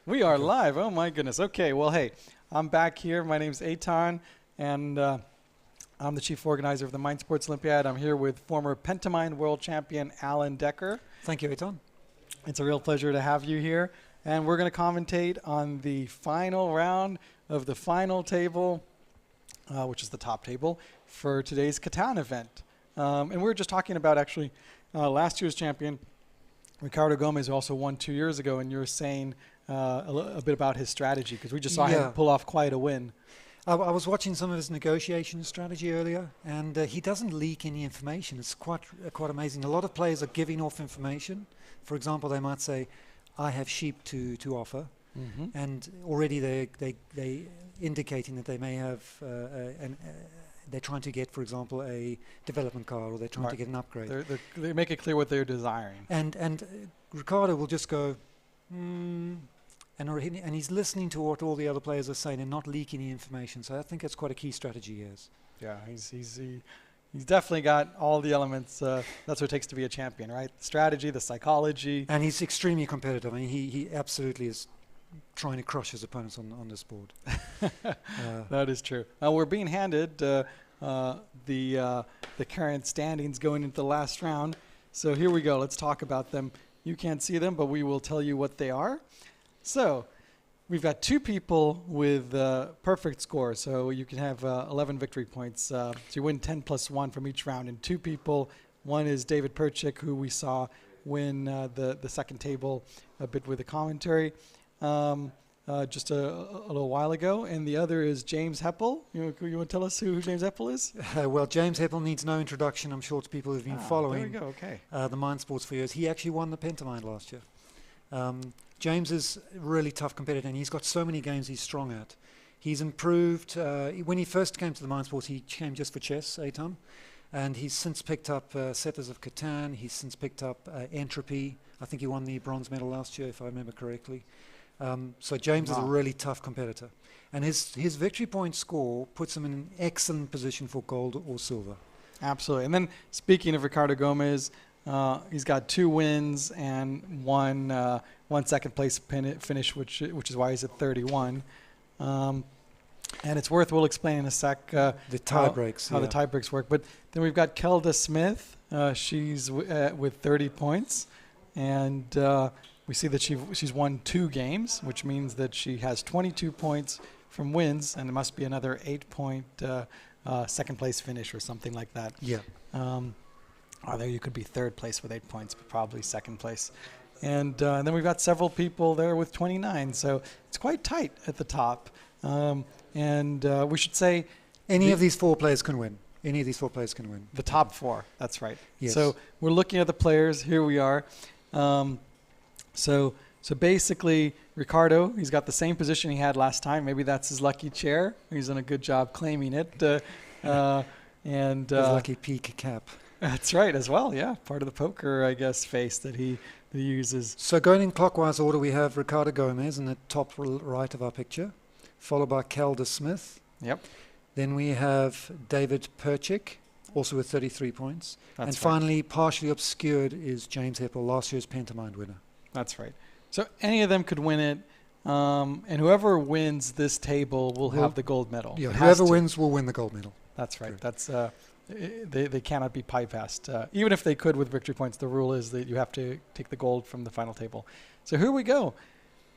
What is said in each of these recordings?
We are live. Oh, my goodness. Okay, well, hey, I'm back here. My name's Catan, and I'm the chief organizer of the Mind Sports Olympiad. I'm here with former pentamine world champion Alan Decker. Thank you, Catan. It's a real pleasure to have you here. And we're going to commentate on the final round of the final table, which is the top table, for today's Catan event. And we were just talking about, actually, last year's champion, Ricardo Gomes, who also won 2 years ago, and you were saying a bit about his strategy, because we just saw him pull off quite a win. I was watching some of his negotiation strategy earlier, and he doesn't leak any information. It's quite amazing. A lot of players are giving off information. For example, they might say, I have sheep to offer, and already they indicating that they may have they're trying to get, for example, a development car, or they're trying to get an upgrade. They make it clear what they're desiring. And Ricardo will just go, and he's listening to what all the other players are saying and not leaking the information. So I think that's quite a key strategy he has. Yeah, he's definitely got all the elements. That's what it takes to be a champion, right? The strategy, the psychology. And he's extremely competitive. I mean, he absolutely is trying to crush his opponents on this board. That is true. Now we're being handed the current standings going into the last round. So here we go. Let's talk about them. You can't see them, but we will tell you what they are. So we've got two people with perfect scores. So you can have 11 victory points. So you win 10 plus 1 from each round. And two people, one is David Percik, who we saw win the second table a bit with a commentary just a little while ago. And the other is James Heppell. You want to tell us who James Heppell is? Well, James Heppell needs no introduction, I'm sure, to people who've been following there we go. Okay. The Mind Sports for years. He actually won the pentamine last year. James is a really tough competitor, and he's got so many games he's strong at. He's improved. When he first came to the Mind Sports, he came just for chess, Catan, and he's since picked up Settlers of Catan. He's since picked up Entropy. I think he won the bronze medal last year, if I remember correctly. So James is a really tough competitor. And his victory point score puts him in an excellent position for gold or silver. Absolutely. And then speaking of Ricardo Gomes, he's got 2 wins and one second place finish, which is why he's at 31. And it's worth, we'll explain in a sec the tie breaks. How the tie breaks work. But then we've got Kelda Smith. She's with 30 points. And we see that she's won 2 games, which means that she has 22 points from wins, and it must be another 8-point second place finish or something like that. Yeah. Or there you could be third place with 8 points, but probably second place. And then we've got several people there with 29, so it's quite tight at the top. And we should say any of these 4 players can win. Any of these 4 players can win. The top 4, that's right. Yes. So we're looking at the players. Here we are. So basically, Ricardo, he's got the same position he had last time. Maybe that's his lucky chair. He's done a good job claiming it. And his lucky peak cap. That's right, as well. Yeah, part of the poker, I guess, face that he uses. So going in clockwise order, we have Ricardo Gomes in the top right of our picture, followed by Kelda Smith. Yep. Then we have David Percik, also with 33 points. That's and right. finally, partially obscured, is James Heppell, last year's pentamine winner. That's right. So any of them could win it, and whoever wins this table will have the gold medal. Yeah, whoever wins will win the gold medal. That's right. Good. That's they cannot be bypassed. Even if they could with victory points, the rule is that you have to take the gold from the final table. So here we go.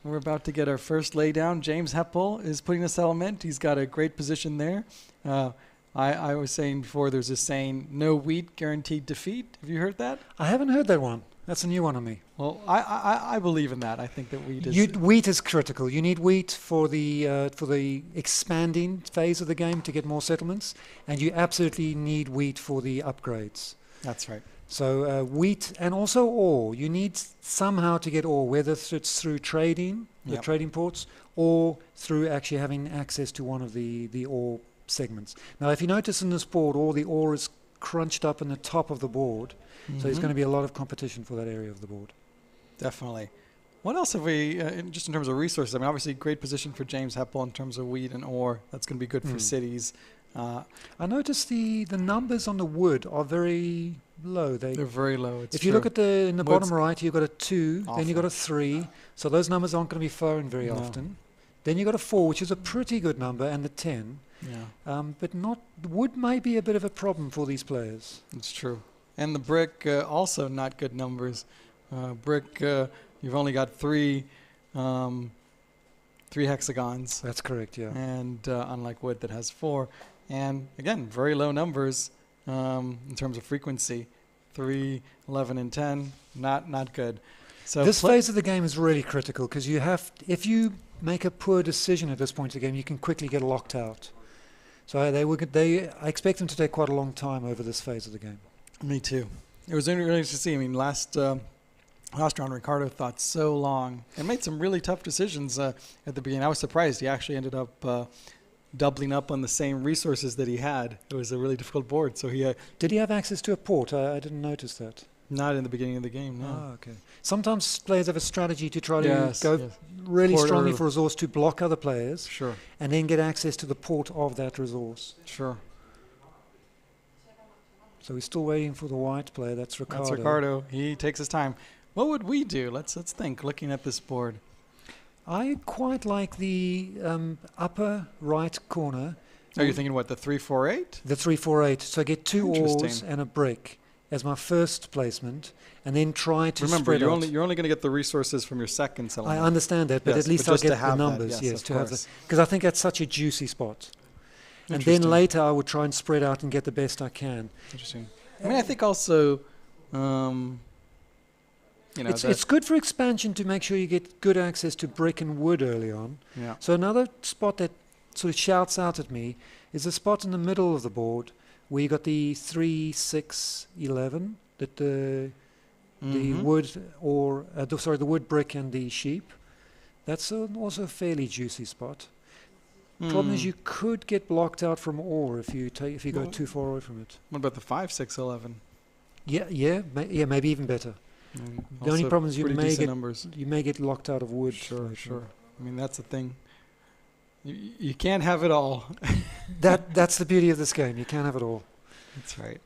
We're about to get our first laydown. James Heppell is putting a settlement. He's got a great position there. I was saying before, there's this saying, no wheat, guaranteed defeat. Have you heard that? I haven't heard that one. That's a new one on me. Well, I believe in that. I think that wheat is... Wheat is critical. You need wheat for the expanding phase of the game to get more settlements, and you absolutely need wheat for the upgrades. That's right. So wheat and also ore. You need somehow to get ore, whether it's through trading, the trading ports, or through actually having access to one of the ore segments. Now, if you notice in this board, all the ore is crunched up in the top of the board. So there's going to be a lot of competition for that area of the board. Definitely. What else have we, just in terms of resources? I mean, obviously, great position for James Heppell in terms of wheat and ore. That's going to be good for cities. I noticed the numbers on the wood are very low. They're very low. It's if you look at in the Wood's bottom right, you've got a 2, then you've got a 3. So those numbers aren't going to be found very No. often. Then you've got a 4, which is a pretty good number, and the 10. Yeah, But wood may be a bit of a problem for these players. it's true. And the brick, also not good numbers. Brick, you've only got three hexagons. That's correct, yeah. And unlike wood that has 4. And again, very low numbers in terms of frequency. 3, 11, and 10, not good. So This phase of the game is really critical because if you make a poor decision at this point of the game, you can quickly get locked out. So I expect them to take quite a long time over this phase of the game. Me too. It was really interesting to see. I mean, last round, Ricardo thought so long and made some really tough decisions at the beginning. I was surprised. He actually ended up doubling up on the same resources that he had. It was a really difficult board. So he Did he have access to a port? I didn't notice that. not in the beginning of the game. No. Oh, okay. Sometimes players have a strategy to try to Yes, go yes. really Port strongly early. for resource to block other players Sure. and then get access to the port of that resource. Sure. So we're still waiting for the white player. That's Ricardo. That's Ricardo. He takes his time. What would we do? Let's think. Looking at this board. I quite like the upper right corner. Are you thinking what, the 3-4-8? The 3-4-8. So I get 2 oars Interesting. and a brick as my first placement, and then try to Remember, spread out. you're only going to get the resources from your second I settlement. understand that, but Yes, at least but I'll just to get the have that, numbers. yes, of to have course. because I think that's such a juicy spot. And then Interesting. later I would try and spread out and get the best I can. Interesting. I mean, I think also, It's good for expansion to make sure you get good access to brick and wood early on. yeah. So another spot that sort of shouts out at me is a spot in the middle of the board where you got the 3, 6, 11 that the Mhm. wood the wood brick and the sheep. That's also a fairly juicy spot. Problem is Hmm. you could get blocked out from ore if you go Well- too far away from it. What about the 5, 6, 11? Maybe even better. The only problem is you pretty may decent get numbers. you may get locked out of wood. Sure, sure. I mean, that's the thing. You can't have it all. That's the beauty of this game. You can't have it all. That's right.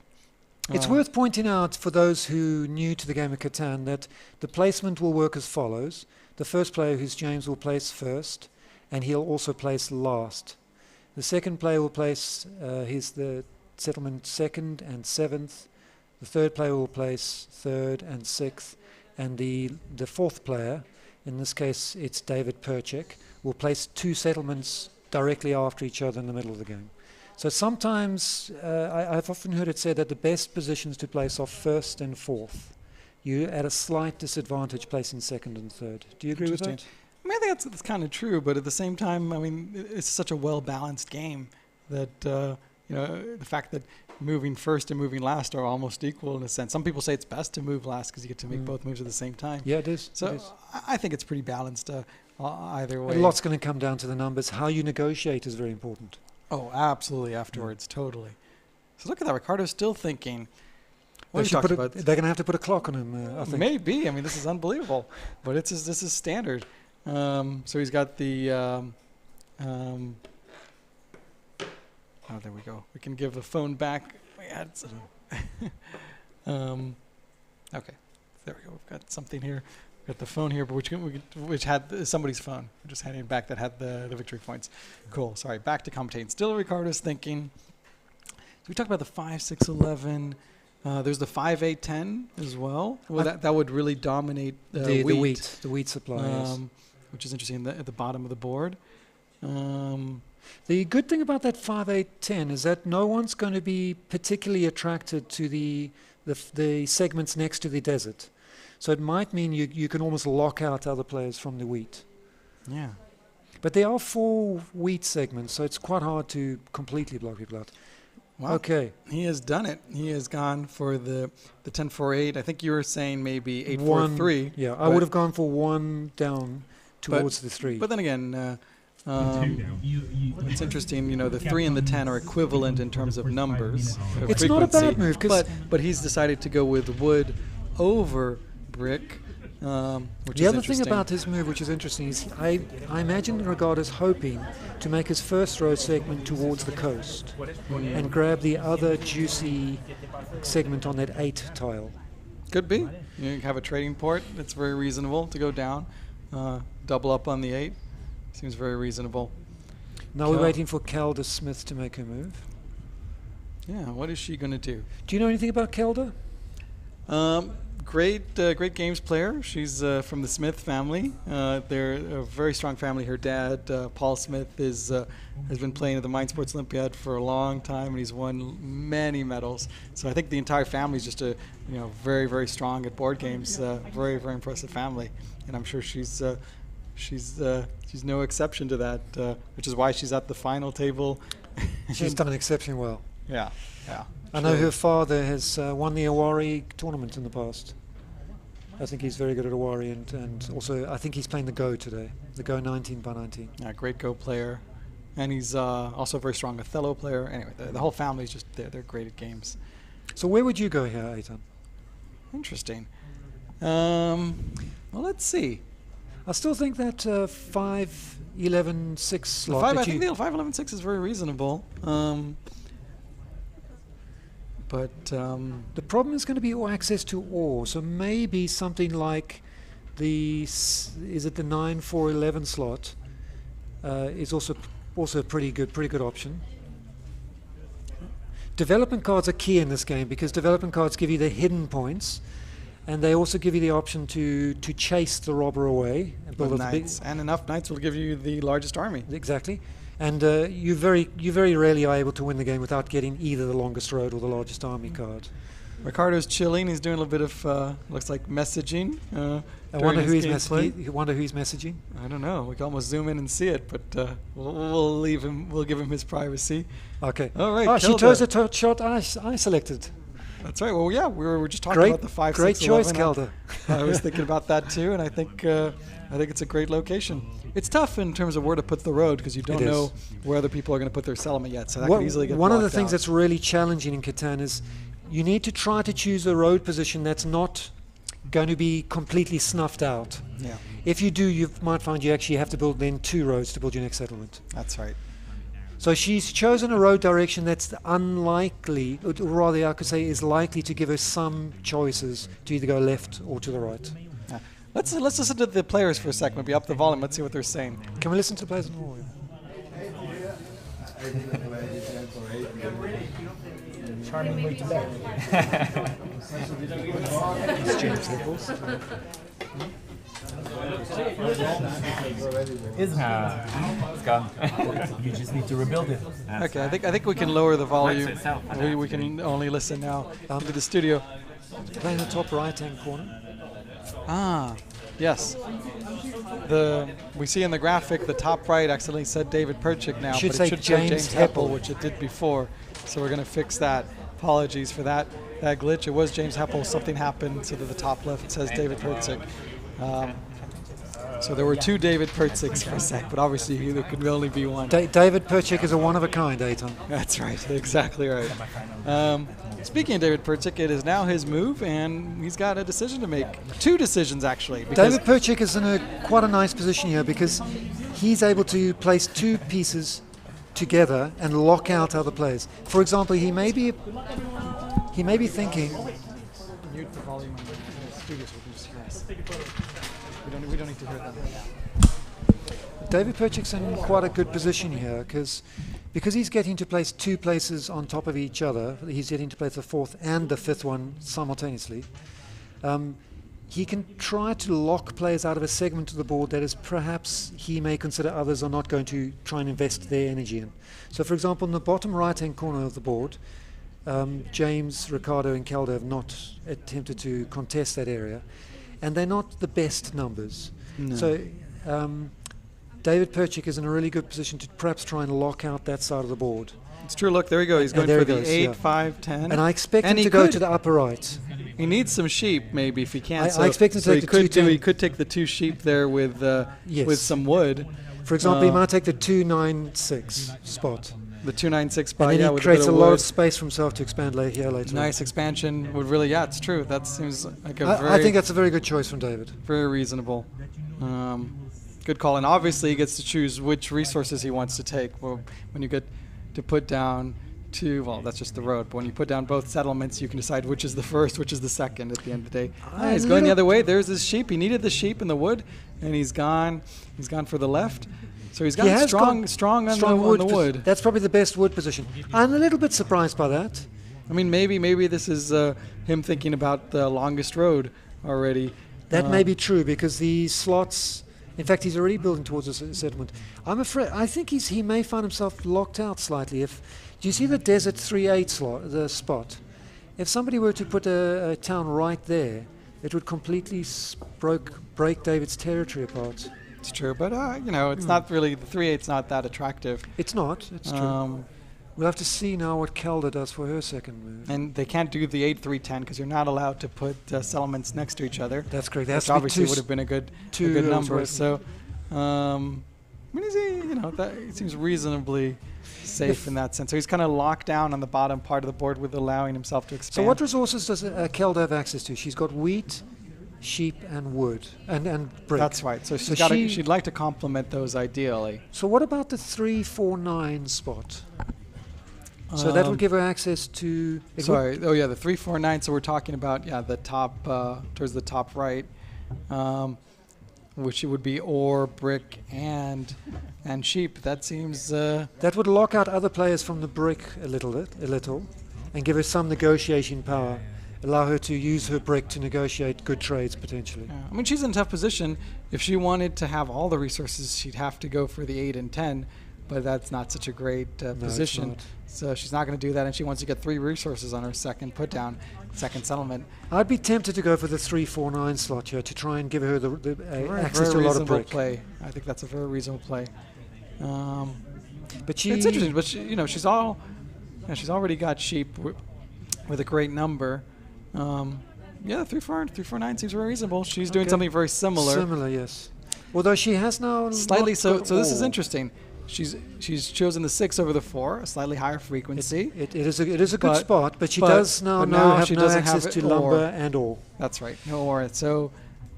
It's worth pointing out for those who new to the game of Catan that the placement will work as follows. The first player, who's James, will place first, and he'll also place last. The second player will place the settlement second and 7th. The third player will place 3rd and 6th, and the fourth player, in this case it's David Percik, will place 2 settlements directly after each other in the middle of the game. So sometimes I've often heard it said that the best positions to place are 1st and 4th. You're at a slight disadvantage placing 2nd and 3rd. Do you agree with that? Interesting. I mean, I think that's kind of true, but at the same time, I mean, it's such a well-balanced game that the fact that moving first and moving last are almost equal in a sense. Some people say it's best to move last because you get to make both moves at the same time. Yeah, it is. So it is. I think it's pretty balanced either way. A lot's going to come down to the numbers. How you negotiate is very important. Oh, absolutely. Afterwards, totally. So look at that. Ricardo's still thinking. What are They you should talking put about? they're going to have to put a clock on him, I think. Maybe. I mean, this is unbelievable, but this is standard. So he's got the. Oh, there we go. We can give the phone back. We had some. Okay, there we go. We've got something here. We've got the phone here, but which had somebody's phone. We're just handing it back that had the victory points. Cool. Sorry. Back to commentating. Still, Ricardo's thinking. So we talked about the 5, 6, 11. There's the 5, 8, 10 as well. Well, that would really dominate The wheat supply, yes. Which is interesting at the bottom of the board. The good thing about that 5, 8, 10 is that no one's going to be particularly attracted to the segments next to the desert. So it might mean you can almost lock out other players from the wheat. Yeah. But there are 4 wheat segments, so it's quite hard to completely block people out. Wow. Okay. He has done it. He has gone for the 10, 4, 8. I think you were saying maybe 8, 4, 3. Yeah, I would have gone for 1 down towards the 3. But then again, it's interesting. The 3 and the 10 are equivalent in terms of numbers. It's not a bad move, but he's decided to go with wood over brick. which The is other thing interesting. about his move, which is interesting, is I imagine Ricardo's hoping to make his first road segment towards the coast and grab the other juicy segment on that 8 tile. Could be. You have a trading port. It's very reasonable to go down. Double up on the 8. Seems very reasonable. Now we're waiting for Kelda Smith to make her move. Yeah, what is she going to do? Do you know anything about Kelda? Great games player. She's from the Smith family. They're a very strong family. Her dad, Paul Smith, has been playing at the Mind Sports Olympiad for a long time, and he's won many medals. So I think the entire family is just very, very strong at board games. Very, very impressive family, and I'm sure she's no exception to that, which is why she's at the final table. She's done exceptionally well. Yeah. I know her father has won the Awari tournament in the past. I think he's very good at Awari, and also I think he's playing the Go today, the Go 19 by 19. Yeah, great Go player. And he's also a very strong Othello player. Anyway, the whole family's just they're great at games. So where would you go here, Eitan? Interesting. Well, let's see. I still think that 5-11-6 slot. I think the 5-11-6 is very reasonable. But the problem is going to be access to ore. So maybe something like the 9-4-11 slot is also a pretty good option. Development cards are key in this game because development cards give you the hidden points, and they also give you the option to chase the robber away and build knights, and enough knights will give you the largest army. Exactly. And you very rarely are able to win the game without getting either the longest road or the largest army card. Ricardo's chilling. He's doing a little bit of looks like messaging. I wonder who he's messaging. I don't know. We can almost zoom in and see it, but we'll leave him. We'll give him his privacy. Okay. All right. Oh, she chose a shot I selected. That's right. Well, yeah, we were just talking about the 5, 6, Great choice, 11. Kelda. I was thinking about that too, and I think it's a great location. It's tough in terms of where to put the road because you don't know where other people are going to put their settlement yet, so that could easily get one of the blocked things out. that's really challenging in Catan is you need to try to choose a road position that's not going to be completely snuffed out. Yeah, if you do, you might find you actually have to build then 2 roads to build your next settlement. that's right. So she's chosen a road direction that's unlikely, or rather I could say is likely to give her some choices to either go left or to the right. Yeah. Let's listen to the players for a second. Maybe up the volume. Let's see what they're saying. Can we listen to the players? Charming way to live. It's James Heppell. It's gone. You just need to rebuild it. Okay, I think we can lower the volume. itself. We can only listen now to the studio. Play in the top right-hand corner. Ah, yes. We see in the graphic the top right accidentally said David Percik now, Should but say it should say James James Heppell, Heppell. which it did before. So we're going to fix that. Apologies for that glitch. It was James Heppell. Something happened so that the top left says David Percik. So there were 2 David Perciks for a sec, but obviously there could only be one. David Percik is a one-of-a-kind, Eitan. That's right, exactly right. Speaking of David Percik, it is now his move, and he's got a decision to make. 2 decisions, actually. David Percik is in quite a nice position here because he's able to place 2 pieces together and lock out other players. For example, he may be thinking. Mute the volume on the studio so we can just hear us. We don't need to hear them. David Percik's in quite a good position here because he's getting to place 2 places on top of each other. He's getting to place the 4th and the 5th one simultaneously. He can try to lock players out of a segment of the board that is perhaps he may consider others are not going to try and invest their energy in. So, for example, in the bottom right-hand corner of the board, James, Ricardo, and Kelda have not attempted to contest that area, and they're not the best numbers. No. So David Percik is in a really good position to perhaps try and lock out that side of the board. It's true. Look, there you go. He's going there for he the goes, 8, yeah. 5, 10. And I expect him he to go could. to the upper right. He needs some sheep, maybe, if he can. I expect him to take the 2-10. He could take the 2 sheep there with Yes. some wood. For example, he might take the 2-9-6 spot. The 296 And by, then yeah, he with creates a a bit of lot wood. of space for himself to expand here later. Nice expansion would really, yeah, it's true. That seems like a I think that's a very good choice from David. very reasonable. Good call. And obviously he gets to choose which resources he wants to take. Well, when you get to put down well, that's just the road. But when you put down both settlements, you can decide which is the first, which is the second at the end of the day. He's going the other way. There's his sheep. He needed the sheep in the wood, and he's gone. He's gone for the left. So he's got strong on the wood. That's probably the best wood position. I'm a little bit surprised by that. I mean, maybe this is him thinking about the longest road already. That may be true because the slots. In fact, he's already building towards a settlement. I'm afraid. I think he may find himself locked out slightly. Do you see the desert 3-8 slot, the spot? If somebody were to put a town right there, it would completely break David's territory apart. It's true, but it's not really the 3-8's not that attractive. It's not. It's true. We'll have to see now what Kelda does for her second move. And they can't do the 8-3-10 because you're not allowed to put settlements next to each other. That's correct. Which obviously would have been a good number. So, I mean, it seems reasonably safe in that sense. So he's kind of locked down on the bottom part of the board with allowing himself to expand. So what resources does Kelda have access to? She's got wheat, sheep, and wood, and brick. That's right. So she'd like to complement those ideally. So what about the 3-4-9 spot? So that will give her access to. The 3-4-9. So we're talking about the top towards the top right, which would be ore, brick, and sheep. That seems. That would lock out other players from the brick a little, and give her some negotiation power. Allow her to use her brick to negotiate good trades potentially. Yeah. I mean, she's in a tough position. If she wanted to have all the resources, she'd have to go for the 8 and 10. But that's not such a great position. So she's not going to do that, and she wants to get 3 resources on her second put-down, second settlement. I'd be tempted to go for the 3-4-9 slot here to try and give her the access to a lot of brick. Play. I think that's a very reasonable play. But it's interesting. But she's already got sheep with a great number. 3-4-9 seems very reasonable. She's doing something very similar. Similar, yes. Although she has now slightly so. So this is interesting. She's chosen the 6 over the 4, a slightly higher frequency. It is a good spot, but she does now have no access to lumber and ore. That's right, no ore. So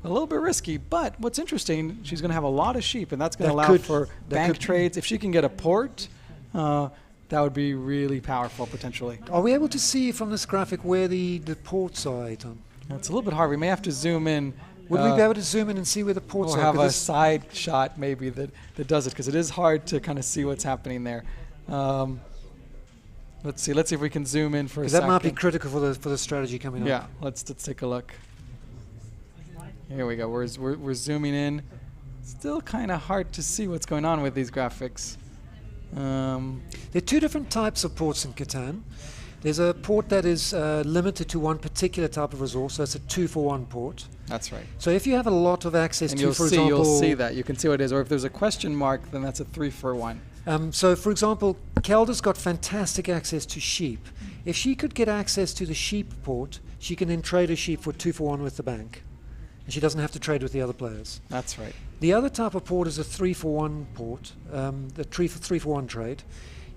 a little bit risky, but what's interesting, she's going to have a lot of sheep, and that's going to allow for bank trades. If she can get a port, that would be really powerful potentially. Are we able to see from this graphic where the ports are, Tom? It's a little bit hard. We may have to zoom in. Would we be able to zoom in and see where the ports are? Or have a side shot maybe that does it, because it is hard to kind of see what's happening there. Let's see if we can zoom in for a second. That might be critical for the strategy coming up. Yeah, let's take a look. Here we go. We're zooming in. Still kind of hard to see what's going on with these graphics. There are 2 different types of ports in Catan. There's a port that is limited to one particular type of resource, so it's a 2-for-1 port. That's right. So if you have a lot of access and to, for example... you'll see that. You can see what it is. Or if there's a question mark, then that's a 3-for-1. So, for example, Kelda's got fantastic access to sheep. If she could get access to the sheep port, she can then trade a sheep for 2-for-1 with the bank. And she doesn't have to trade with the other players. That's right. The other type of port is a 3-for-1 port, the 3-for-1 trade.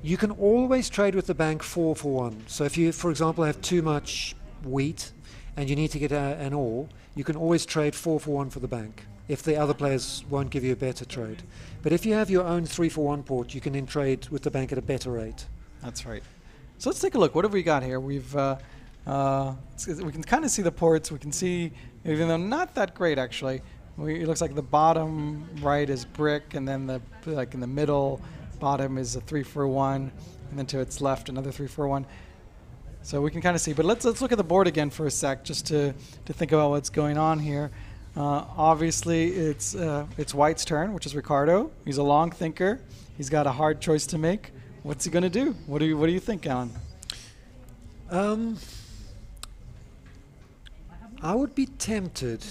You can always trade with the bank 4-for-1. So if you, for example, have too much wheat and you need to get an ore, you can always trade 4-for-1 for the bank if the other players won't give you a better trade. But if you have your own 3-for-1 port, you can then trade with the bank at a better rate. That's right. So let's take a look. What have we got here? We can kind of see the ports. We can see, even though not that great actually, it looks like the bottom right is brick, and then in the middle bottom is a 3-for-1, and then to its left another 3-for-1. So we can kind of see, but let's look at the board again for a sec, just to think about what's going on here. Obviously, it's White's turn, which is Ricardo. He's a long thinker. He's got a hard choice to make. What's he going to do? What do you think, Alan? I would be tempted.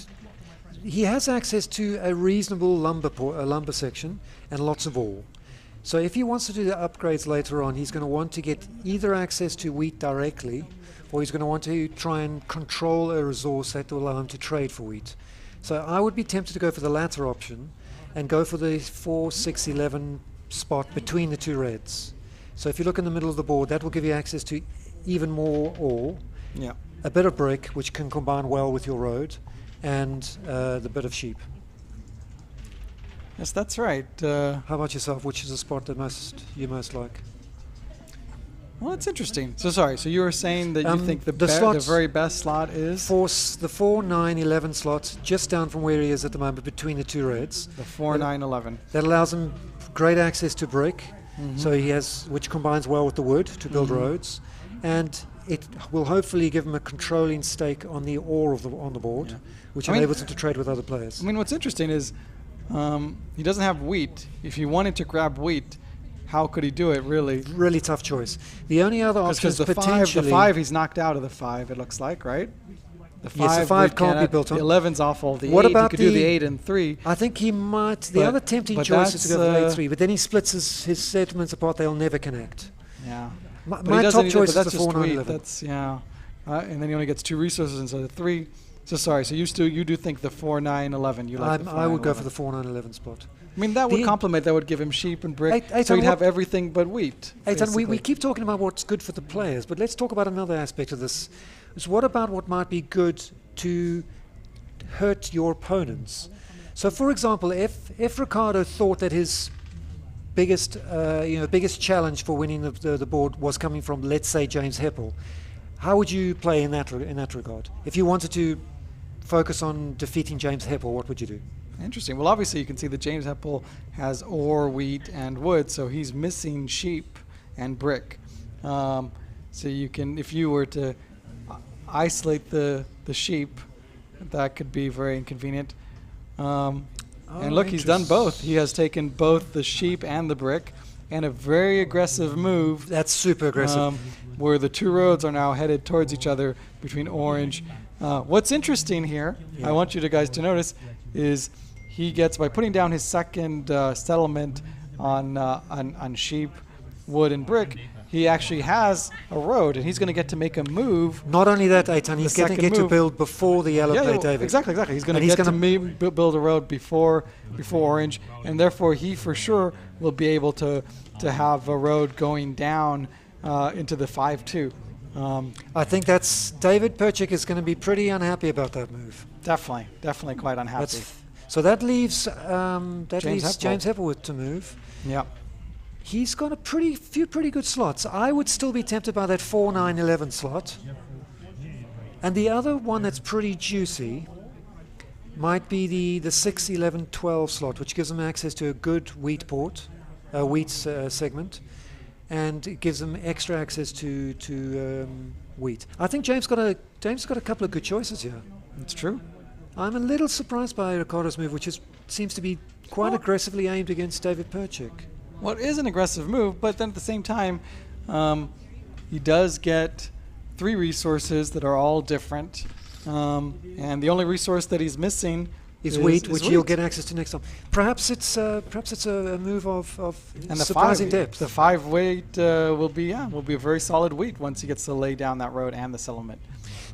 He has access to a reasonable lumber section and lots of ore. So if he wants to do the upgrades later on, he's going to want to get either access to wheat directly, or he's going to want to try and control a resource that will allow him to trade for wheat. So I would be tempted to go for the latter option and go for the 4-6-11 spot between the 2 reds. So if you look in the middle of the board, that will give you access to even more ore, Yeah. a bit of brick, which can combine well with your road, and the bit of sheep. Yes, that's right. How about yourself? Which is the spot that you most like? Well, that's interesting. So sorry. So you were saying that you think the slots very best slot is the 4, 9, 11 slots, just down from where he is at the moment, between the two reds. the 4, 9, 11. That allows him great access to brick, so he has, which combines well with the wood to build roads, and it will hopefully give him a controlling stake on the ore on the board, which enables him to trade with other players. I mean, what's interesting is he doesn't have wheat. If he wanted to grab wheat, how could he do it? Really? Really tough choice. The only other option is Because potentially the 5, he's knocked out of the 5. It looks like, right? The 5, Yes, the 5 can't be built on. The 11's awful. The What 8, about he could do the the- 8 and 3. I think he might. The But- other tempting but choice is to go for that's, 8-3, but then he splits his settlements apart. They'll never connect. Yeah. My But he doesn't top need it, choice but is that's the just 4, 9, wheat. 11. That's and then he only gets 2 resources instead of 3. So sorry. So you do think the 4, 9, 11. You like the 4, I 9, would go 11. for the 4, 9, 11 spot. I mean, that would The- complement. That would give him sheep and brick. Eitan, So he'd have what- everything but wheat. Eitan, we basically. keep talking about what's good for the players, but let's talk about another aspect of this. Is what about what might be good to hurt your opponents? So, for example, if Ricardo thought that his biggest challenge for winning the board was coming from, let's say, James Heppell, how would you play in that regard? If you wanted to focus on defeating James Heppell, what would you do? Interesting. Well, obviously, you can see that James Heppell has ore, wheat, and wood, so he's missing sheep and brick. So you can, if you were to isolate the sheep, that could be very inconvenient. And look, he's done both. He has taken both the sheep and the brick, and a very aggressive move. That's super aggressive. Where the 2 roads are now headed towards each other between orange. What's interesting here, I want you guys to notice, is he gets, by putting down his second settlement on sheep, wood, and brick, he actually has a road, and he's going to get to make a move. Not only that, Eitan, he's going to second get to move. build before the yellow play, well, David. exactly. He's going And to he's get to gonna- build a road before orange, and therefore he for sure will be able to have a road going down into the 5-2. I think that's David Percik is going to be pretty unhappy about that move. Definitely quite unhappy. So that leaves Heppell. James Heppell to move. Yeah. He's got a few pretty good slots. I would still be tempted by that 4, 9, 11 slot. And the other one that's pretty juicy might be the 6, 11, 12 slot, which gives him access to a good wheat segment, and it gives him extra access to wheat. I think James got a couple of good choices here. It's true. I'm a little surprised by Ricardo's move, which seems to be quite aggressively aimed against David Percik. Well, it is an aggressive move, but then at the same time, he does get 3 resources that are all different, and the only resource that he's missing is wheat, which he'll get access to next time. Perhaps it's a move of and the surprising 5, depth. The 5 weight will be a very solid wheat once he gets to lay down that road and the settlement.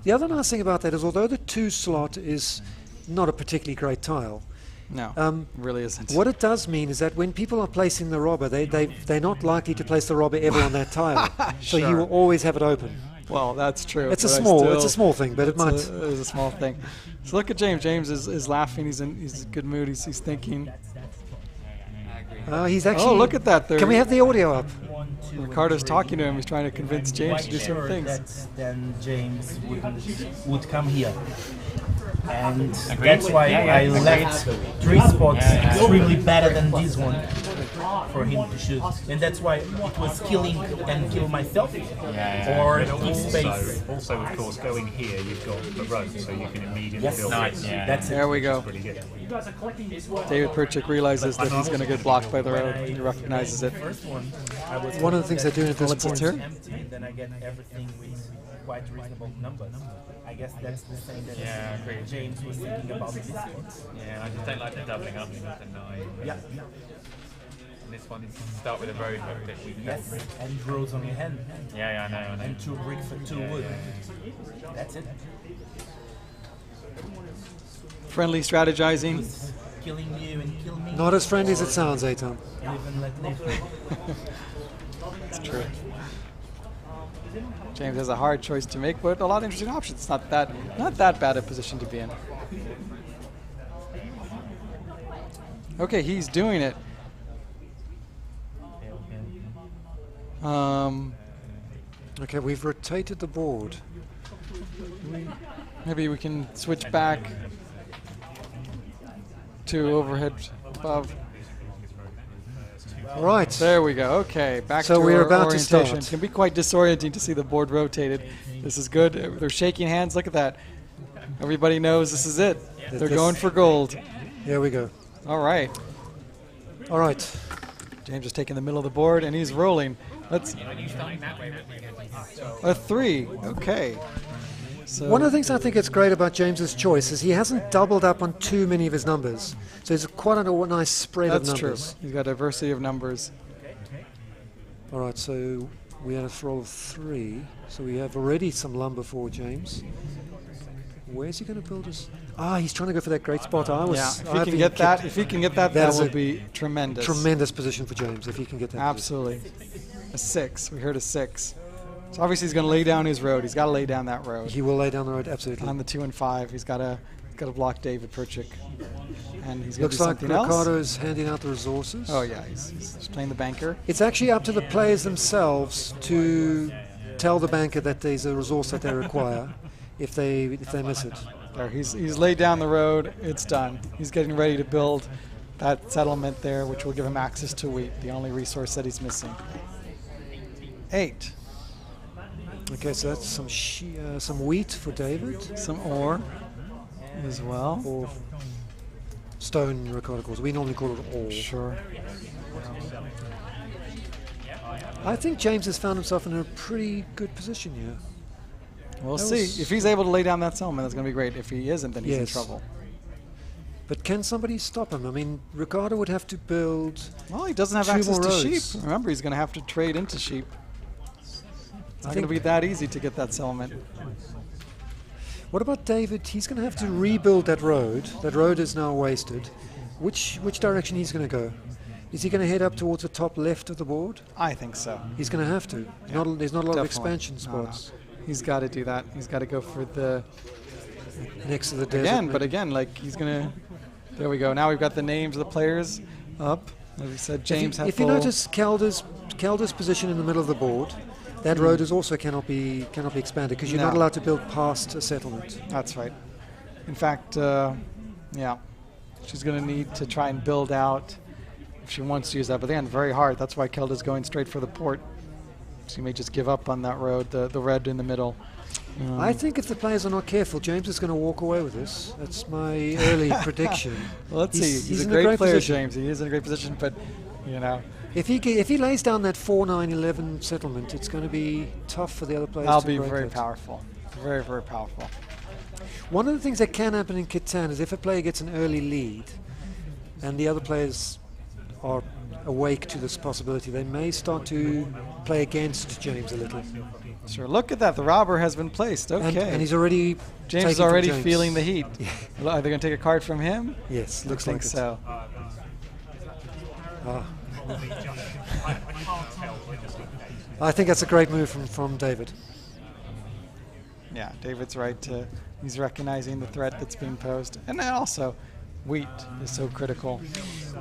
The other nice thing about that is, although the 2 slot is not a particularly great tile, No, really isn't. what it does mean is that when people are placing the robber, they're not likely to place the robber ever on that tile. So you will always have it open. Well, that's true. It's a but small thing, but it might. It is a small thing. So look at James. James is laughing. He's in a good mood. He's thinking. He's actually. Oh, look at that! There. Can we have the audio up? Ricardo's talking to him. He's trying to convince James to do certain things. Then James would come here. And that's why I left 3 spots extremely better than this one for him to shoot. And that's why it was killing and kill myself or keep space. Also, of course, going here, you've got the road, so you can immediately Yes, build nice. it. That's it. There we go. Pretty good. David Percik realizes that he's going to get blocked by the road. He recognizes it. First one, I was One of the things they're doing at this Let's point. hear. empty, and then I get everything with quite reasonable numbers. I guess that's the same that Yeah, I agree. James was thinking about this one. Yeah, I just don't like the doubling up with the 9. Yeah, And this one is start with a road that we yes, and roads on your hand, Yeah, I know. and 2 brick for 2 wood. That's it. Friendly strategizing. Killing you and kill me. Not as friendly as it sounds, Eitan. Live and let live. It's true. James has a hard choice to make, but a lot of interesting options. It's not that bad a position to be in. Okay, he's doing it. Okay, we've rotated the board. Maybe we can switch back to overhead above. Right. There we go. Okay, back So to we're our about to orientation. start. It can be quite disorienting to see the board rotated. This is good. They're shaking hands. Look at that. Everybody knows this is it. They're going for gold. Here we go. All right. All right. James is taking the middle of the board, and he's rolling. Let's. A 3. Okay. So One of the things I think is great about James's choice is he hasn't doubled up on too many of his numbers. So it's quite a nice spread of that's true. numbers. He's got diversity of numbers. All right, so we had a throw of 3. So we have already some lumber for James. Where's he going to build us? Ah, he's trying to go for that great spot. If he can get that, that is will a be tremendous. Tremendous position for James if he can get that. Absolutely. A 6. We heard a 6. So obviously he's going to lay down his road. He's got to lay down that road. He will lay down the road, absolutely. On the 2 and 5, he's got to block David Percik, and he's going to Looks do like something else. Ricardo's handing out the resources. Oh yeah, he's playing the banker. It's actually up to the players themselves to tell the banker that there's a resource that they require if they miss it. There, he's laid down the road. It's done. He's getting ready to build that settlement there, which will give him access to wheat, the only resource that he's missing. 8. Okay, so that's some wheat for David. Some ore as well. Or stone, Ricardo calls it. We normally call it ore. Sure. I think James has found himself in a pretty good position here. We'll That see. was- If he's able to lay down that settlement, that's going to be great. If he isn't, then he's in Yes. trouble. But can somebody stop him? I mean, Ricardo would have to build... Well, he doesn't have 2 access more to roads. sheep. Remember, he's going to have to trade into sheep. It's not going to think- be that easy to get that settlement. What about David? He's going to have to rebuild that road. That road is now wasted. Which direction he's going to go? Is he going to head up towards the top left of the board? I think so. He's going to have to. There's not a lot of expansion No, no. spots He's got to do that. He's got to go for the next to the desert. again, but maybe. again, like he's gonna. There we go. Now we've got the names of the players up. As we said, James If you Heppell. notice Kelda's position in the middle of the board, that road is also cannot be expanded because you're not No. allowed to build past a settlement. That's right. In fact, yeah, she's gonna need to try and build out if she wants to use that. But again, very hard. That's why Kelda's going straight for the port. She may just give up on that road, the red in the middle. I think if the players are not careful, James is going to walk away with this. That's my early prediction. Well, let's see. He's a in great player, position. James. He is in a great position, but you know, If he lays down that 4-9-11 settlement, it's going to be tough for the other players that'll to be break very it. powerful. Very, very powerful. One of the things that can happen in Catan is if a player gets an early lead and the other players are awake to this possibility, they may start to play against James a little. Sure. Look at that. The robber has been placed. Okay. And he's already James taking is from already James. feeling the heat. Are they going to take a card from him? Yes, I looks think like it. so. I think that's a great move from David. Yeah, David's right. He's recognizing the threat that's being posed. And then also, wheat is so critical.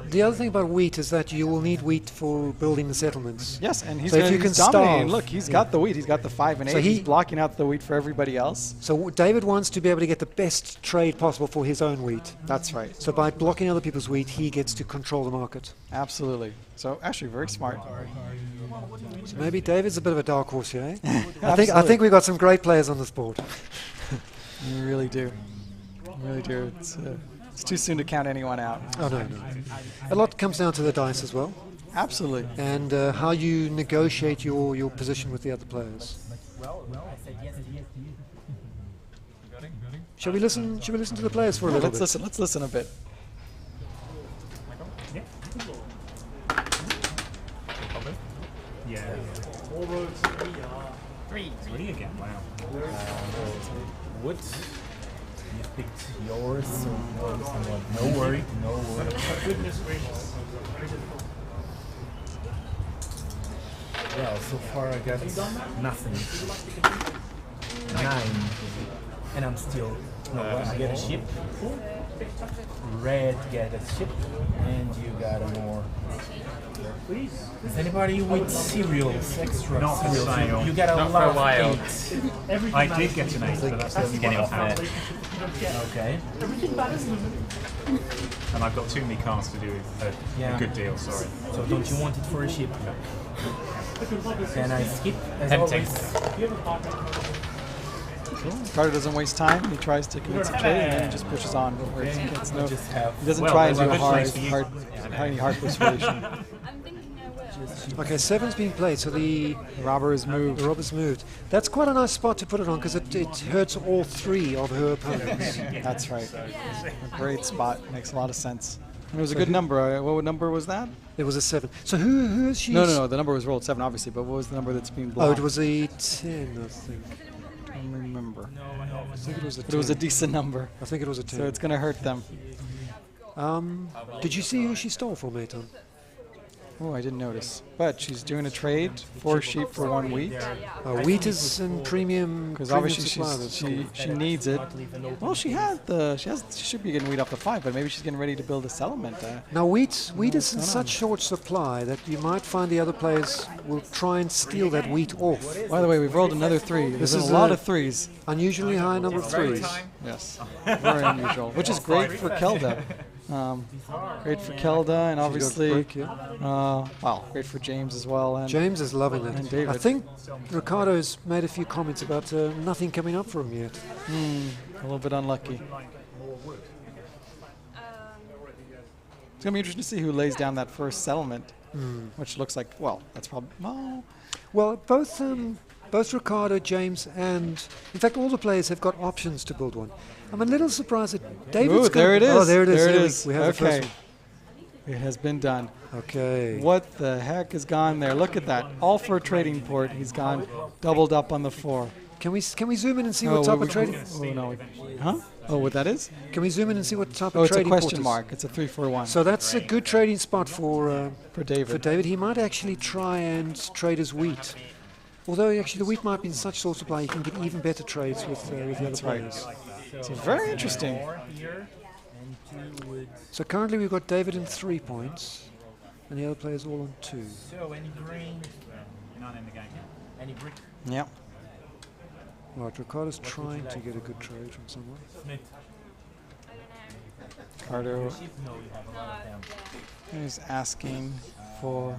The other thing about wheat is that you will need wheat for building the settlements. Yes, and he's, So if gonna, you he's can dominating. starve- Look, he's yeah. got the wheat. He's got the 5 and 8. So He's he- blocking out the wheat for everybody else. So David wants to be able to get the best trade possible for his own wheat. That's right. So by blocking other people's wheat, he gets to control the market. Absolutely. So actually, very smart. So maybe David's a bit of a dark horse here. Eh? I Absolutely. think we've got some great players on this board. You really do. You really do. It's too soon to count anyone out. Oh no. A lot comes down to the dice as well, Absolutely. and how you negotiate your position with the other players. Shall we listen? Shall we listen to the players for a little Let's bit? listen. Let's listen a bit. Yeah. Three again, wow. Wood. You picked yours, so no worry, no worry. Goodness gracious. Well, so far I got nothing. 9. And I'm still... No, I get a ship. Red get a ship. And you got a more... Is anybody with cereals? Extra Not for cereals? sale. You got a Not lot for a of while. 8. I did get an 8, but that's the only one I've had. Okay. And I've got too many cards to do a good deal, sorry. So don't you want it for a ship? Can I skip as Tempting. always? Ricardo doesn't waste time. He tries to commit some trade and then he just pushes on. Where he gets no, Just have... he doesn't Well, try and there's do a a good place for you. hard persuasion. I'm thinking I will. Okay, 7's been played, so the Robber is moved. Robert's moved. That's quite a nice spot to put it on because it hurts all 3 of her opponents. That's right. A great spot. Makes a lot of sense. And it was a good number. What number was that? It was a 7. So who is she? No. The number was rolled 7, obviously. But what was the number that's being Oh, blocked? it was a 10, I think. I don't remember. I think it was a 10. But it was a decent number. I think it was a 10. So it's going to hurt them. Did you see who she stole for, Maton? Oh, I didn't notice. But she's doing a trade, 4 sheep for 1 wheat. Wheat is in premium. Because premium obviously supply, that's she needs it. Well, she should be getting wheat off the 5, but maybe she's getting ready to build a settlement. Now wheat is in what's going such short supply that you might find the other players will try and steal that wheat off. By the way, we've rolled another 3. There's is a lot a- of 3s. Unusually high number of 3s. Yes, very unusual, which is great for Kelda. Great for Kelda, and obviously, break, yeah. well, great for James as well. And James is loving it. And David. I think Ricardo's made a few comments about nothing coming up for him yet. a little bit unlucky. It's gonna be interesting to see who lays down that first settlement, which looks like, well, that's probably Well, both Ricardo, James, and in fact all the players have got options to build one. I'm a little surprised that David's Ooh, there it is. Oh, there it is. There it There is. We have the first Okay, it has been done. one. Okay. What the heck has gone there? Look at that. All for a trading port. He's gone doubled up on the 4. Can we zoom in and see what type of trading? Oh no. Huh? Oh, what that is? Can we zoom in and see what type Oh, of it's a trading port question is? mark. It's a 3 for 1 So that's a good trading spot for David. David. He might actually try and trade his wheat. Although actually the wheat might be in such short supply, you can get even better trades with the other That's right. players. So very interesting. So currently we've got David in 3 points, and the other players all on 2. So any green, None in the game. any brick, Yeah. Right, Ricardo's trying to get a good trade from someone. Smith. Ricardo Sheep? No, you have a lot of them. is asking for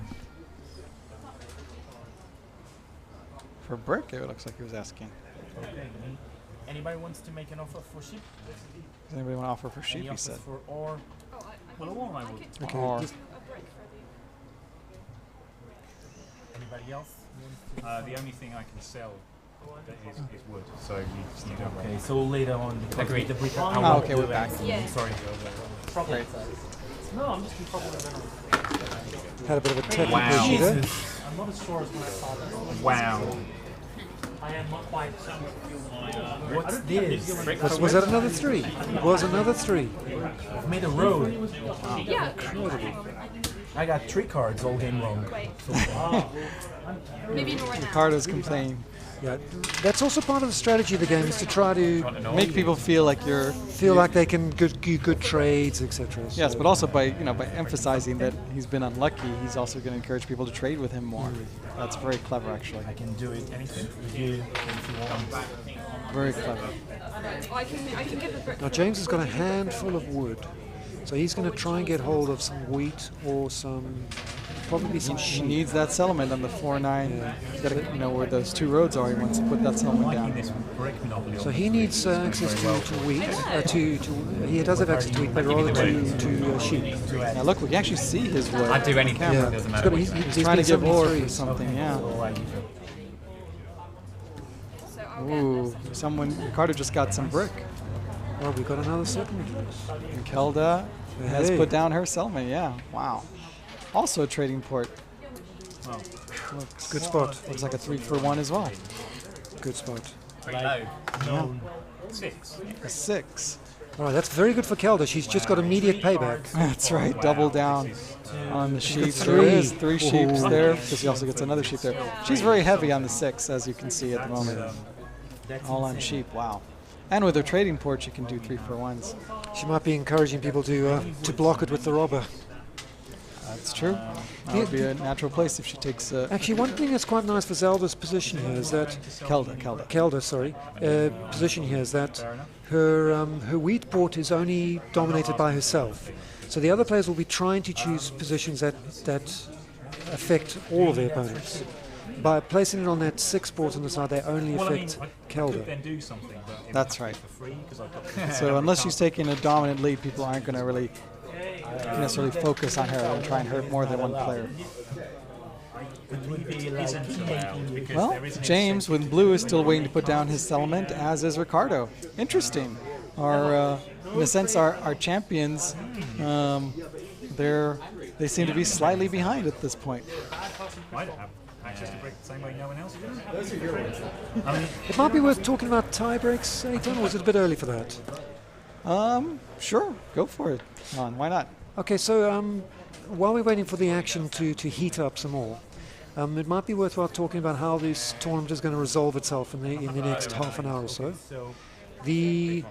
brick. It looks like he was asking. Okay. Anybody wants to make an offer for sheep? Does anybody want to offer for sheep? Any He offers said. for ore? Well, all I would. Okay, Or just- Anybody else? The only thing I can sell that is wood, so you don't. Okay, so later on, because Agreed. the brick. Ah, okay, we're back. Yeah. Sorry. Great. had a bit of a technical Wow. issue there. Jesus. I'm not as sure as my father. Wow. I am not quite. What's this? Was that another 3? It was another 3. I've made a road. Yeah. I got 3 cards all game long. Wait. Maybe not right now. Ricardo's complaining. Yeah, that's also part of the strategy of the game is to try to Make people feel like you're. feel like they can do good trades, etc. Yes, but also by by emphasizing that he's been unlucky, he's also going to encourage people to trade with him more. That's very clever, actually. I can do it anything with you if you want. Very clever. Oh, I can give a brick. Now James has got a handful of wood, so he's going to try and get hold of some wheat or probably some He sheep. needs that settlement on the 4-9. He's got to, where those 2 roads are. He wants to put that settlement Liking down. this brick monopoly. So he needs access to wheat. He does have access to wheat, but rather to sheep. Now look, we can actually see his wood. I'd do anything. Yeah, Doesn't he's matter. got- what he's- you do. he's Trying to been give ore for 73. something, yeah. So I give you. So I'll Ooh, Ricardo just got some brick. Oh, we've got another settlement. And Kelda has Hey. put down her settlement, yeah. Wow. Also a trading port. Good spot. Looks like a 3 for 1 as well. Good spot. Pretty low. No. 6. A 6. All right, that's very good for Kelda. She's just got immediate payback. That's right. Double down on the sheep. three. There is 3 sheep Ooh. there because he also gets another sheep there. She's very heavy on the 6, as you can see at the moment. All on sheep. Wow. And with her trading port, she can do 3-for-1s. She might be encouraging people to block it with the robber. That's true. That would be a natural place if she takes Actually, one thing that's quite nice for Zelda's position here is that Kelda. position here is that her wheat port is only dominated by herself. So the other players will be trying to choose positions that affect all of their opponents. By placing it on that 6 port on the side, they only affect I Kelda. could then do something, but it That's would be right. for free because I've got So unless she's taking a dominant lead, people aren't going to really necessarily focus on her and try and hurt more than one player. Well, James with blue is still waiting to put down his settlement, as is Ricardo. Interesting. Our, in a sense, our champions, they seem to be slightly behind at this point. I don't have access to break the same way no one else does. I mean, It might be worth talking about tie breaks, Catan, or is it a bit early for that? Sure, go for it. Why not? Okay, so while we're waiting for the action to heat up some more, it might be worthwhile talking about how this tournament is going to resolve itself in the next half an hour or so. The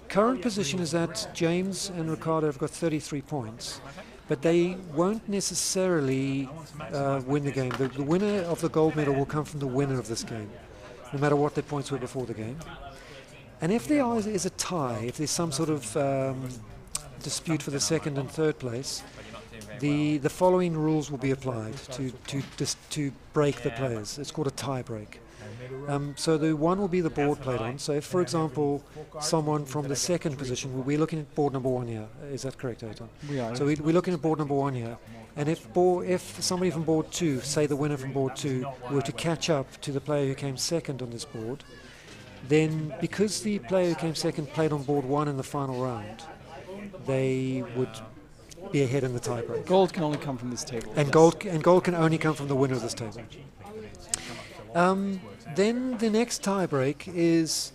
current position is that James and Ricardo have got 33 points, but they won't necessarily win the game. The winner of the gold medal will come from the winner of this game, no matter what their points were before the game. And if there is a tie, if there's some sort of dispute for the second and third place, the following rules will be applied to break the players. It's called a tie break. So the one will be the board played on. So if, for example, someone from the second position, we're looking at board number 1 here. Is that correct, Catan? We are. So we're looking at board number 1 here. And if somebody from board 2, say the winner from board 2, were to catch up to the player who came second on this board, then because the player who came second played on board 1 in the final round, they would be ahead in the tiebreak. Gold can only come from this table. And gold can only come from the winner of this table. Then the next tiebreak is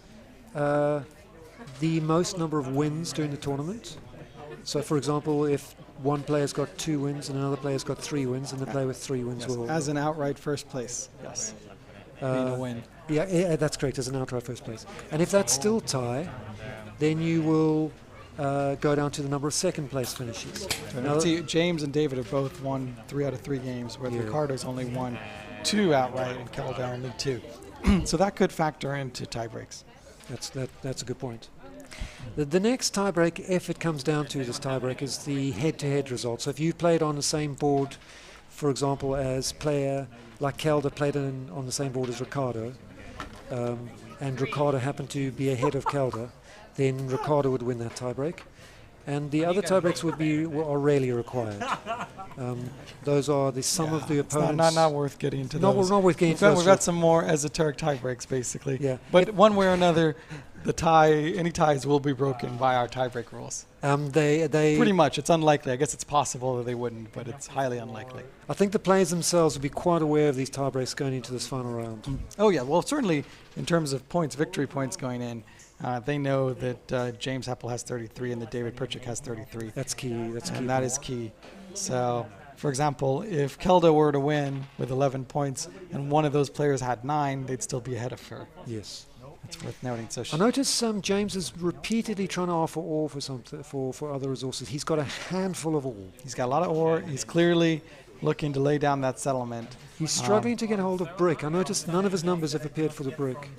the most number of wins during the tournament. So, for example, if one player's got 2 wins and another player's got 3 wins, and the player with 3 wins will... As an outright first place, yes. Being a win. Yeah, that's correct, as an outright first place. And if that's still tie, then you will go down to the number of second place finishes. Now, See, James and David have both won 3 out of 3 games, where Ricardo's only won 2 outright and Kelda only 2. So that could factor into tie breaks. That's a good point. The next tiebreak, if it comes down to this tiebreak, is the head-to-head result. So if you played on the same board, for example, as player like Kelda played on the same board as Ricardo, and Ricardo happened to be ahead of Kelda, then Ricardo would win that tiebreak. And the other tiebreaks are rarely required. Those are the sum of the opponents. Not worth getting into Not those. worth getting into those. We've got some more esoteric tie breaks, basically. Yeah. But one way or another, any ties will be broken by our tiebreak rules. They Pretty much. It's unlikely. I guess it's possible that they wouldn't, but it's highly unlikely. I think the players themselves will be quite aware of these tiebreaks going into this final round. Oh, yeah. Well, certainly in terms of points, victory points going in, they know that James Heppell has 33 and that David Percik has 33. That's key. And that is key. So, for example, if Kelda were to win with 11 points and one of those players had 9, they'd still be ahead of her. Yes. It's worth noting. So I notice James is repeatedly trying to offer ore for other resources. He's got a handful of ore. He's got a lot of ore. He's clearly looking to lay down that settlement. He's struggling to get a hold of brick. I noticed none of his numbers have appeared for the brick.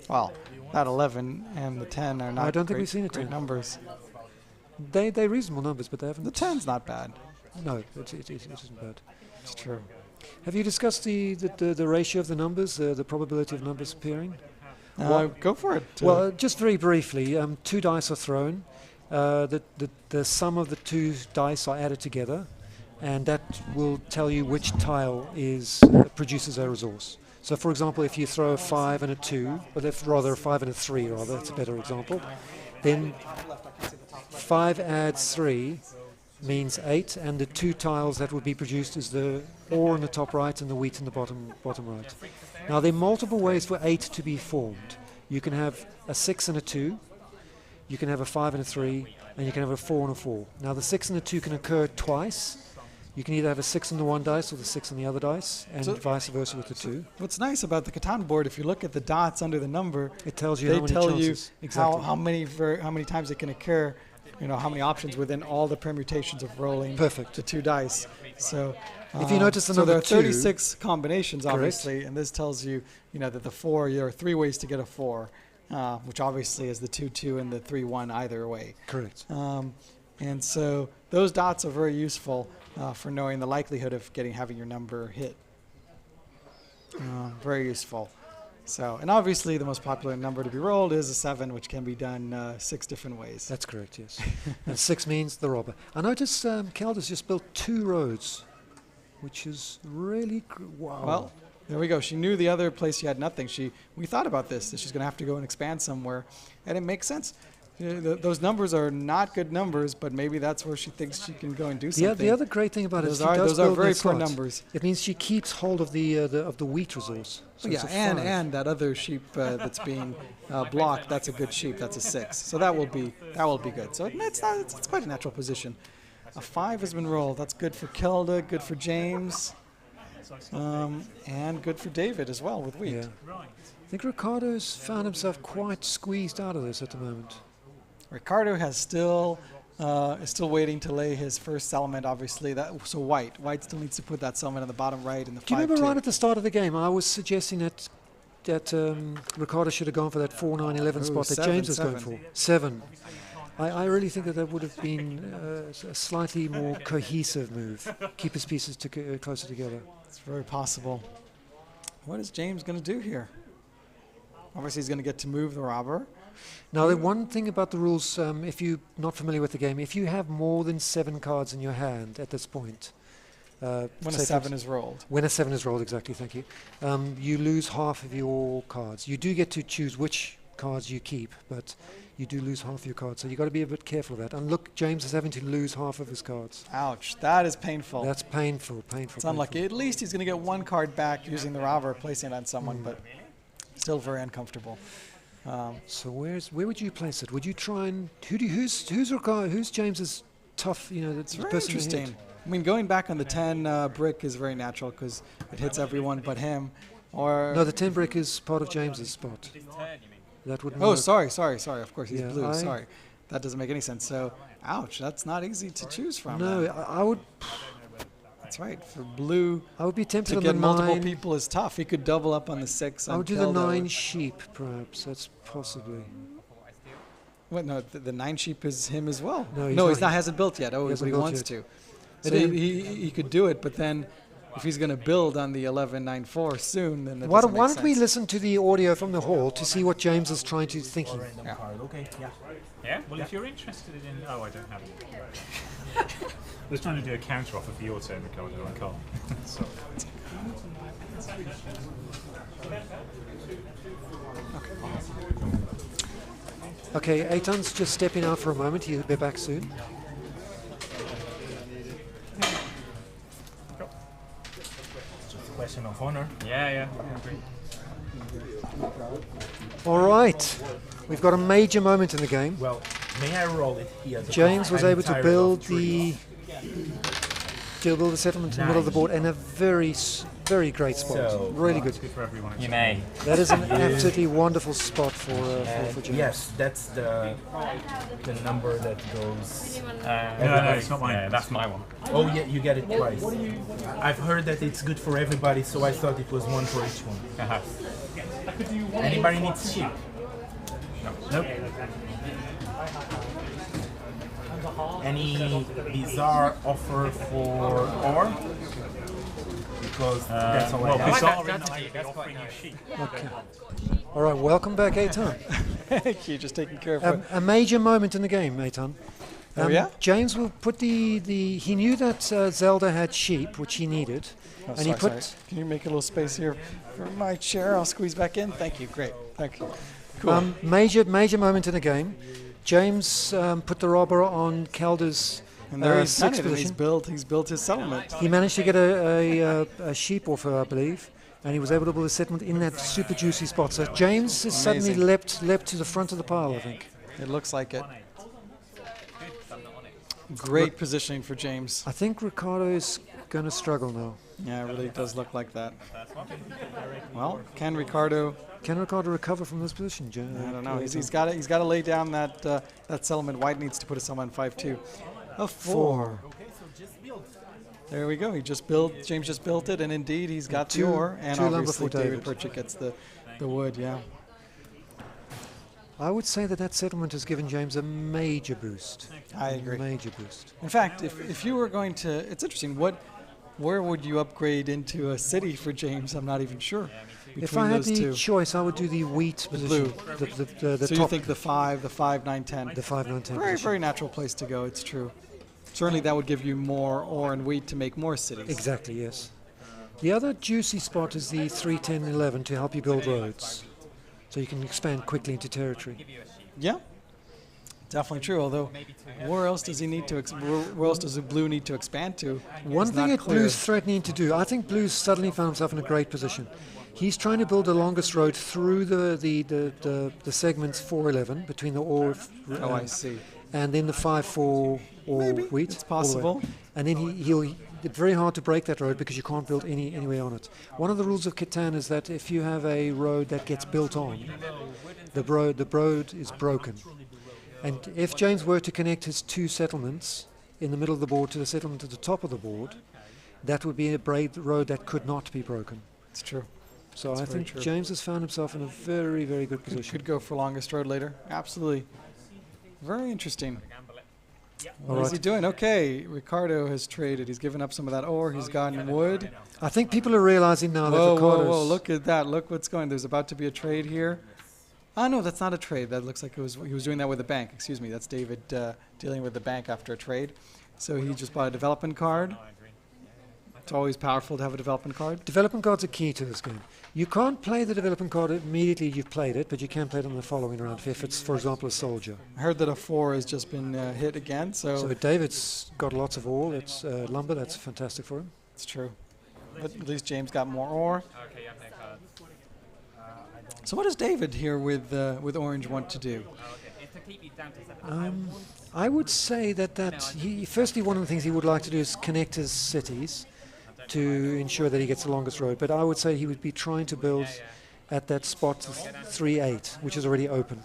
Well, that 11 and the 10 are not I don't think great, we've seen a great 10. numbers. They're reasonable numbers, but they haven't. The 10's not bad. No, it isn't bad. It's true. Have you discussed the ratio of the numbers, the probability of numbers appearing? Go for it. Well, just very briefly, 2 dice are thrown. The sum of the 2 dice are added together, and that will tell you which tile produces a resource. So, for example, if you throw a 5 and a 2, or rather a 5 and a 3, rather, that's a better example, then 5 adds 3 means 8, and the 2 tiles that would be produced is the ore in the top right and the wheat in the bottom right. Now, there are multiple ways for 8 to be formed. You can have a 6 and a 2. you can have a 5 and a 3, and you can have a 4 and a 4. Now the 6 and the 2 can occur twice. You can either have a 6 on the one dice or the 6 on the other dice, and So- vice versa with the 2. What's nice about the Catan board, if you look at the dots under the number, It tells you they how many tell chances. you Exactly. how many times it can occur, how many options within all the permutations of rolling Perfect. the 2 dice. So If you notice the so there number are 2 36 combinations, Correct. obviously, and this tells you, that the 4, there are 3 ways to get a 4, which obviously is the 2-2 and the 3-1 either way. Correct. And so those dots are very useful for knowing the likelihood of having your number hit. Very useful. So, and obviously the most popular number to be rolled is a 7, which can be done 6 different ways. That's correct, yes. And 6 means the robber. I noticed Kelda's just built 2 roads, which is really wow. Well, there we go. She knew the other place she had nothing. We thought about this, that she's going to have to go and expand somewhere, and it makes sense. Those numbers are not good numbers, but maybe that's where she thinks she can go and do something. The other great thing about it is Those she does are build very that poor slot. numbers. It means she keeps hold of the wheat resource. So Yeah, it's a 5. and that other sheep that's being blocked, that's a good sheep. That's a 6. So that will be good. So it's quite a natural position. A 5 has been rolled. That's good for Kelda, good for James, and good for David as well with wheat. Yeah. I think Ricardo's found himself quite squeezed out of this at the moment. Ricardo is still waiting to lay his first settlement. Obviously, so white still needs to put that settlement on the bottom right in the 5-2. Do you remember right at the start of the game, I was suggesting that Ricardo should have gone for that 4-9-11 spot that 7, James was going for. 7. I really think that would have been a slightly more cohesive move. Keep his pieces closer together. It's very possible. What is James going to do here? Obviously, he's going to get to move the robber. Now, the one thing about the rules, if you're not familiar with the game, if you have more than 7 cards in your hand at this point, When a say 7 is rolled. when a 7 is rolled, exactly, thank you, you lose half of your cards. You do get to choose which cards you keep, but you do lose half your cards, so you've got to be a bit careful of that. And look, James is having to lose half of his cards. Ouch, that is painful. That's painful. It's unlucky. At least he's going to get 1 card back using the robber, placing it on someone, but still very uncomfortable. So where would you place it? Would you try and who's James's tough? That's It's very person to hit? interesting. I mean, going back on the 10 brick is very natural because it hits everyone but him. Or No, the 10 brick is part of James's spot. That wouldn't oh, work. sorry. Of course, he's Yeah, blue. Sorry, that doesn't make any sense. So, ouch, that's not easy to choose from. No, I would. That's right. For blue I would be tempted to on get the multiple 9. people is tough. He could double up on the 6. I would do the 9 sheep, perhaps. That's possibly. What? No, the 9 sheep is him as well. No, He's he's not. not. Hasn't built yet. Oh, but hasn't he built wants yet. to. And So then- he could do it, but then if he's going to build on the 11-9-4 soon, then that Why doesn't don't make we sense. listen to the audio from the hall to see what James is trying to thinking? Random card. Okay. Yeah. Yeah? Well, if you're interested in... Oh, I don't have it. I was trying to do a counter offer for your turn, Ricardo. I can't. Sorry. Okay, Aitan's just stepping out for a moment. He'll be back soon. Just a question of honor. Yeah. All right, we've got a major moment in the game. Well, may I roll it here? James was I'm able to tired build of three. the settlement in the middle of the board in a very great spot. So, Really good. Good for everyone. You may. That is an absolutely wonderful spot for And James. yes, that's the number that goes. No, it's not mine. Yeah, that's my one. Oh yeah, you get it twice. I've heard that it's good for everybody, so I thought it was 1 for each one. Anybody needs sheep? Nope. Any bizarre offer for ore? Because that's all I Well, have. bizarre That's in quite- that you're offering you sheep. Okay. All right, welcome back, Aitan. Thank you. Just taking care of A major moment in the game, Aitan. Oh, yeah? James will put he knew that Zelda had sheep, which he needed, Oh, and he put. Can you make a little space here for my chair? I'll squeeze back in. Thank you. Great. Thank you. Cool. Major moment in the game. James put the robber on Kelda's and there he's done 6th it. And position. he's built his settlement. He managed to get a sheep offer, I believe, and he was able to build a settlement in that super juicy spot. So James has suddenly Amazing. leapt to the front of the pile, I think. It looks like it. 1-8. Great positioning for James. I think Ricardo is going to struggle now. Yeah, it really does look like that. Well, can Ricardo? Can Ricardo recover from this position? I don't know. He's got to. He's got to lay down that that settlement. White needs to put a settlement 5-2. A 4. There we go. He just built. James just built it, and indeed he's got the ore. And two lumber obviously for David David. Percik gets the wood. Yeah. I would say that that settlement has given James a major boost. I agree. Major boost. In fact, if you were going to, it's interesting. Where would you upgrade into a city for James? I'm not even sure. If I had those the two. choice, I would do the wheat position. blue. The So top, you think the 5, 9, 10. the 5, 9, 10 Very, position. very natural place to go. It's true. Certainly that would give you more ore and wheat to make more cities. Exactly, yes. The other juicy spot is the 3, 10, 11 to help you build roads. So you can expand quickly into territory. Yeah, definitely true. Although, where else does he need to? Where else does the blue need to expand to? One It's thing not that clear. Blue's threatening to do, I think Blue's suddenly found himself in a great position. He's trying to build the longest road through the segments 411 between the ore Oh, I see. and then the 5-4 ore Maybe wheat. it's all the way. possible. And then it's very hard to break that road because you can't build any way on it. One of the rules of Catan is that if you have a road that gets built on, the road is broken. And if James were to connect his two settlements in the middle of the board to the settlement at the top of the board, that would be a road that could not be broken. It's true. So That's I very think true. James has found himself in a very, very good Could position. go for longest road later. Absolutely. Very interesting. All What is he right. doing? Okay, Ricardo has traded. He's given up some of that ore. He's gotten wood. I think people are realizing now that Whoa, whoa, Ricardo's... whoa! Look at that! Look what's going. There's about to be a trade here. Oh no, that's not a trade. That looks like he was doing that with the bank. Excuse me. That's David dealing with the bank after a trade. So he just bought a development card. It's always powerful to have a development card. Development cards are key to this game. You can't play the development card immediately you've played it, but you can play it on the following round if it's, for example, a soldier. I heard that a 4 has just been hit again. So David's got lots of ore. It's lumber. That's fantastic for him. It's true. But at least James got more ore. So what does David here with Orange want to do? I would say that he firstly one of the things he would like to do is connect his cities to ensure that he gets the longest road. But I would say he would be trying to build at that spot 3-8, which is already open,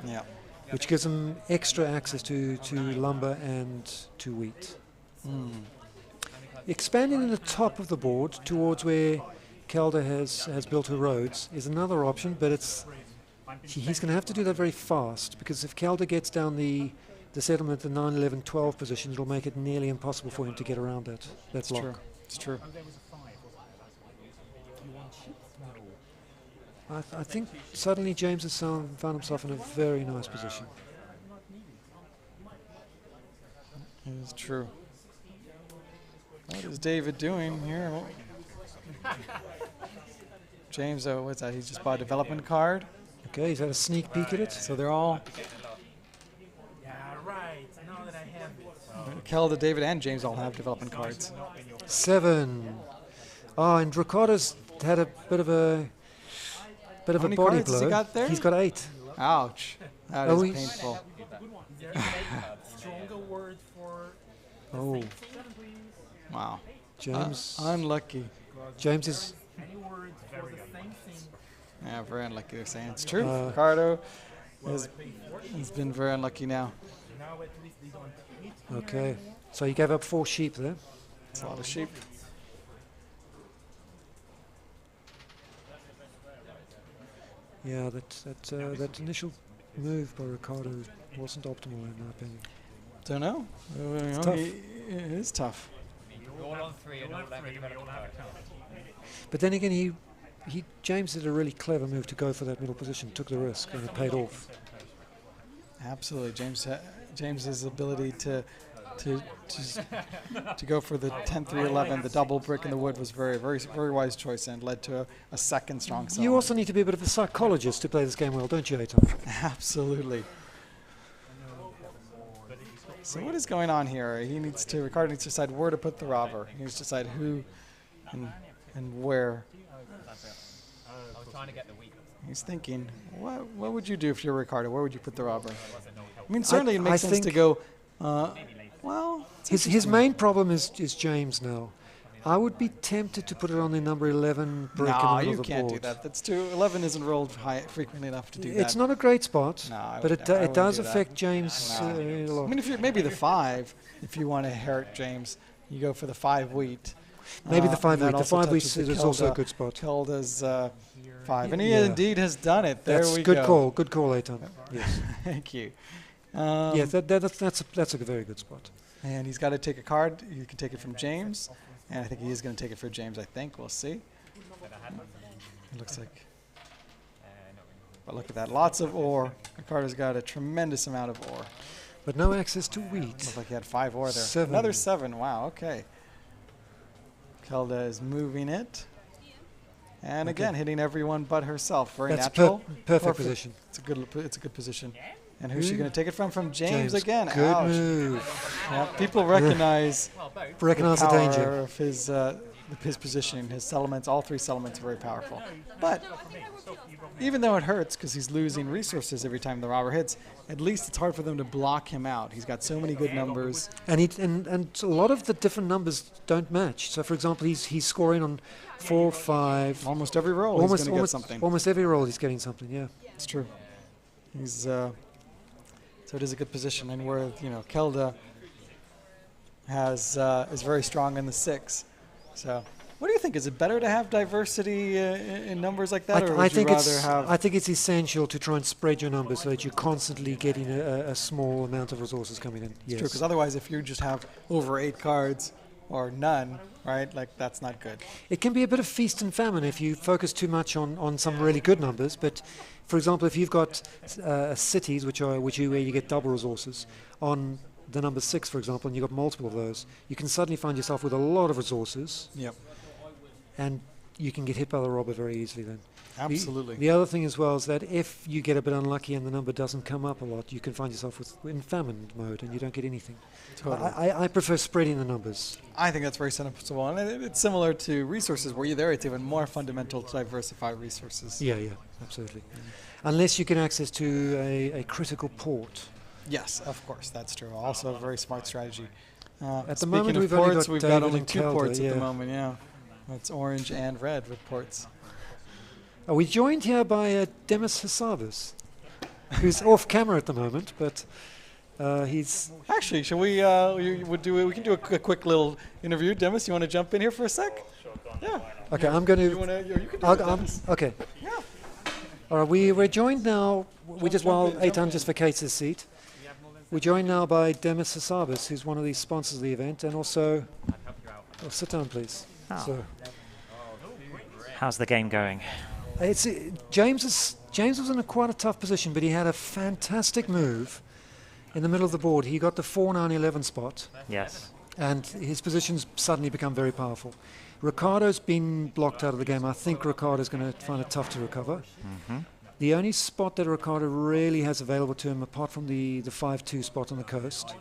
Yeah. which gives him extra access to lumber and to wheat. Expanding in the top of the board towards where Kelda has built her roads is another option, but he's going to have to do that very fast because if Kelda gets down the settlement at the 9, 11, 12 position, it'll make it nearly impossible for him to get around that It's block. true. It's true. I think suddenly James has found himself in a very nice position. It is true. What is David doing here? James, what's that? He just bought a development card. Okay, he's had a sneak peek at it. So they're all Yeah, right. Now that I have it. Kelda, David, and James all have development cards. 7. Oh, and Ricardo's had a bit of a How many body cards has blow. he got there? He's got 8. Ouch. That Oh, is he's- painful. Stronger word for Oh, Wow. James. Unlucky. James is. any words for the same thing. Yeah, very unlucky. They're saying it's true. Uh, Ricardo has been very unlucky now. Now at least they don't hit me Okay, anymore. so you gave up 4 sheep there. It's a lot of sheep. Yeah, that initial move by Ricardo wasn't optimal in my opinion. Don't know. tough. It is tough. All on 3 and all have a development card. But then again, James did a really clever move to go for that middle position, took the risk, and it paid off. Absolutely, James's ability to go for the 10-3-11, the double brick in the wood was very, very, very wise choice and led to a second strong song. You also need to be a bit of a psychologist to play this game well, don't you, Aiton? Absolutely. So what is going on here? Ricardo needs to decide where to put the robber. He needs to decide who and where. I was trying to get the wheat. He's thinking, what would you do if you're Ricardo? Where would you put the robber? I mean, certainly it I makes sense to think- go, well, it's His interesting. main problem is James now. I would be tempted to put it on the number 11 brick in the No, middle you of the can't board. do that. That's too. 11 isn't rolled high frequently enough to do that. It's not a great spot, No, I but would- it I it wouldn't does do that. affect James No. a lot. I mean, if you're maybe the 5, if you want to hurt James, you go for the 5 wheat. Maybe the 5 that wheat. The also 5 wheat touches the is also a Kelda- good spot. Kelda's 5, and he Yeah. indeed has done it. There That's we good go. call. Good call, Eitan. Yes. Thank you. Yes, that's a very good spot. And he's got to take a card. You can take it from James, and I think he is going to take it for James. I think we'll see. It looks like. But look at that, lots of ore. Ricardo's got a tremendous amount of ore. But no access to wheat. Looks like he had 5 ore there. 7. Another 7. Wow. Okay. Kelda is moving it, and Okay. again hitting everyone but herself. Very That's natural. perfect position. It's a good position. And who's she going to take it from? From James, James, again. good Ouch. move. Yeah, people recognize Recognize the the power danger. of his position, his settlements. All 3 settlements are very powerful. But even though it hurts because he's losing resources every time the robber hits, at least it's hard for them to block him out. He's got so many good numbers. And a lot of the different numbers don't match. So, for example, he's scoring on 4, 5. Almost every roll he's going to get something. Almost every roll he's getting something. Yeah. It's true. He's so it is a good position, and where Kelda is very strong in the 6. So, what do you think? Is it better to have diversity in numbers like that, or would you rather have? I think it's essential to try and spread your numbers so that you're constantly getting a small amount of resources coming in. It's true, because otherwise, if you just have over 8 cards or none, right? Like that's not good. It can be a bit of feast and famine if you focus too much on some really good numbers. But, for example, if you've got cities where you get double resources on the number 6, for example, and you've got multiple of those, you can suddenly find yourself with a lot of resources. Yep. And you can get hit by the robber very easily then. Absolutely. The other thing as well is that if you get a bit unlucky and the number doesn't come up a lot, you can find yourself in famine mode and you don't get anything. Totally. I prefer spreading the numbers. I think that's very sensible, and it's similar to resources where it's even more fundamental to diversify resources. Yeah, absolutely. Unless you can access to a critical port. Yes, of course, that's true. Also a very smart strategy. At the Speaking moment, of we've only ports, got we've got David only and 2 Kelda, ports at yeah. the moment, yeah. That's orange and red with ports. We're joined here by Demis Hassabis, who's off camera at the moment, but he's... Actually, shall we we can do a quick little interview. Demis, you want to jump in here for a sec? Yeah. Okay, I'm going You to... can do it, Demis. Okay. Yeah. All right, we're joined now, while Eitan just vacates his seat, we're joined now by Demis Hassabis, who's one of the sponsors of the event, and also... Oh, sit down, please. Oh. So, How's the game going? James was in quite a tough position, but he had a fantastic move in the middle of the board. He got the 4-9-11 spot, Yes. and his position's suddenly become very powerful. Ricardo's been blocked out of the game. I think Ricardo's going to find it tough to recover. Mm-hmm. The only spot that Ricardo really has available to him, apart from the 5-2 spot on the coast,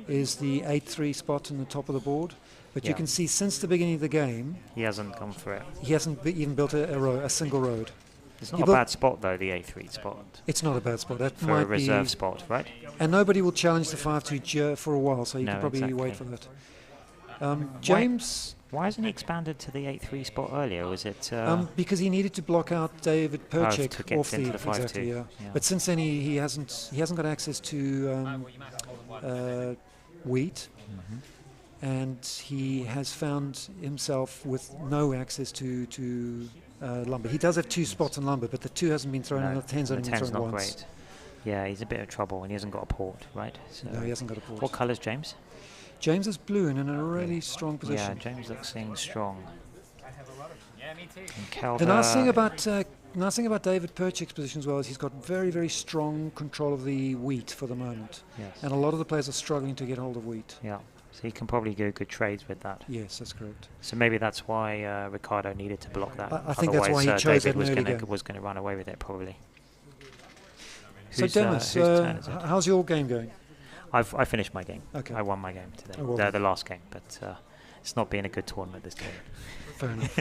is the 8-3 spot on the top of the board. But you Yeah. can see since the beginning of the game, He hasn't gone for it. he hasn't even built a single road. It's He not a built- bad spot, though, the A3 spot. It's not a bad spot. That For might a reserve be, spot, right? and nobody will challenge the 5-2 for a while, so you No, can probably exactly. wait for that. James, Why hasn't he expanded to the A3 spot earlier? Was it... because he needed to block out David Percik to get off into the 5-2. exactly, yeah. Yeah. But since then he hasn't got access to wheat, Mhm. and he has found himself with no access to lumber. He does have 2 spots on lumber, but the 2 hasn't been thrown in. The 10's the only been 10's thrown not once. great. Yeah, he's a bit of trouble, and he hasn't got a port, right? So No, he hasn't got a port. what colour's James? James is blue and in a really strong Yeah, position. James looks seeing strong. And Kelda, The nice thing about David Perchik's position as well is he's got very, very strong control of the wheat for the moment. yes. And a lot of the players are struggling to get hold of wheat. Yeah, so he can probably do good trades with that. Yes, that's correct. So maybe that's why Ricardo needed to block that. I think that's why he Otherwise, chose David that was in early going game. to run away with it probably. So Demis, whose turn is it? how's your game going? I finished my game. Okay. I won my game today. Oh, well done. The last game, but it's not been a good tournament this game. Fair enough.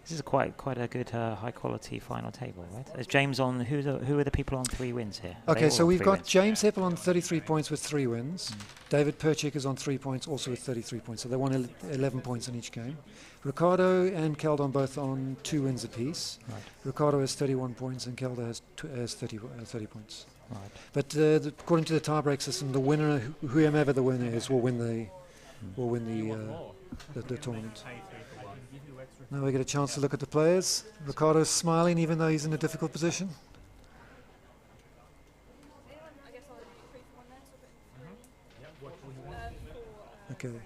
This is quite a good high quality final table, right? Is James on? Who are the people on 3 wins here? Are they Okay, all so on we've 3 got wins? James Heppell on 33 points with 3 wins. David Percik is on 3 points, also with 33 points. So they won 11 points in each game. Ricardo and Kelda on both on 2 wins apiece. Right. Ricardo has 31 points and Kelda has 30 points. Right. But according to the tiebreak system, the winner, whoever the winner is, will win the tournament. Now we get a chance to look at the players. Ricardo's smiling even though he's in a difficult position. I guess I'll do 3 for 1 there. Okay.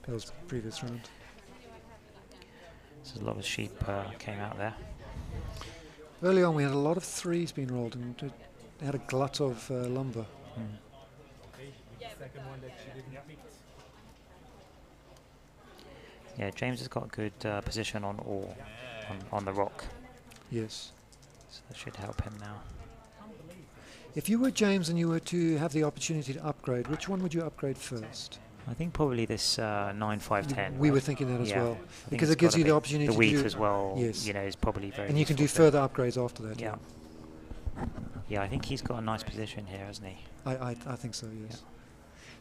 That was previous round. So a lot of sheep came out there. Early on we had a lot of 3s being rolled and it had a glut of lumber. Yeah, James has got good position on ore, on the rock. Yes. So that should help him now. If you were James and you were to have the opportunity to upgrade, which one would you upgrade first? I think probably this 9-5-10. We were thinking that as Yeah. well. I think Because it's it gives gotta you the be. opportunity The to wheat do, as well, yes. you know, is probably very and you can do useful further upgrades after that. Yeah. Yeah, I think he's got a nice position here, hasn't he? I think so, yes.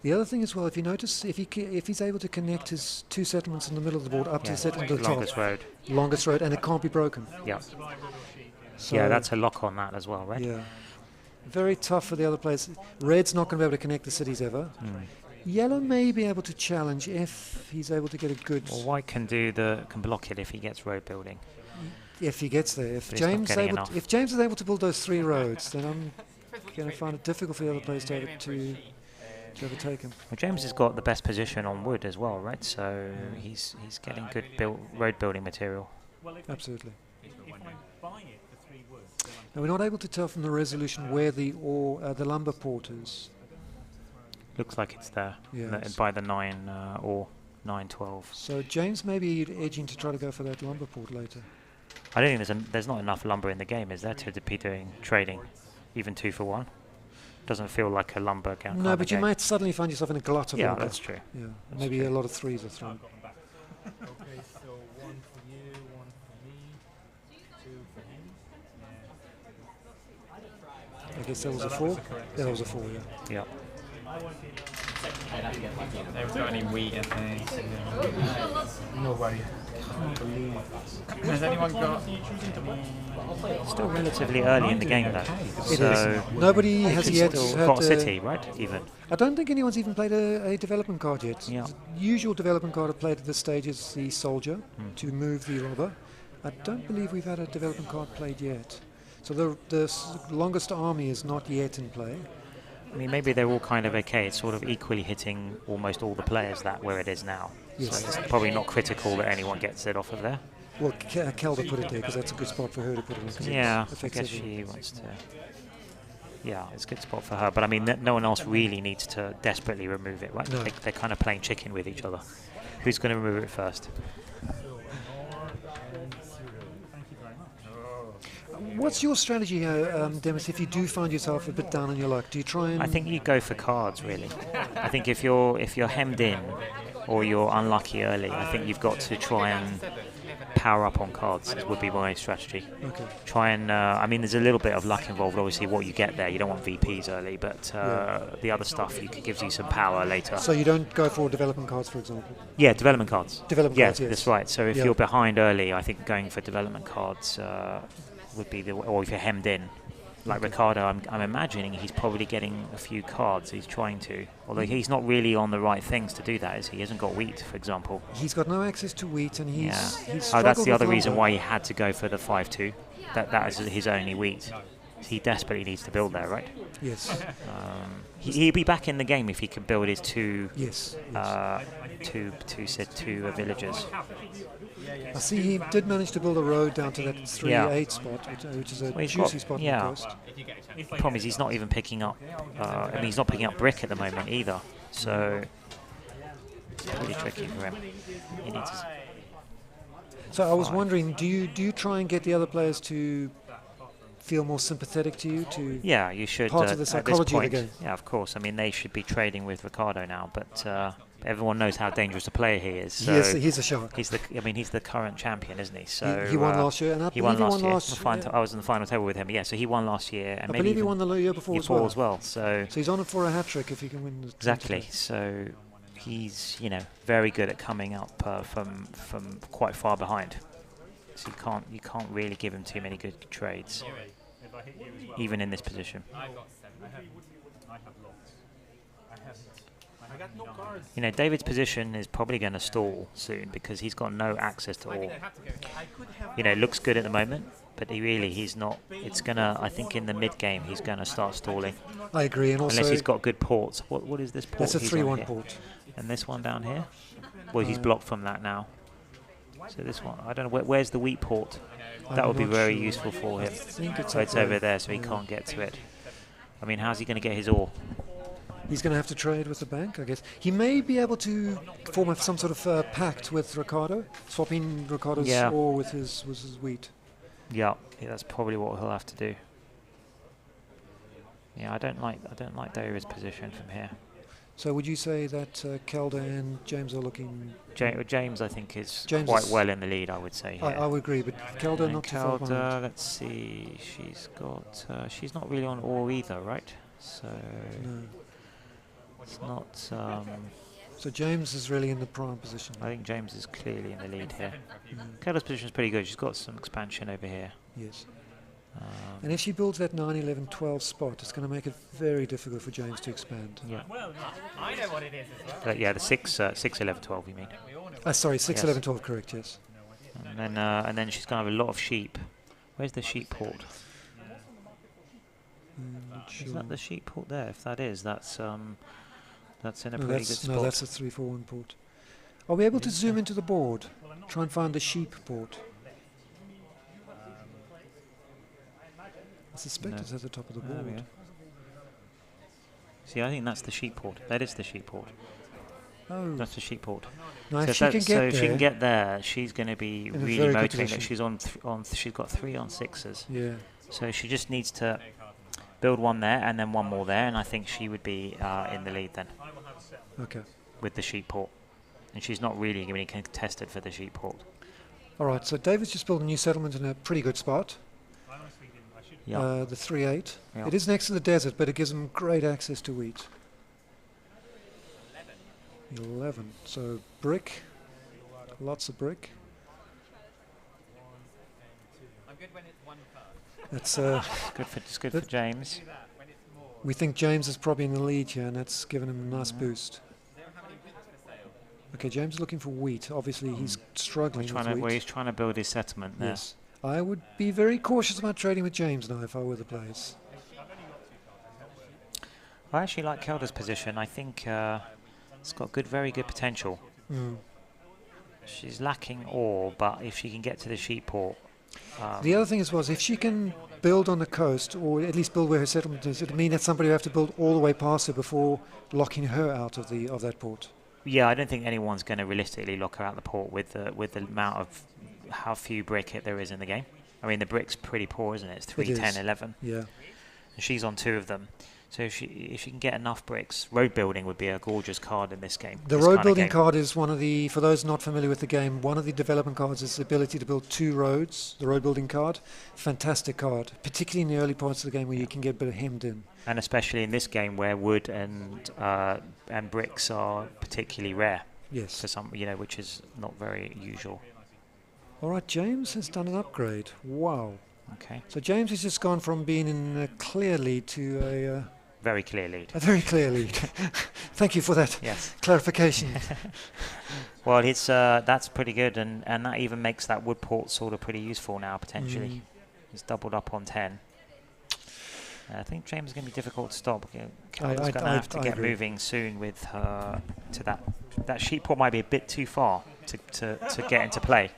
The other thing as well, if you notice, if he's able to connect his 2 settlements in the middle of the board up to the settlement at the Longest road. longest road, and it can't be broken. Yeah. So Yeah, that's a lock on that as well, right? Yeah. Very tough for the other players. Red's not going to be able to connect the cities ever. Yellow may be able to challenge if he's able to get a good... Well, white can block it if he gets road building. If he gets there. But he's not getting enough. If James is able to build those 3 roads, then I'm going to find it difficult for the other players to overtake him. Well, James has got the best position on wood as well, right? So he's getting good road building material. Absolutely. If I buy it for 3 wood, then Now we're not able to tell from the resolution where the lumber port is. Looks like it's there Yes. by the 9 or 9-12. So James may be edging to try to go for that lumber port later. I don't think there's not enough lumber in the game, is there, to be doing trading, even 2 for 1? Doesn't feel like a lumber kind No, of but you game. might suddenly find yourself in a glut of Yeah, lumber. that's true. Yeah, That's maybe true. a lot of 3s are thrown. Okay, so 1 for you, 1 for me, 2 for him. I guess that was a 4. Yeah, that was a 4. Yeah. Yeah. They haven't got any wheat, I think. Nobody. Has anyone got... Still relatively early in the game, though. It So is. Nobody has she's yet still had got City, right? Even. I don't think anyone's even played a development card yet. Yeah. The usual development card I've played at this stage is the soldier to move the robber. I don't believe we've had a development card played yet. So the longest army is not yet in play. I mean, maybe they're all kind of okay. It's sort of equally hitting almost all the players where it is now. Yes. So it's probably not critical that anyone gets it off of there. Well, Kelda put it there because that's a good spot for her to put it in. 'cause it Yeah, I affects guess everyone. she wants to. Yeah, it's a good spot for her. But I mean, no one else really needs to desperately remove it, right? No. They're kind of playing chicken with each other. Who's going to remove it first? What's your strategy here, Demis, if you do find yourself a bit down on your luck? Do you try and... I think you go for cards, really. I think if you're hemmed in or you're unlucky early, I think you've got to try and power up on cards. Would be my strategy. Okay. Try and I mean, there's a little bit of luck involved. Obviously, what you get there, you don't want VPs early, but the other stuff gives you some power later. So you don't go for development cards, for example? Yeah, development cards. Development Yeah, cards, yes. that's right. So if Yeah. you're behind early, I think going for development cards would be or if you're hemmed in, like Ricardo, I'm imagining he's probably getting a few cards. He's trying to, although he's not really on the right things to do that, is he? He hasn't got wheat, for example. He's got no access to wheat, and he's Oh, struggled that's the with other reason lumber. why he had to go for the 5-2. That is his only wheat. He desperately needs to build there, right? Yes. He'd be back in the game if he could build his two Yes. two villagers. I see he did manage to build a road down to that 3-8 spot, which is a Well, he's juicy got- spot on yeah. the coast. The problem is he's not even picking up. I mean, he's not picking up brick at the moment either. So it's pretty tricky for him. He needs. So I was wondering, do you try and get the other players to feel more sympathetic to you? Yeah, you should. Part of at the this psychology of the point. game. Yeah, of course. I mean, they should be trading with Ricardo now, but everyone knows how dangerous a player he is. So he's a shark. he's the current champion, isn't he? So he won last year, and I he won last year. year. I was in the final table with him. Yeah, so he won last year, and I maybe believe he won the year before as well. So he's on it for a hat trick if he can win. Exactly. So he's very good at coming up from quite far behind. So you can't really give him too many good trades, even in this position. David's position is probably going to stall soon because he's got no access to all. Looks good at the moment, but he's not. It's gonna. I think in the mid game he's going to start stalling. I agree, and also unless he's got good ports. What is this port? That's a 3-1 port. And this one down here. Well, he's blocked from that now. So this one, I don't know. Where's the wheat port? That would be very useful for him. So it's over there, so he can't get to it. I mean, how's he going to get his ore? He's going to have to trade with the bank, I guess. He may be able to form some sort of pact with Ricardo, swapping Ricardo's ore with his wheat. Yeah, that's probably what he'll have to do. Yeah, I don't like David's position from here. So would you say that Kelda and James are looking... James, I think, is quite well in the lead, I would say. I would agree, but Kelda not too far behind. Let's see, she's not really on ore either, right? So... No. It's not... So James is really in the prime position. I think James is clearly in the lead here. Kelda's position is pretty good. She's got some expansion over here. Yes. And if she builds that 9, 11, 12 spot, it's going to make it very difficult for James to expand. Yeah. Well, I know what it is as well. Yeah, the 6, 11, 12, you mean? Sorry, 6, 11, 12, correct, yes. And then she's going to have a lot of sheep. Where's the sheep port? Is that the sheep port there? If that is, that's in a pretty good spot. No, that's a 3-4-1 port. Are we able to zoom into the board? Try and find the sheep port. I suspect it's at the top of the board. See, I think that's the sheep port. That is the sheep port. Oh. That's the sheep port. Now, so if she can get there, she's going to be really motivated. She's she's got 3 on 6s. Yeah. So she just needs to build one there and then one more there, and I think she would be in the lead then. Okay. With the sheep port, and she's not really going to be contested for the sheep port. All right. So David's just built a new settlement in a pretty good spot. Yeah. The 3-8. Yeah. It is next to the desert, but it gives them great access to wheat. 11. So brick. Lots of brick. I'm good when it's 1 card. That's good for James. We think James is probably in the lead here, and that's given him a nice boost. Okay, James is looking for wheat. Obviously, he's struggling with wheat. Well, he's trying to build his settlement there. Yes. I would be very cautious about trading with James now if I were the players. I actually like Kelda's position. I think it's got very good potential. She's lacking ore, but if she can get to the sheep port... the other thing was if she can build on the coast, or at least build where her settlement is, it would mean that somebody would have to build all the way past her before locking her out of that port. Yeah, I don't think anyone's going to realistically lock her out the port with the amount of how few brick there is in the game. I mean, the brick's pretty poor, isn't it? It's 3, 10, 11. Yeah. And she's on 2 of them. So if she can get enough bricks, road building would be a gorgeous card in this game. The road building card is one of the, for those not familiar with the game, one of the development cards is the ability to build 2 roads, the road building card. Fantastic card, particularly in the early parts of the game where you can get a bit hemmed in. And especially in this game where wood and bricks are particularly rare. Yes. For some, which is not very usual. All right, James has done an upgrade. Wow. Okay. So James has just gone from being in a clear lead to a... very clear lead. A very clear lead. Thank you for that clarification. Well, it's that's pretty good, and that even makes that wood port sort of pretty useful now, potentially. He's doubled up on 10. I think James is going to be difficult to stop. Kelda's going to have to get moving soon with her to that sheep port might be a bit too far to get into play.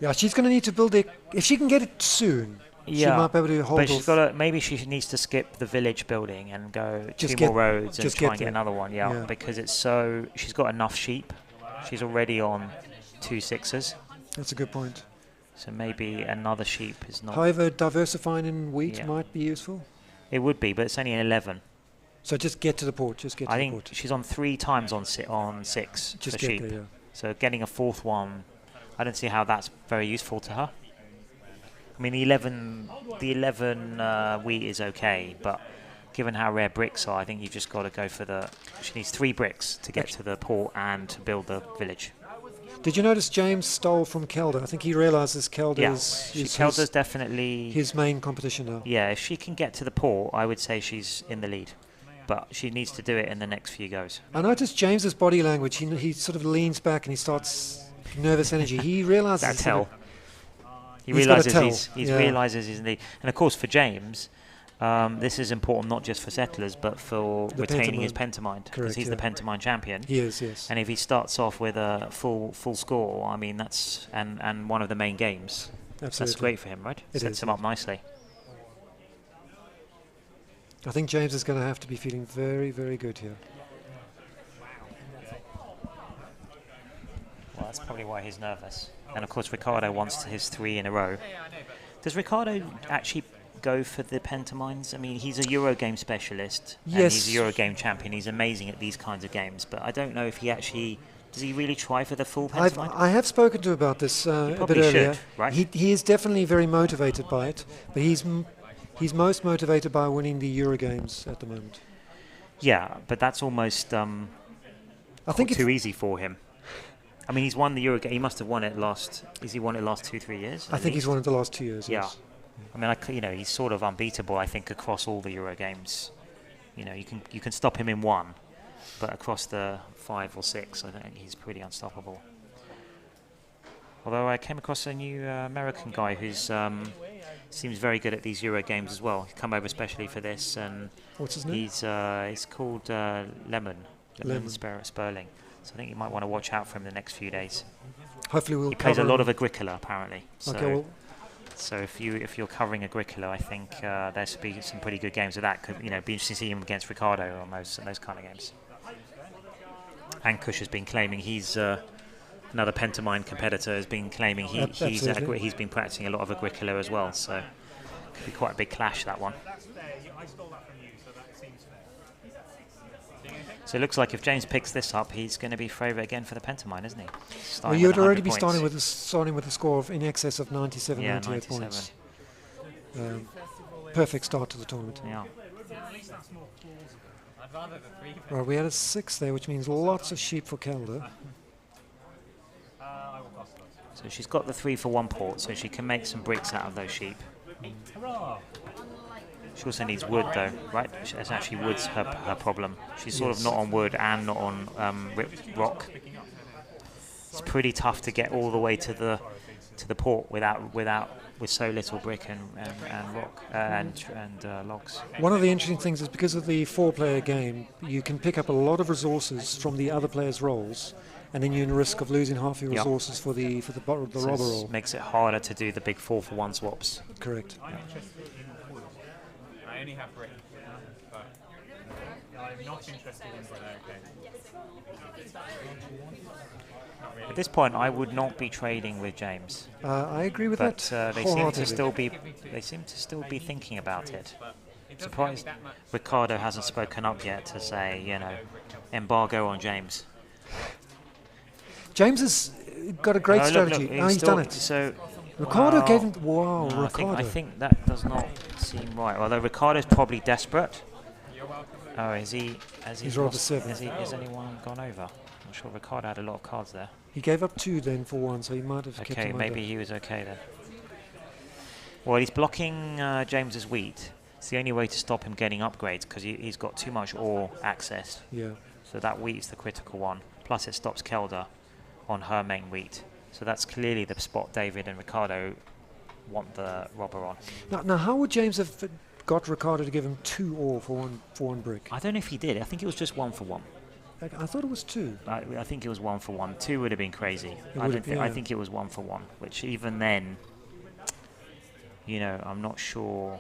Yeah, she's going to need to build it. If she can get it soon, she might be able to hold. But she's got to. Maybe she needs to skip the village building and go 2 more roads and try and get another one. Yeah, because it's so. She's got enough sheep. She's already on 2 6s. That's a good point. So maybe another sheep is not. However, diversifying in wheat might be useful. It would be, but it's only an 11. So just get to the port. Just get to I the think port. she's on 3 times on 6 Just for get sheep. there, yeah. So getting a 4th one, I don't see how that's very useful to her. I mean, the 11 wheat is okay, but given how rare bricks are, I think you've just got to go for the... She needs 3 bricks to get to the port and to build the village. Did you notice James stole from Kelda? I think he realises Kelda Yeah, is Kelda's definitely... his main competition now. Yeah, if she can get to the port, I would say she's in the lead. But she needs to do it in the next few goes. I noticed James's body language. He sort of leans back and he starts nervous energy. He realises That tell. He He's gotta realizes tell, he's yeah. realizes he's in the... And of course, for James, this is important not just for settlers, but for The retaining his Pentamind. Pentamind, because Correct, he's yeah. the Pentamind champion. He is, yes. And if he starts off with a full score, I mean, that's and one of the main games. Absolutely. That's great for him, right? It Sets is, him up nicely. I think James is going to have to be feeling very, very good here. Well, that's probably why he's nervous. And of course, Ricardo wants his 3 in a row. Does Ricardo actually go for the Pentamines? I mean, he's a Eurogame specialist. And Yes. he's a Eurogame champion. He's amazing at these kinds of games. But I don't know if he actually... Does he really try for the full Pentamine? I have spoken to him about this a bit probably earlier. should, right? He is definitely very motivated by it, but he's most motivated by winning the Eurogames at the moment. Yeah, but that's almost I think too easy for him. I mean, he's won the Eurogame. He must have won it last... Has he won it last 2-3 years? I think he's won it the last 2 years. Yeah. Yes. I mean, he's sort of unbeatable, I think, across all the Eurogames. You know, you can stop him in one, but across the 5 or 6, I think he's pretty unstoppable. Although I came across a new American guy who's seems very good at these Eurogames as well. He's come over especially for this, and What's his name? he's called Lemon Sperling. So I think you might want to watch out for him the next few days. Hopefully we'll He plays a cover lot him. of Agricola apparently. So, Okay, well, so if you're covering Agricola, I think there should be some pretty good games of that. Could be interesting to see him against Ricardo on those kind of games. And Kush has been claiming he's another Pentamine competitor has been claiming Absolutely. he's been practicing a lot of Agricola as well. So could be quite a big clash, that one. So it looks like if James picks this up, he's going to be favourite again for the Pentamine, isn't he? well, Starting you'd with already 100 be points. starting with a score of in excess of 97, Yeah, 98 97. points. Perfect start to the tournament. Yeah. I'd rather the 3. Right, we had a 6 there, which means lots of sheep for Kelda. So she's got the 3 for 1 port, so she can make some bricks out of those sheep. She also needs wood, though, right? It's actually wood's her problem. She's sort of not on wood and not on rock. It's pretty tough to get all the way to the port with so little brick and rock and logs. One of the interesting things is because of the 4-player game, you can pick up a lot of resources from the other players' rolls, and then you're in risk of losing half your Yep. resources for the So robber it roll. makes it harder to do the big 4-for-1 swaps. Correct. I only have brick, but I'm not interested in brick. At this point, I would not be trading with James, I agree with but that they seem to wholeheartedly. still be thinking about it. Surprised Ricardo hasn't spoken up yet to say, embargo on James. James has got a great Look, strategy. He's still- done it. So Ricardo wow. gave him... Wow, No, Ricardo. I think that does not seem right. Although Ricardo's probably desperate. Oh, is he? He's rolled a 7. Has anyone gone over? I'm sure Ricardo had a lot of cards there. He gave up 2 then for 1, so he might have kept Okay, him maybe under. he was okay then. Well, he's blocking James's wheat. It's the only way to stop him getting upgrades because he's got too much ore access. Yeah. So that wheat's the critical one. Plus it stops Kelda on her main wheat. So that's clearly the spot David and Ricardo want the robber on. Now, how would James have got Ricardo to give him 2 ore for one brick? I don't know if he did. I think it was just 1 for 1. I thought it was 2. I think it was 1 for 1. 2 would have been crazy. It I would have, yeah. think it was 1 for 1, which even then, I'm not sure.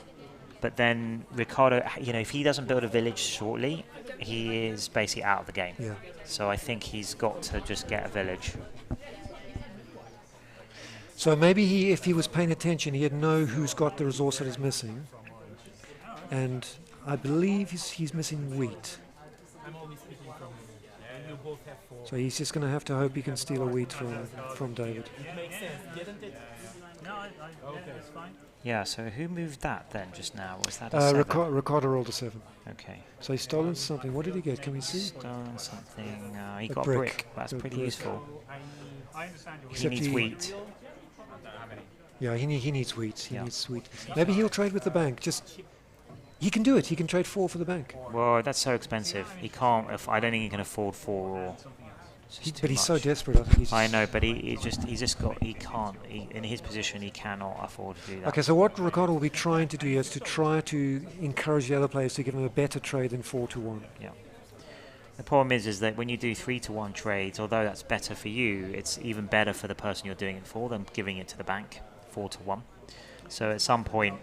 But then Ricardo, if he doesn't build a village shortly, he is basically out of the game. Yeah. So I think he's got to just get a village. So maybe if he was paying attention, he'd know who's got the resource that is missing. And I believe he's missing wheat. So he's just going to have to hope he can steal a wheat from David. It's fine. Yeah, so who moved that then just now? Was that a Ricardo rolled a 7. Okay. So he's stolen something. What did he get? Can we see? Stolen something. He A got brick. a brick. That's A pretty brick. useful. I understand your He Except needs he- wheat. Yeah, he needs wheat. He Yeah. needs wheat. Maybe he'll trade with the bank. He can do it. He can trade 4 for the bank. Well, that's so expensive. He can't. I don't think he can afford 4 or. But he's so desperate. I think he's I know, but he can't. In his position, he cannot afford to do that. Okay, so what Ricardo will be trying to do is to try to encourage the other players to give him a better trade than 4-1. Yeah. The problem is that when you do 3-1 trades, although that's better for you, it's even better for the person you're doing it for than giving it to the bank 4-1. So at some point,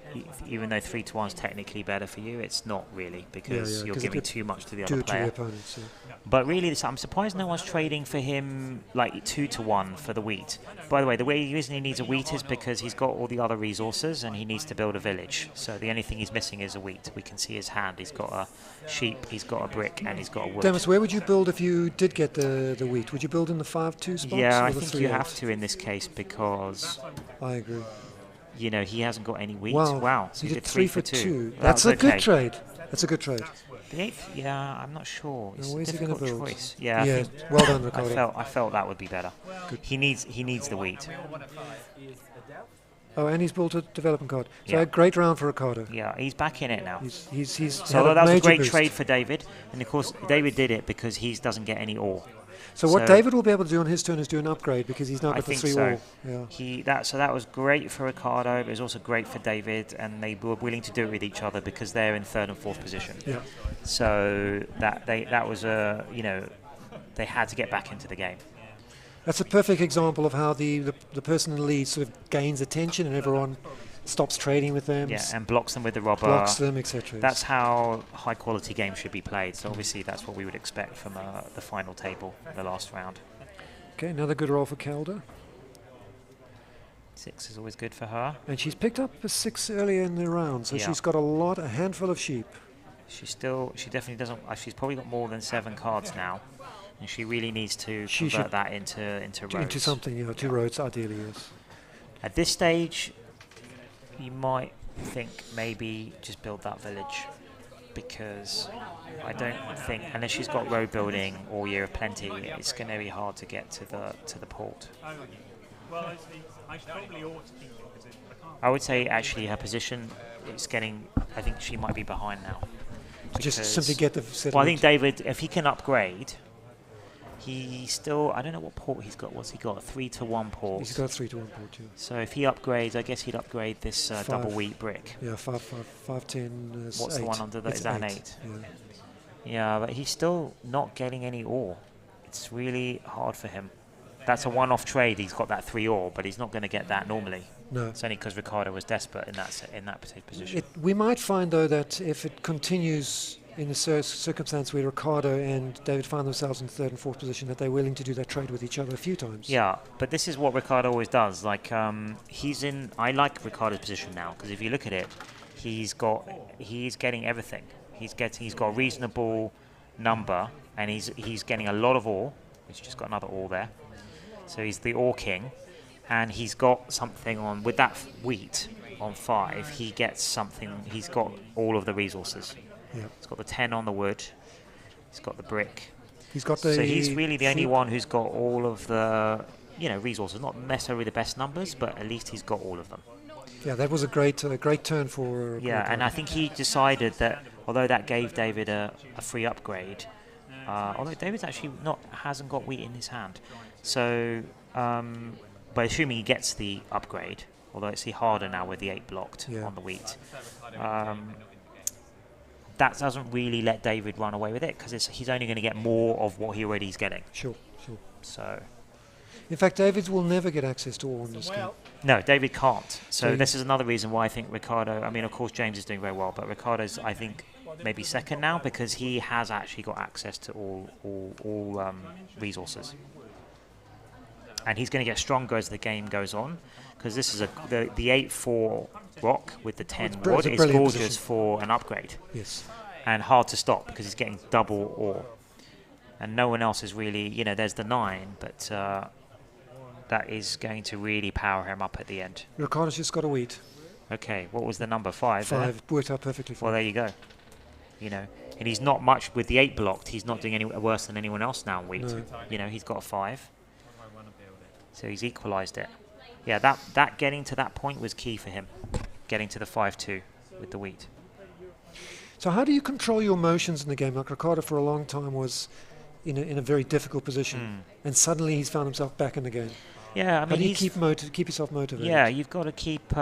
even though 3-1 is technically better for you, it's not really because you're 'cause giving it- too much to the To other the player. opponents. Yeah. But really, I'm surprised no one's trading for him like 2-1 for the wheat. By the way, the reason he needs a wheat is because he's got all the other resources and he needs to build a village. So the only thing he's missing is a wheat. We can see his hand. He's got a sheep, he's got a brick, and he's got a wood. Demis, where would you build if you did get the wheat? Would you build in the 5-2 spots? Yeah, or I the think 3-8? you have to in this case because I agree. he hasn't got any wheat. Wow. Wow. So He he did did 3 for 2. That's a good trade. That's a good trade. The 8th, yeah, I'm not sure. It's where's a he gonna difficult build? choice. Yeah, I Yeah, think well done, Ricardo. I felt that would be better. Good. He needs the wheat. Oh, and he's built a development card. So Yeah. a great round for Ricardo. Yeah, he's back in it now. He's So had that was a major great boost. trade for David, and of course David did it because he doesn't get any ore. So what So- David will be able to do on his turn is do an upgrade because he's now I got the think 3 so. wall. Yeah. So that was great for Ricardo. It was also great for David, and they were willing to do it with each other because they're in 3rd and 4th position. Yeah. So that was they had to get back into the game. That's a perfect example of how the person in the lead sort of gains attention and everyone stops trading with them, Yeah, and blocks them with the robber. blocks them, etc. That's how high quality games should be played. So obviously that's what we would expect from the final table, the last round. Okay, another good roll for Kelda. 6 is always good for her. And she's picked up a 6 earlier in the round, so Yeah. she's got a handful of sheep. She definitely doesn't. She's probably got more than 7 cards now, and she really needs to She convert should that into roads. Into something, 2 roads ideally, yes. At this stage, you might think maybe just build that village, because I don't think unless she's got road building all year of plenty, it's going to be hard to get to the port. Well, I probably ought to keep it because I can't. I would say actually her position is getting. I think she might be behind now. Just because- simply get the Well, I settlement. think David, if he can upgrade, he still. I don't know what port he's got. What's he got? 3-1 port. He's got 3-1 port, yeah. So if he upgrades, I guess he'd upgrade this double 5. wheat brick. Yeah, 5-10 is What's the 8. one under that? It's Is that an 8? 8? Yeah. Yeah, but he's still not getting any ore. It's really hard for him. That's a one-off trade. He's got that 3 ore, but he's not going to get that normally. No. It's only because Ricardo was desperate in that particular position. We might find, though, that if it continues in the circumstance where Ricardo and David find themselves in 3rd and 4th position, that they're willing to do that trade with each other a few times. Yeah, but this is what Ricardo always does. Like I like Ricardo's position now because if you look at it, he's getting everything. He's got a reasonable number, and he's getting a lot of ore. He's just got another ore there. So he's the ore king, and he's got something on with that wheat on 5. He gets something. He's got all of the resources. Yeah. He's got the 10 on the wood. He's got the brick. He's got the. So he's really the only sheep. one who's got all of the resources. Not necessarily the best numbers, but at least he's got all of them. Yeah, that was a great turn for. Yeah, and I think he decided that although that gave David a free upgrade, although David's actually hasn't got wheat in his hand, so but assuming he gets the upgrade, although it's harder now with the 8 blocked on the wheat, that doesn't really let David run away with it because he's only going to get more of what he already is getting. Sure. So. In fact, David will never get access to ore in this game. No, David can't. So So this is another reason why I think Ricardo. I mean, of course, James is doing very well, but Ricardo's, I think, maybe second now because he has actually got access to all resources. and he's going to get stronger as the game goes on, because this is the 8-4 rock with the 10 wood is gorgeous position for an upgrade. Yes. And hard to stop because he's getting double ore. And no one else is really, there's the 9, but that is going to really power him up at the end. Ricardo's just got a wheat. Okay, what was the number? 5? 5, worked out perfectly fine. Well, there you go. And he's not much with the 8 blocked. He's not doing any worse than anyone else now in wheat. No. He's got a 5. So he's equalised it. Yeah, that getting to that point was key for him. Getting to the 5-2 with the wheat. So how do you control your emotions in the game? Like Ricardo for a long time was in a very difficult position, and suddenly he's found himself back in the game. Yeah, I mean, how do you keep yourself motivated? Yeah, you've got to keep.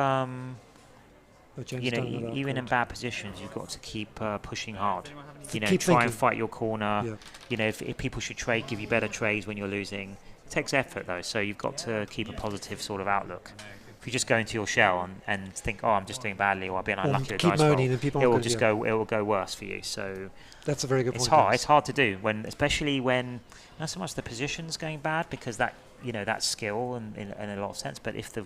James even in bad positions, you've got to keep pushing hard. Keep try thinking. and fight your corner. Yeah. If people should trade, give you better trades when you're losing. It takes effort though, so you've got to keep a positive sort of outlook. If you just go into your shell and think, oh, I'm just doing badly, or I've been unlucky, keep moaning, and people it will just go. It will go worse for you. So that's a very good point. It's hard. It's hard to do especially when not so much the position's going bad, because that that's skill in a lot of sense. But if the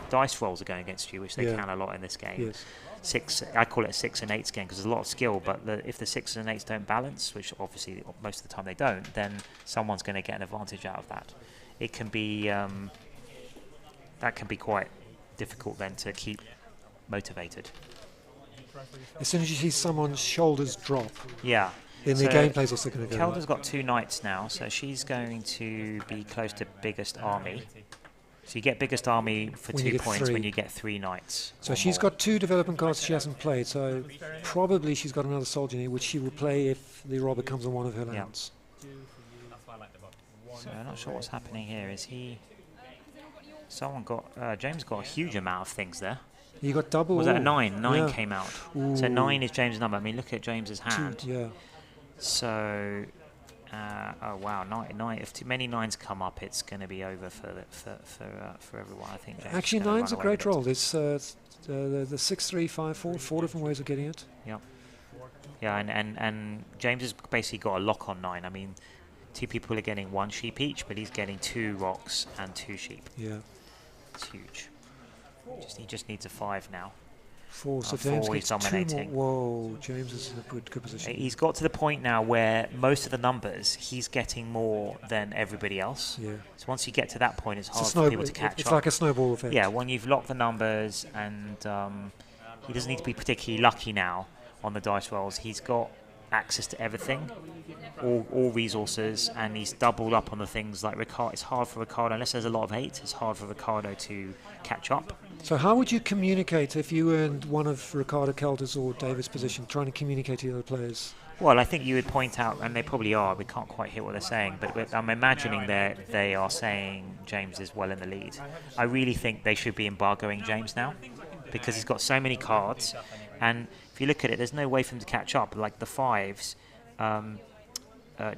dice rolls are going against you, which they can a lot in this game. Yes. 6, I call it a 6 and 8 game because there's a lot of skill. But if the 6s and 8s don't balance, which obviously most of the time they don't, then someone's going to get an advantage out of that. It can be that can be quite difficult then to keep motivated. As soon as you see someone's shoulders drop, then the gameplay's also going to go. Kelda's got 2 knights now, so she's going to be close to biggest army. So you get biggest army for 2 points when you get 3 knights. So she's got 2 development cards she hasn't played, so probably she's got another soldier in here, which she will play if the robber comes on one of her lands. So I'm not sure what's happening here. Is he... James got a huge amount of things there. You got double. Was that a 9? 9 came out. Ooh. So 9 is James' number. I mean, look at James's hand. 2, So, oh wow, 9. If too many 9s come up, it's going to be over for everyone. I think. James actually, 9's a great roll. There's the 6, 3, 5, 4, 4 different ways of getting it. Yep. Yeah, and James has basically got a lock on 9. I mean, 2 people are getting 1 sheep each, but he's getting 2 rocks and 2 sheep. Yeah. It's huge. He just needs a 5 now. 4, so James gets dominating. 2 more. Whoa, James is in a good position. He's got to the point now where most of the numbers, he's getting more than everybody else. Yeah. So once you get to that point, it's hard for people to catch up. It's like a snowball effect. Yeah, when you've locked the numbers, and he doesn't need to be particularly lucky now on the dice rolls. He's got access to everything, all resources, and he's doubled up on the things like Ricardo. It's hard for Ricardo, unless there's a lot of 8s, it's hard for Ricardo to catch up. So how would you communicate if you were in one of Ricardo, Kelda's or David's position, trying to communicate to the other players? Well, I think you would point out, and they probably are, we can't quite hear what they're saying, but I'm imagining they are saying James is well in the lead. I really think they should be embargoing James now, because he's got so many cards, and if you look at it, there's no way for him to catch up. Like the 5s,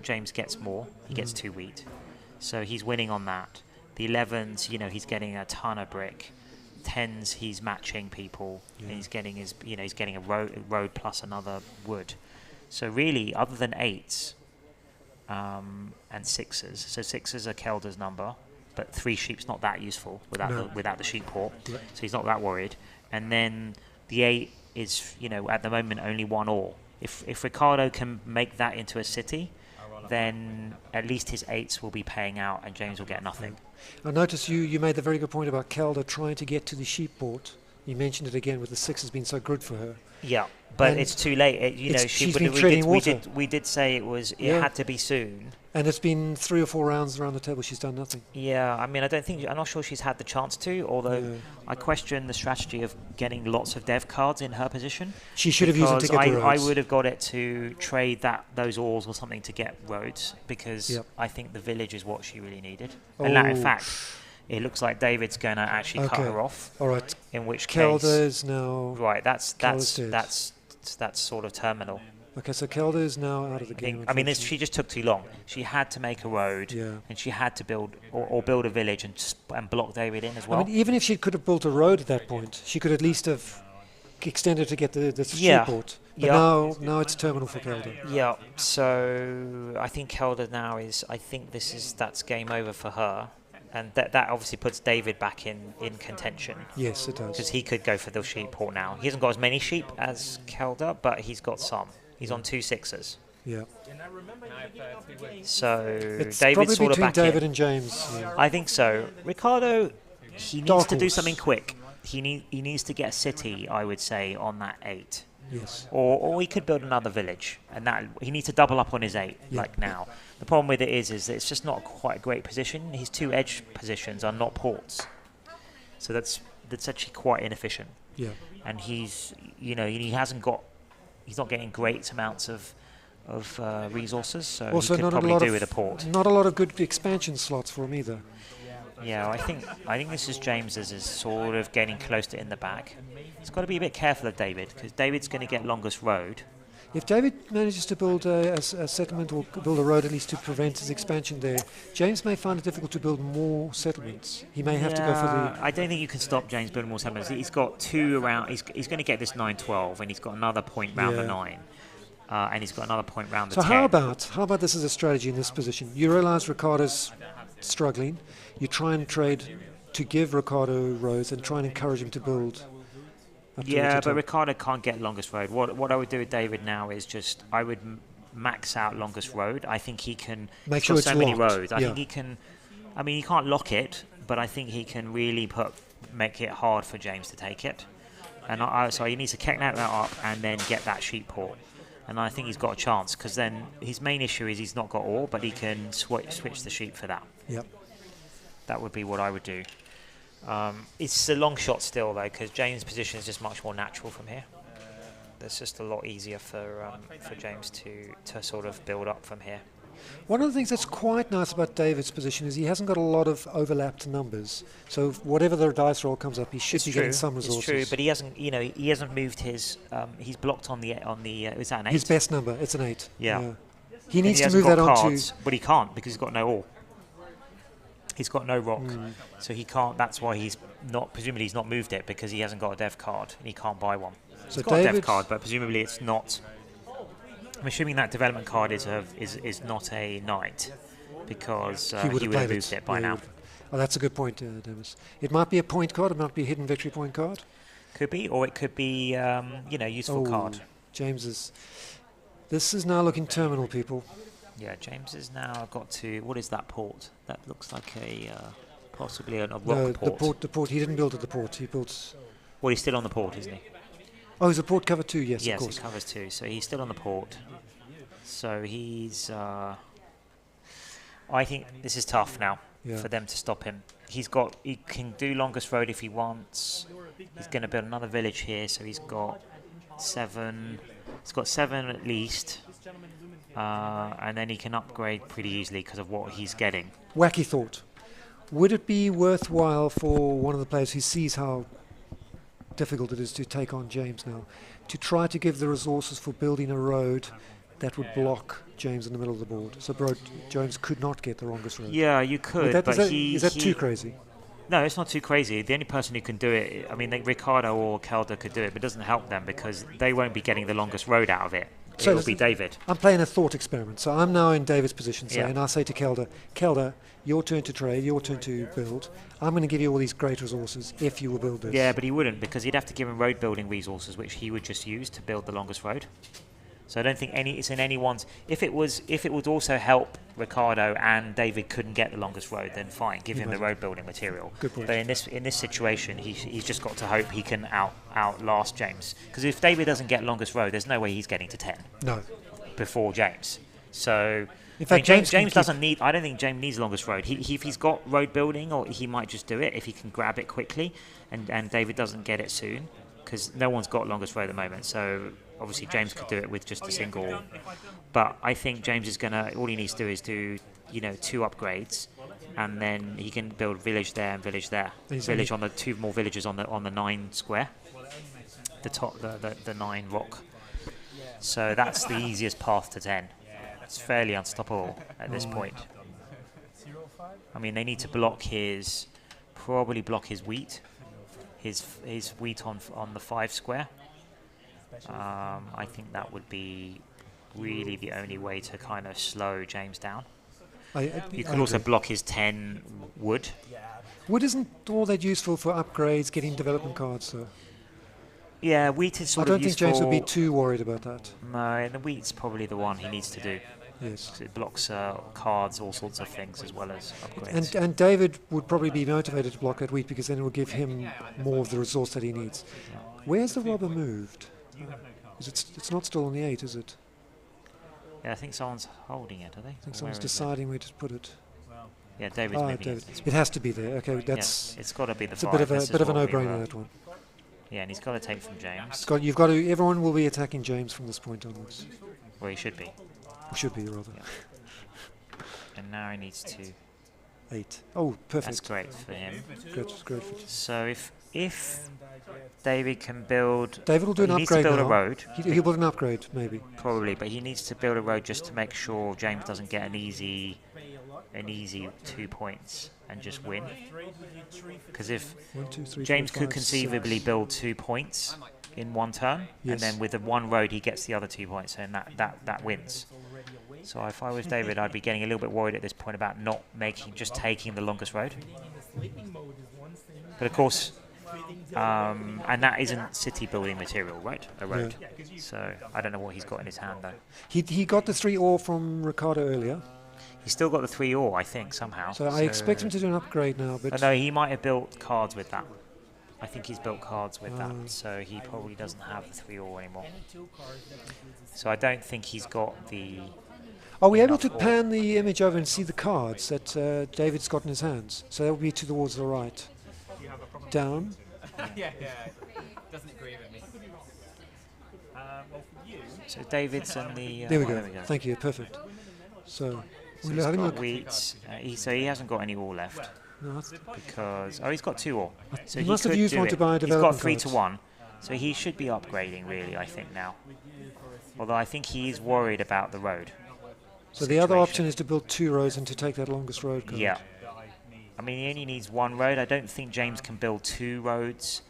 James gets more. He gets 2 wheat. So he's winning on that. The 11s, he's getting a ton of brick. 10s, he's matching people. And he's getting he's getting a road plus another wood. So really, other than 8s and 6s, so 6s are Kelda's number, but 3 sheep's not that useful without the sheep port. Right. So he's not that worried. And then the 8 is, at the moment, only 1 ore. If Ricardo can make that into a city, then at least his 8s will be paying out and James will get nothing. I noticed you made the very good point about Kelda trying to get to the sheep port. You mentioned it again with the 6 has been so good for her. Yeah, but And it's too late. she's been treading water. We did say it had to be soon. And it's been 3 or 4 rounds around the table. She's done nothing. Yeah, I mean, I'm not sure she's had the chance to, although I question the strategy of getting lots of dev cards in her position. She should have used them to get the roads. I would have got it to trade those ores or something to get roads, because I think the village is what she really needed. And that, in fact, it looks like David's going to actually cut her off. All right. In which Kelda case, is now. Right, that's sort of terminal. Okay, so Kelda is now out of the game. I mean, she just took too long. She had to make a road, and she had to build or build a village and block David in as well. I mean, even if she could have built a road at that point, she could at least have extended to get the seaport. But now it's terminal for Kelda. Yeah. So I think Kelda now that's game over for her. And that obviously puts David back in contention. Yes, it does. Because he could go for the sheep port now. He hasn't got as many sheep as Kelda, but he's got some. He's on 2 6s. Yeah. So It's David's probably sort of between back David in. and James. Yeah. I think so. Ricardo, he needs Dark to do horse. something quick. He needs to get City, I would say, on that 8. Yes. Or he could build another village, and that he needs to double up on his 8 Yeah. like now. The problem with it is that it's just not quite a great position. His 2 edge positions are not ports, so that's actually quite inefficient. Yeah. And he's not getting great amounts of resources, so Also, he could not a probably lot do of with a port. not a lot of good expansion slots for him either. Yeah, I think this is James's is sort of getting close to in the back. He's got to be a bit careful of David, because David's going to get longest road. If David manages to build a settlement or build a road at least to prevent his expansion there, James may find it difficult to build more settlements. He may have to go for the... I don't think you can stop James building more settlements. He's got 2 around. He's going to get this 9-12, and he's got another point round the 9, and he's got another point round the 10. So how about this as a strategy in this position? You realise Ricardo's struggling. You try and trade to give Ricardo roads and try and encourage him to build. Up to Yeah, the but top. Ricardo can't get longest road. What I would do with David now is just I would max out longest road. I think he can Make he's sure got it's so many locked. roads. I think he can. I mean, he can't lock it, but I think he can really make it hard for James to take it. And so he needs to kick that up and then get that sheep port. And I think he's got a chance, because then his main issue is he's not got ore, but he can switch the sheep for that. Yep. That would be what I would do. It's a long shot still, though, because James' position is just much more natural from here. It's just a lot easier for James to sort of build up from here. One of the things that's quite nice about David's position is he hasn't got a lot of overlapped numbers. So whatever the dice roll comes up, he should be getting some resources. It's true, but he hasn't moved his. He's blocked on the. Is that an 8? His best number, it's an 8. Yeah. He And needs to hasn't move that got on cards, but he can't because he's got no ore. He's got no rock, so he can't. That's why he's not. Presumably, he's not moved it because he hasn't got a dev card and he can't buy one. So He's got a dev David- card, but presumably it's not. I'm assuming that development card is not a knight, because he would have played moved it by Yeah, he now. would. Oh, that's a good point, Davis. It might be a point card. It might be a hidden victory point card. Could be, or it could be useful card. James is. This is now looking terminal, people. Yeah, James has now got to. What is that port? That looks like a possibly a rock No, port. the port. He didn't build at the port. He built. Well, he's still on the port, isn't he? Oh, is the port cover too? Yes, Yes, of course. it covers 2, so he's still on the port. So he's. I think this is tough now for them to stop him. He can do longest road if he wants. He's going to build another village here, so he's got 7. He's got 7 at least, and then he can upgrade pretty easily because of what he's getting. Wacky thought. Would it be worthwhile for one of the players who sees how difficult it is to take on James now, to try to give the resources for building a road that would block James in the middle of the board, so James could not get the longest road? Yeah, you could, but is that too crazy? No, it's not too crazy. The only person who can do it, I mean, Ricardo or Kelda could do it, but it doesn't help them because they won't be getting the longest road out of it. So It'll be David. I'm playing a thought experiment, so I'm now in David's position, say, Yeah. and I say to Kelda, your turn to trade, your turn to build. I'm going to give you all these great resources if you will build this. Yeah, but he wouldn't, because he'd have to give him road building resources, which he would just use to build the longest road. So I don't think it's in anyone's. If it would also help Ricardo and David couldn't get the longest road, then fine, give him the road building material. Good point. But in this situation, he's just got to hope he can outlast James. Because if David doesn't get longest road, there's no way he's getting to 10 No. before James. So In I mean, fact, James can James doesn't need. I don't think James needs longest road. If he's got road building, or he might just do it if he can grab it quickly, and David doesn't get it soon, because no one's got longest road at the moment. So obviously James could do it with just a single. But I think James is gonna. All he needs to do is do 2 upgrades, and then he can build village there and village there. Village on the 2 more villages on the 9 square. The top, the 9 rock. So that's the easiest path to 10. It's fairly unstoppable at this point. I mean, they need to probably block his wheat, his wheat on the 5 square. I think that would be really the only way to kind of slow James down. You could also block his 10 wood. Wood isn't all that useful for upgrades, getting development cards, though. Yeah, wheat is I sort don't of think useful. James would be too worried about that. No, the wheat's probably the one he needs to do. Yes. 'Cause it blocks cards, all sorts of things, as well as upgrades. And David would probably be motivated to block that wheat because then it will give him more of the resource that he needs. Where's the robber moved? It's not still on the 8, is it? Yeah, I think someone's holding it, are they? I think Or someone's where is it? deciding where to put it. Yeah, David's moving David. it. It has to be there. Okay, that's It's got to be the it's a 5. bit of This is a what we no-brainer, were- that one. Yeah, and he's got to take from James. You've got to. Everyone will be attacking James from this point onwards. Well, he should be. Or should be, rather. And now he needs to. 8. Oh, That's perfect. great for him. Great. So if David can build, David will do an he needs to upgrade build now. a road, He'll build an upgrade, maybe. probably, but he needs to build a road just to make sure James doesn't get an easy 2 points and just win. Because if 1, 2, 3, James 4, could 5, conceivably 6. build 2 points in one turn, Yes. and then with the one road he gets the other 2 points, and that wins. So if I was David, I'd be getting a little bit worried at this point about not just taking the longest road. But of course, and that isn't city building material, right? A road. So I don't know what he's got in his hand though. He got the 3 ore from Ricardo earlier, He's still got the 3 ore, I think, somehow. so I expect him to do an upgrade now. But No, he might have built cards with that. I think he's built cards with that, so he probably doesn't have the 3 ore anymore. So I don't think he's got the. are we able to enough ore. pan the image over and see the cards that David's got in his hands? So that will be towards the right. Down. Doesn't agree with me. Well, for you, So David's in the. There we oh, go. Thank you. Perfect. So So we'll he's have a got look. wheat. So he hasn't got any ore left No, that's- because he's got 2 ore. So He must have could used do one it. to buy He's got development 3 cards. to 1, so he should be upgrading really. I think now. Although I think he is worried about the road. So the other situation. option is to build 2 roads and to take that longest road card. Yeah. I mean, he only needs 1 road. I don't think James can build 2 roads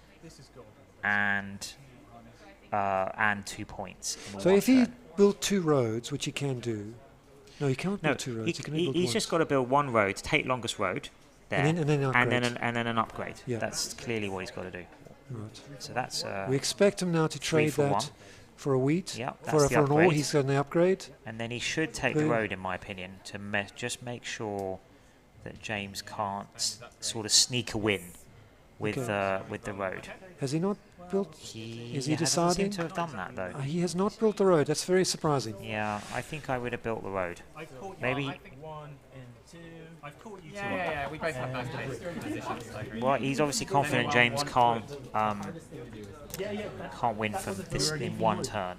and 2 points. In So one if he turn. built 2 roads, which he can do. No, he can't No, build 2 roads. He can only build he's one. just got to build 1 road, take longest road there, And then an upgrade. and then an upgrade. Yeah. That's clearly what he's got to do. Right. So that's We expect him now to 3 trade for that 1. for a wheat. Yeah, for that's the an ore, upgrade. he's got an upgrade. And then he should take the Boom. road, in my opinion, to just make sure that James can't sort of sneak a win with Okay. with the road. Has he not built? He Is he hasn't seemed deciding? to have done that though. He has not built the road. That's very surprising. Yeah, I think I would have built the road. maybe. Maybe. I've caught you yeah. We both have those positions. So. Well, he's obviously confident James can't win from this in one turn.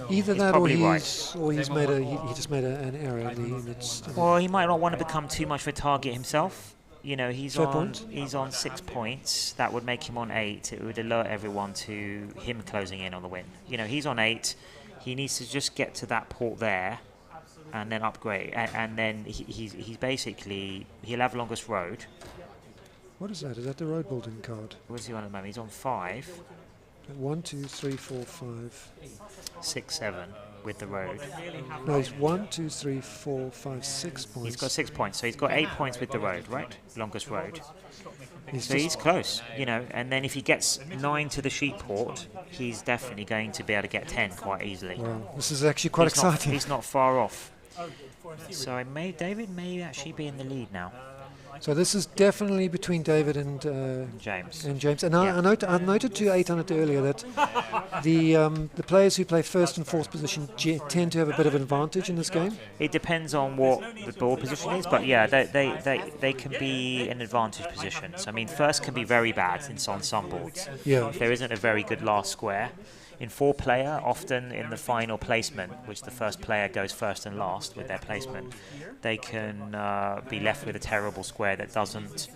Either He's that, or probably he's made he just made an error in the image. Well, he might not want to become too much of a target himself. You know, he's Fair on point. he's on 6 points. That would make him on 8. It would alert everyone to him closing in on the win. You know, he's on 8. He needs to just get to that port there, and then upgrade. And then he's basically he'll have longest road. What is that? Is that the road building card? What's he on at the moment? He's on 5, 1, 2, 3, 4, 5. 6, 7 with the road. No, he's 1, 2, 3, 4, 5, 6 points. He's got 6 points, so he's got 8 points with the road, right? Longest road. He's So just- he's close, you know. And then if he gets 9 to the sheep port, he's definitely going to be able to get 10 quite easily. wow, this is actually quite He's not- exciting. he's not far off. So David may actually be in the lead now. So this is definitely between David and James. James. And Yeah. I noted to 8 on it earlier that the players who play first and fourth position tend to have a bit of an advantage in this game. It depends on what the ball position is, but yeah, they can be in advantage positions. I mean, first can be very bad on some boards. Yeah. If there isn't a very good last square. In 4-player, often in the final placement, which the first player goes first and last with their placement, they can be left with a terrible square that doesn't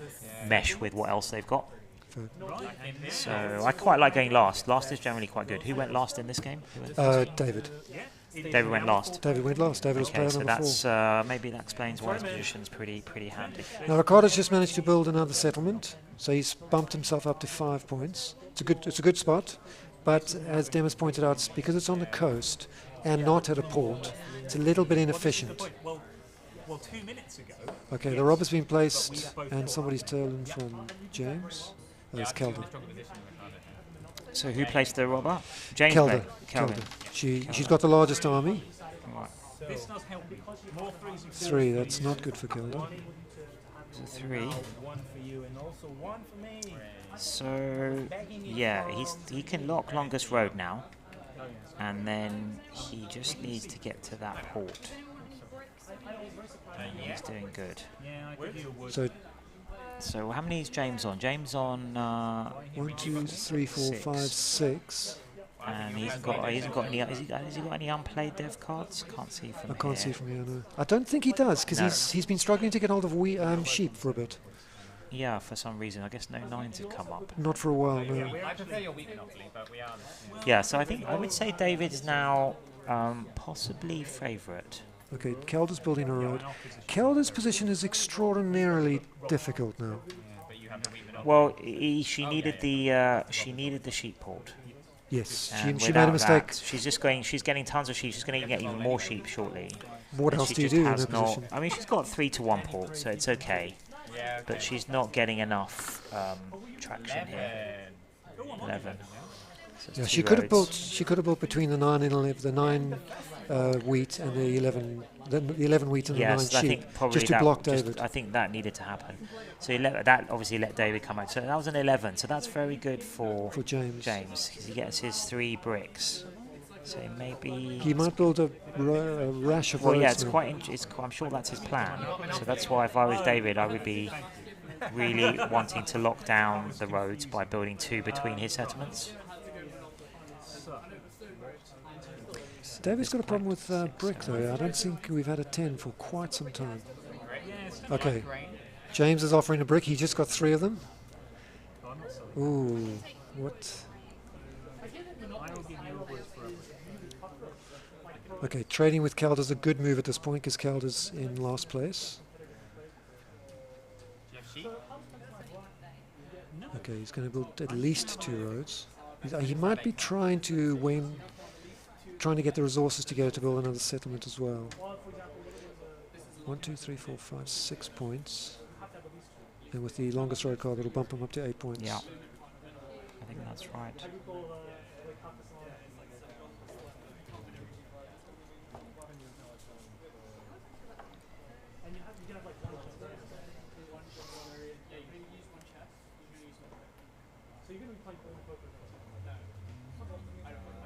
mesh with what else they've got. Fair. So I quite like going last. Last is generally quite good. Who went last in this game? David. David went last. David went last. David was Okay, player so number 4. that's maybe that explains why his position's pretty handy. Now Ricardo's just managed to build another settlement, so he's bumped himself up to 5 points. It's a good spot, but as Dem has pointed out, because it's on the coast and not at a port, it's a little bit inefficient. well, 2 minutes ago. Okay, the rob has been placed, and somebody's stolen from James. Oh, it's Kelda. So who placed the rob up? James Kelda. played. Kelda. She's got the largest army. Right. This does help me. More threes and 3, that's not good for Kelda. So 3. One for you and also one for me. So yeah, he can lock longest road now, and then he just needs to get to that port. And he's doing good. yeah, I give you a wood. So So how many is James on? James on 1, 2, 3, 4, 5, 6. and he hasn't got any. Has he got any unplayed dev cards? Can't see from I can't here. see from here, no. I don't think he does, because No. he's been struggling to get hold of sheep for a bit. Yeah, for some reason. I guess no 9s have come up. Not for a while, no. I prefer your weak monopoly, but we are. Yeah, so I think I would say David's now possibly favourite. Okay, Kelda's building a road. Kelda's position is extraordinarily difficult now. Well, she needed the sheep port. Yes, And she made a without mistake. that, she's getting tons of sheep. She's going to get even more sheep shortly. What And else she do you just do in has that not- position? I mean, she's got 3 to 1 port, so it's okay. But she's not getting enough traction here. 11. So it's Yeah, 2 she could have roads. built between the 9 and 11, the 9 wheat and the 11, the 11 wheat and the 9 Yes, I sheep, think probably just to that block just- David. I think that needed to happen. So that obviously let David come out. So that was an 11. So that's very good for James. James, because he gets his 3 bricks. So maybe. He might build a rash of Well, roads yeah, it's now. quite. I'm sure that's his plan. So that's why, if I was David, I would be really wanting to lock down the roads by building 2 between his settlements. David's got a problem with brick, though. I don't think we've had a 10 for quite some time. Okay, James is offering a brick. He just got 3 of them. Ooh, what? Okay, trading with Kelda's a good move at this point because Kelda's in last place. Okay, he's going to build at least 2 roads. He might be trying to get the resources together to build another settlement as well. 1, 2, 3, 4, 5, 6 points. And with the longest road card, it'll bump him up to 8 points. Yeah, I think that's right.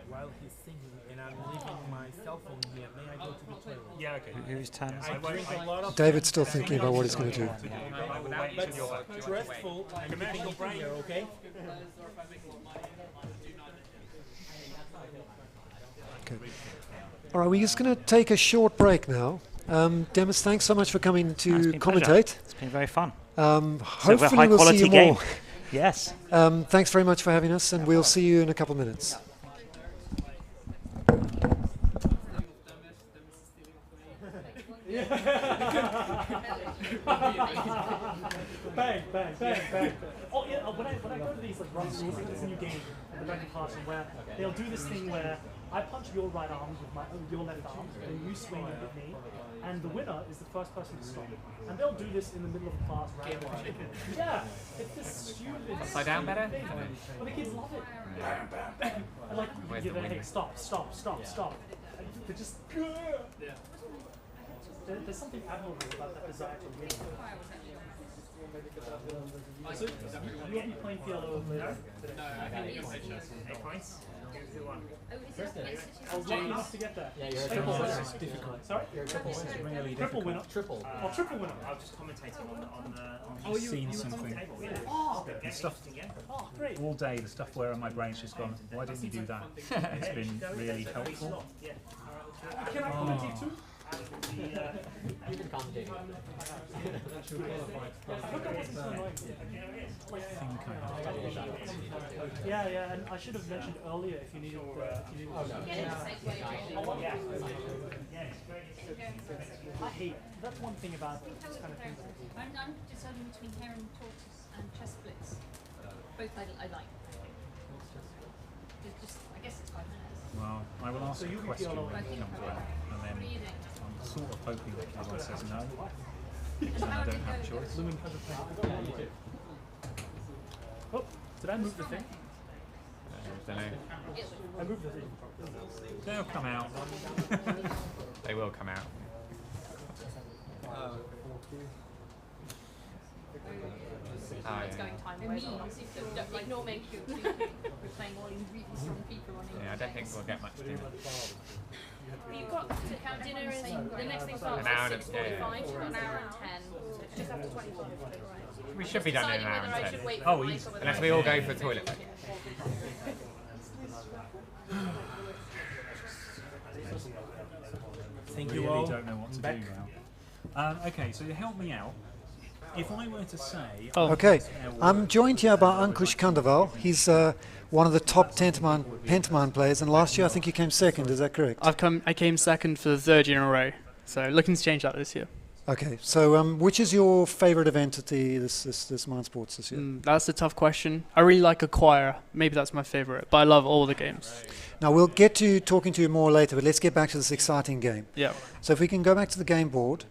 While he's singing and I'm leaving my cell phone here, may I go to the toilet? Yeah, okay. Whose turn is I it? drink a lot of David's still thinking about what he's going to do. but stressful. I'm keeping it here, okay? Okay. All right, we're just going to take a short break now. Demis, thanks so much for coming It's to been a pleasure. commentate. It's been very fun. Hopefully high we'll see quality you game. more. Yes. Thanks very much for having us, and we'll see you in a couple of minutes. Bang, bang, bang, bang. Oh yeah, when I go to these like runs, this new game in the Dragon Classroom where they'll do this thing where I punch your right arm with your left arm, and you swing and hit me, and the winner is the first person to stop. And they'll do this in the middle of a class randomly. Yeah, it's this stupid. Upside down better? Well, the kids love it. And like, hey, stop, stop, stop, stop. And they're just. There's something admirable about that desire to win. You won't be playing PLO later? I was lucky enough to get that. Yeah, you're a triple winner. Sorry? You're a triple winner. Really triple winner? Triple. Oh, triple winner. I was just commentating on the I've seen something. Oh, The stuff oh, great. all day, the stuff where my brain's just gone, why didn't you do that? It's been really helpful. Can I commentate too? You can commentate. Yeah, yeah, and I should have mentioned earlier if you needed. I hate. That's one thing about this kind of thing. I'm deciding between heron, tortoise, and chess splits. Both I like. It's just, I guess it's 5 minutes. Well, I will ask a question when it comes around, and then I'm sort of hoping that everyone says no, and I don't have a choice. Oh, did I move the thing? Don't know. I moved the thing. They'll come out. They will come out. It's going time away. Ignore me. We're playing all these really strong people on here. Yeah, I don't think we'll get much dinner. You've got to count dinner is the next thing starts An hour at and- 6:45, yeah. so an hour and 10, so it's just after 25. Right. We should be done in an hour Deciding whether I and should 10. wait for Oh, the mic easy. or whether Unless I we all should- go for the toilet break. Thank I you really all. don't know what to do now. Okay, so to help me out, if I were to say... Okay, I'm joined here by Ankush Kandaval. He's one of the top pantomime players, and last year I think you came second. Is that correct? I came second for the third year in a row, so looking to change that this year. Okay, so which is your favourite event at this Mind Sports this year? That's a tough question. I really like Acquire. Maybe that's my favourite, but I love all the games. Now we'll get to talking to you more later, but let's get back to this exciting game. Yeah. So if we can go back to the game board,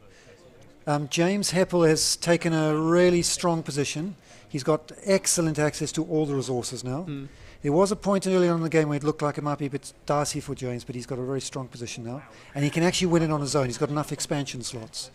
James Heppell has taken a really strong position. He's got excellent access to all the resources now. There was a point earlier on in the game where it looked like it might be a bit dicey for James, but he's got a very strong position now, and he can actually win it on his own. He's got enough expansion slots.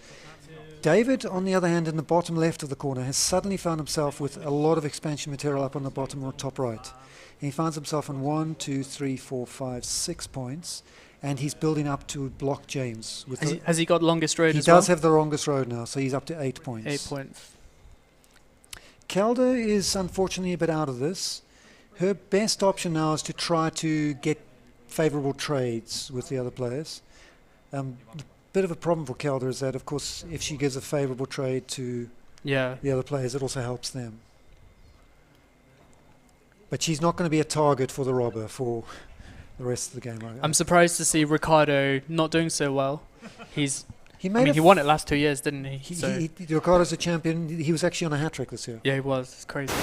David, on the other hand, in the bottom left of the corner, has suddenly found himself with a lot of expansion material up on the bottom or top right. And he finds himself on 1, 2, 3, 4, 5, 6 points, and he's building up to block James. Has he got longest road He as well? does have the longest road now, so he's up to 8 points. 8 points. Kelda is unfortunately a bit out of this. Her best option now is to try to get favourable trades with the other players. The bit of a problem for Kelda is that, of course, if she gives a favourable trade to the other players, it also helps them. But she's not going to be a target for the robber for the rest of the game. I'm surprised to see Ricardo not doing so well. He won it last 2 years, didn't he? Ricardo's a champion. He was actually on a hat-trick this year. Yeah, he was. It's crazy.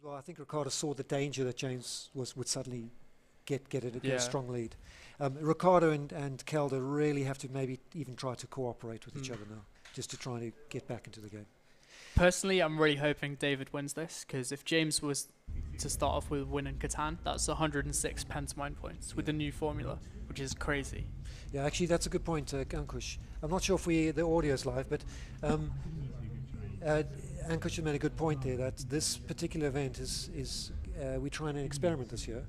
Well, I think Ricardo saw the danger that James would suddenly get a strong lead. Ricardo and Kelda really have to maybe even try to cooperate with each other now, just to try to get back into the game. Personally, I'm really hoping David wins this, because if James was to start off with winning Catan, that's 106 pantomime points with the new formula, which is crazy. Yeah, actually, that's a good point, Ankush. I'm not sure if the audio's live, but Ankush has made a good point there, that this particular event is we're trying an experiment this year,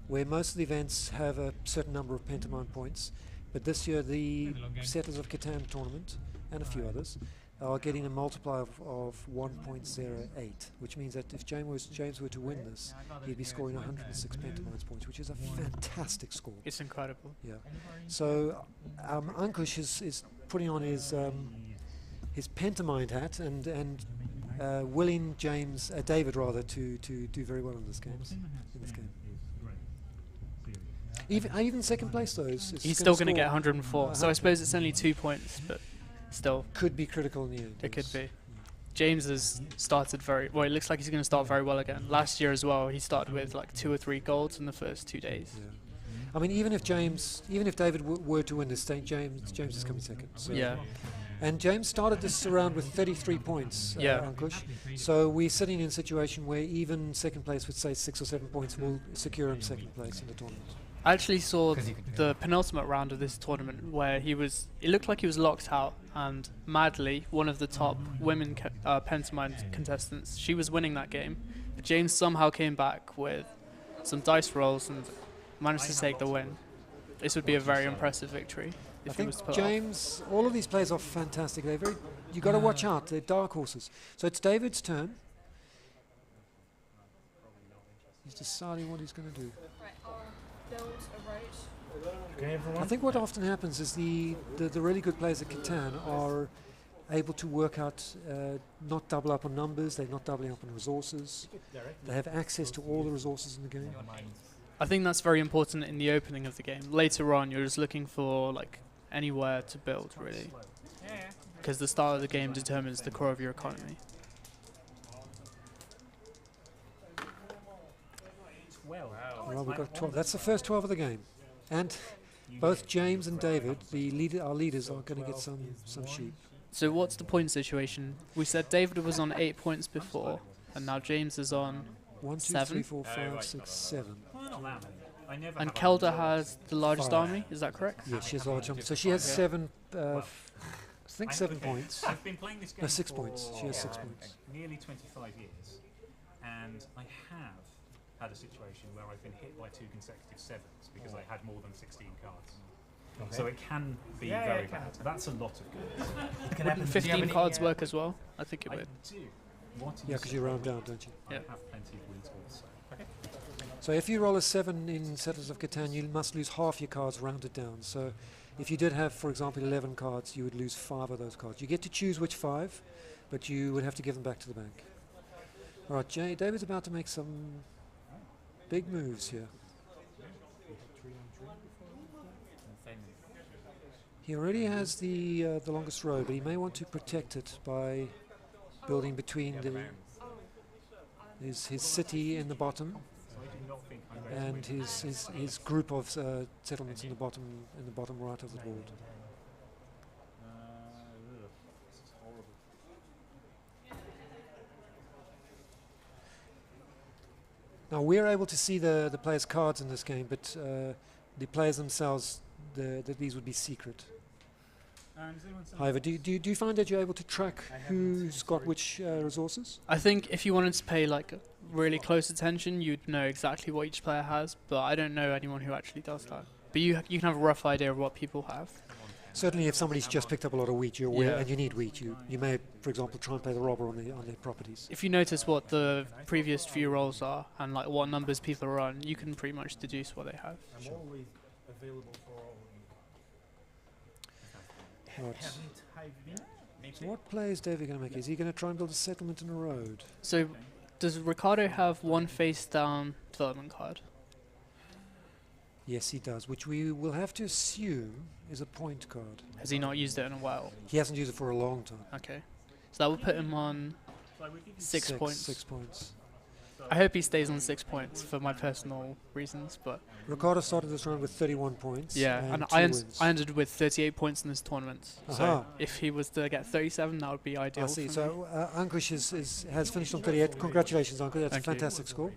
where most of the events have a certain number of pantomime points, but this year the Settlers of Catan tournament and a few others are getting a multiplier of 1.08, which means that if James were to win this, he'd be scoring 106 pantomime points, which is a fantastic score. It's incredible. Yeah. So Ankush is putting on his pantomime hat and willing David rather to do very well in this game. Even second place though is he's still going to get 104. So I suppose it's only 2 points, but still could be critical in the end. It could be. James has started very well. It looks like he's going to start very well again. Last year as well, he started with like 2 or 3 golds in the first 2 days. Yeah. I mean, even if David were to win this, James is coming second. So. Yeah. And James started this round with 33 points, Ankush. So we're sitting in a situation where even second place with, say, 6 or 7 points will secure him second place in the tournament. I actually saw the penultimate round of this tournament where it looked like he was locked out, and Madly, one of the top women pantomime contestants, she was winning that game. But James somehow came back with some dice rolls and managed to take the win. This would be a very impressive victory. I think James, all of these players are fantastic. You got to watch out. They're dark horses. So it's David's turn. He's deciding what he's going to do. Right, build a road. Okay, everyone. I think what often happens is the really good players at Catan are able to work out, not double up on numbers, they're not doubling up on resources. They have access to all the resources in the game. I think that's very important in the opening of the game. Later on, you're just looking for like anywhere to build, really, because the start of the game determines the core of your economy. Well, we've got 12. That's the first 12 of the game, and both James and David, our leaders, are going to get some sheep. So what's the point situation? We said David was on 8 points before, and now James is on 1, 2, 7. 3, 4, 5, 6, 7. And Kelda has the largest 5. army, is that correct? Yes, she has a large army. So she has 7. I think 7 points. I've been playing this game No, 6 for points. She has 6 points. nearly 25 years, and I have had a situation where I've been hit by 2 consecutive 7s because I had more than 16 cards. So it can be very bad. That's a lot of good. Wouldn't 15 cards work as well? I think it I would. do. What Yeah, because you round down, don't you? I Yeah. have plenty of wins also. Okay. So if you roll a 7 in Settlers of Catan, you must lose half your cards rounded down. So if you did have, for example, 11 cards, you would lose 5 of those cards. You get to choose which 5, but you would have to give them back to the bank. All right, David's about to make some big moves here. He already has the longest road, but he may want to protect it by building between his city in the bottom and his group of settlements in the bottom right of the board. Now we're able to see the players' cards in this game, but the players themselves, that these would be secret. However, do you find that you're able to track who's got which resources? I think if you wanted to pay like really close attention, you'd know exactly what each player has, but I don't know anyone who actually does that. But you can have a rough idea of what people have. Certainly, if somebody's just picked up a lot of wheat, you're aware, Yeah. and you need wheat, you may, for example, try and play the robber on their properties. If you notice what the previous few rolls are and like what numbers people are on, you can pretty much deduce what they have. I'm always available for all of you. Right. Haven't I been? So what play is David going to make? Is he going to try and build a settlement and a road? So does Ricardo have one face down development card? Yes, he does, which we will have to assume is a point card. Has he not used it in a while? He hasn't used it for a long time. Okay. So that will put him on 6 points. 6 points. I hope he stays on 6 points for my personal reasons, but Ricardo started this round with 31 points. yeah, and and 2 wins. I ended with 38 points in this tournament. Aha. So if he was to get 37, that would be ideal. I see. for me. So Ankush has finished on 38. Congratulations, Ankush. That's Thank a you. fantastic score.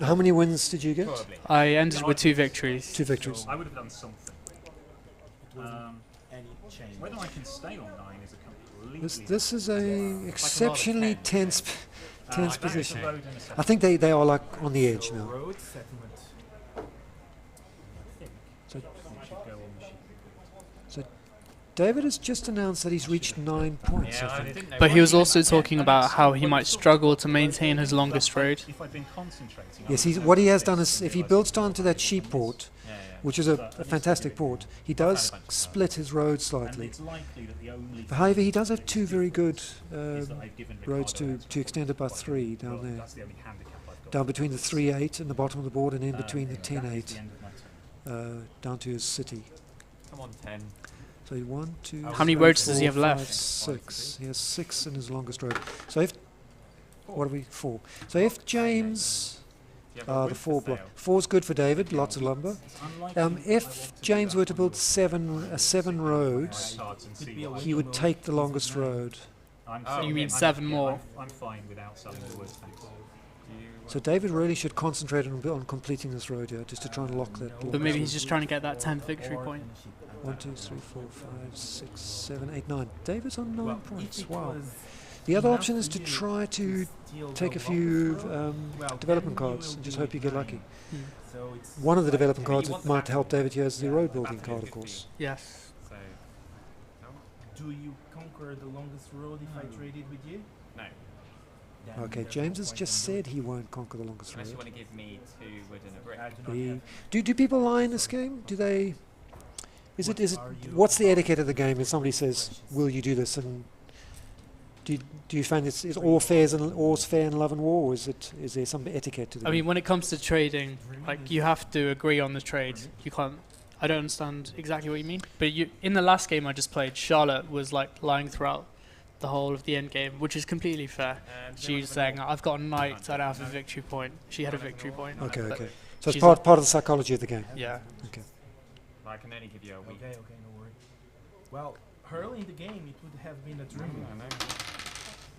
How many wins did you get? I ended with 2 victories. 2 victories. I would have done something. Whether I can stay on 9 is a completely... This is a exceptionally tense position. road in a I second. think they are like on the edge now. Road settlement. So We should go on the sheet. David has just announced that he's reached 9 points. I think. But he was also talking about how he might struggle to maintain his longest road. If I'd been concentrating... Yes, what he has done is if he builds down to that sheep port, which is a fantastic port, he does split his road And slightly. it's likely that the only... However, he does have 2 very good is that I've given roads Ricardo to extend it by 3 down there. That's the only handicap I've got. Down between the 3-8 in the bottom of the board and in between the That is 10-8 the end of my turn. down to his city. Come on, 10. So 1, 2, How many 3, roads does he 4, have left? 5, 6. He has 6 in his longest road. So if... What are we? 4. So if James... the 4 block. 4's good for David, lots of lumber. If James were to build 7 roads, Cards and see what he would take the longest road. You mean 7 more? I'm fine without selling the woods, thanks. So David really should concentrate on completing this road here, just to try and lock that block. But maybe he's just trying to get that 10th victory point. 1, 2, 3, 4, 5, 6, 7, 8, 9. David's on 9 points. Wow. The other option is to try to take a few development cards and just hope you get lucky. One of the development cards that might help David here is the road building card, of course. Yes. Do you conquer the longest road if I traded with you? No. Okay, James has just said he won't conquer the longest Unless you road. want to give me 2 wood and a brick. Do people lie in this game? Do they? Is it? What's the etiquette of the game? If somebody says, "Will you do this?" and do you find is all's fair in love and war, or is there some etiquette to the I game? mean, when it comes to trading, like you have to agree on the trade. You can't. I don't understand exactly what you mean, but in the last game I just played, Charlotte was like lying throughout the whole of the end game, which is completely fair. She was saying, "I've got a knight, I don't have a victory point." She had a victory point. Okay. So it's part of the psychology of the game. Yeah. Okay. I can only give you a week. Okay, no worry. Well, early in the game, it would have been a dream. I know.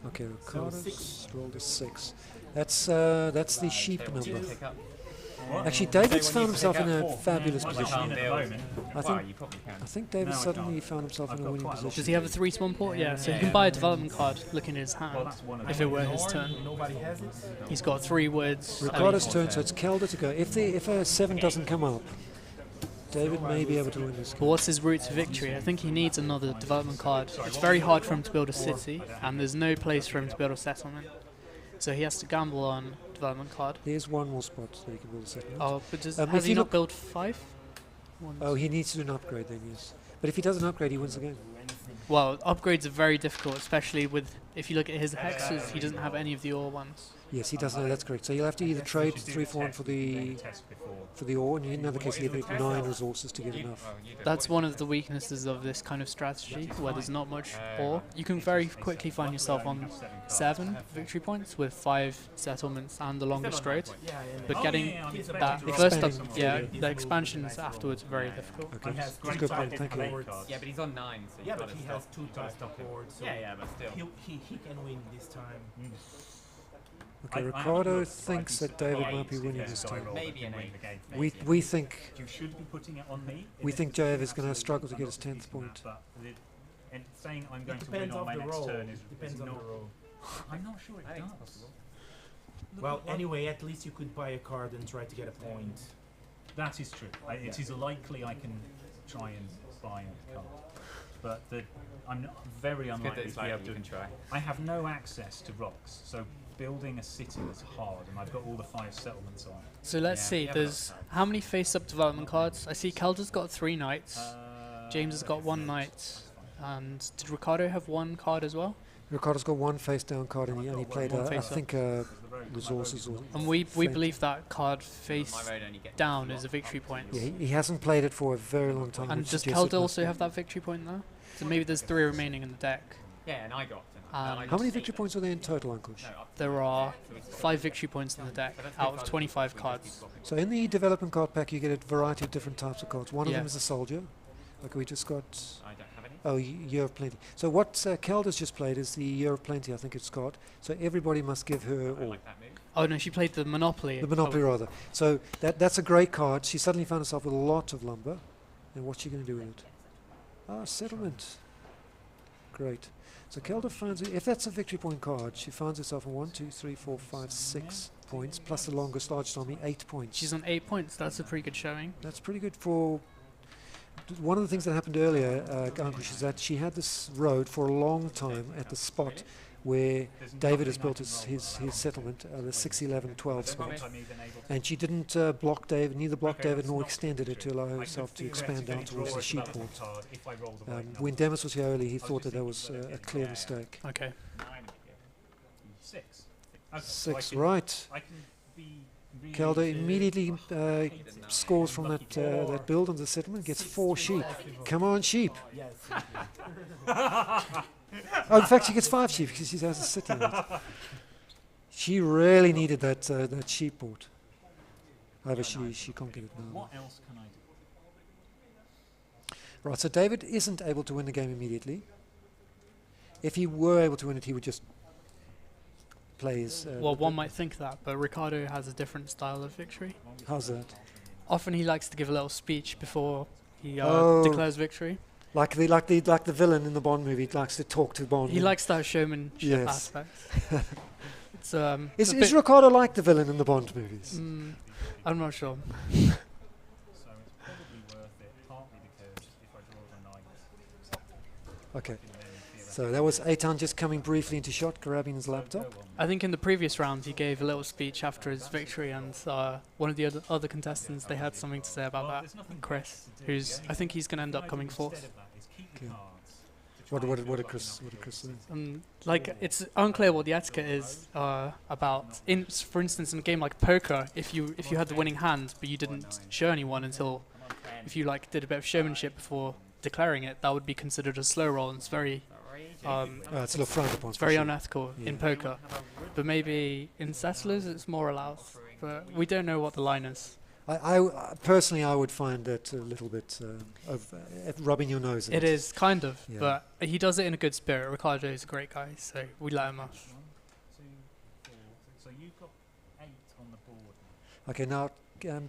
Okay, So Ricardo's 6. rolled a 6. That's the sheep Say what you number. pick up. Actually, Say David's when found you himself pick in up a fabulous My position. position at the moment. I Well, think you probably can. I think David No, I suddenly can't. found himself I've in a got winning quite a lot. position. Does he have a 3-spawn port? Yeah, so he Yeah, can yeah. buy a development card looking at his Well, hand that's one of if it them. were his turn. Nobody has it. He's got 3 woods. Ricardo's turn, so it's Kelda to go. If a 7 doesn't come up, David may be able to win this But game. what's his route to victory? I think he needs another development card. It's very hard for him to build a city, and there's no place for him to build a settlement. So he has to gamble on development card. There's one more spot that he can build a settlement. Oh, but has if he you not look- built 5? Oh, he needs to do an upgrade then, yes. But if he does an upgrade, he wins the game. Well, upgrades are very difficult, especially with, if you look at his hexes, he doesn't have any of the ore ones. Yes, he doesn't know, that's correct. So you'll have to either trade 3 for 1 for the ore, and in another case you have 9 resources to get enough. That's one of the weaknesses of this kind of strategy, where there's not much ore. You can very quickly find yourself on 7 victory points with 5 settlements and the longest road. But getting that first up, the expansions afterwards are very difficult. Okay, that's a good point, thank you. Yeah, but he's on 9, so Yeah, you've but got to he stop. has 2 times the board, so Yeah, but still. he can win this time. Okay, Ricardo thinks that David might be winning this time. Maybe an 8. We think You should be putting it on me. Jav is going to struggle to get his 10th point. But and saying I'm going It to win depends on on my the next roll. turn is Depends on the not. roll. I'm not sure it does. Well, anyway, at least you could buy a card and try to get a point. That is true. It is likely I can try and buy a card, but I'm not very It's good that unlikely it's to be able like you to. can try. I have no access to rocks, so building a city is hard, and I've got all the 5 settlements on. So let's Yeah, see, yeah, there's how many face-up development cards? I see Kelda's got 3 knights, James has got 1 yes, knight, that's and did Ricardo have 1 card as well? Ricardo's got 1 face down card and he played, One I face up. think, resources or... And we Flank. believe that card face My road only gets down is a victory point. Yeah, he hasn't played it for a very long time. And which does suggests it Kelda must also be- have that victory point there? So maybe there's 3 remaining in the deck. Yeah, and I got. How many victory points are there in total, Ankush? There are 5 victory points in the deck out of 25 cards. So in the development card pack you get a variety of different types of cards. One of Yeah. them is a soldier. Okay, we just got... I don't have any. Oh, Year of Plenty. So what Kelda's just played is the Year of Plenty, I think it's got. So everybody must give her I all. like that move. Oh no, she played the Monopoly. The Monopoly, rather. So that's a great card. She suddenly found herself with a lot of lumber. And what's she going to do with it? Ah, settlement. Great. So Kelda finds, if that's a victory point card, she finds herself on 1, 2, 3, 4, 5, 6 points, plus the longest largest army, 8 points. She's on 8 points. That's a pretty good showing. That's pretty good for... One of the things that happened earlier, Ankush, is that she had this road for a long time at the spot where David has built his settlement, the 6, 11, 12 spot. And she didn't block David, neither blocked David nor extended it to allow herself to expand down towards the sheep port. When Demis was here earlier, he thought that was a clear mistake. Okay. 6. 6, right. I can be really Kelda immediately scores from that build on the settlement, gets 4 sheep. Come on, sheep. Oh, in fact, she gets 5 sheep because she has a city in it. She really needed that sheep port. However, she conquered it now. What else can I do? Right, so David isn't able to win the game immediately. If he were able to win it, he would just play his... Well, one might think that, but Ricardo has a different style of victory. How's that? Often he likes to give a little speech before he Oh. declares victory. Like the villain in the Bond movie likes to talk to Bond. He likes that showmanship Yes. aspect. It's a Is bit- Ricardo like the villain in the Bond movies? I'm not sure. So it's probably worth it, partly because if I draw the 9, Okay. So that was Catan just coming briefly into shot, grabbing his laptop. I think in the previous round he gave a little speech after his victory, and one of the other contestants, they had something to say about that. Chris, I think he's going to end up coming fourth. Okay. What did Chris say? Like, it's unclear what the etiquette is about. For instance, in a game like poker, if you had the winning hand but you didn't show anyone until, if you like did a bit of showmanship before declaring it, that would be considered a slow roll, and it's very it's a little frowned upon. it's very unethical in poker. But maybe in settlers it's more allowed. But we don't know what the line is. I personally, I would find that a little bit of rubbing your nose in it. It is kind of, Yeah. but he does it in a good spirit. Ricardo is a great guy, so we let him off. 1, 2, 4. So you've got 8 on the board. Okay, now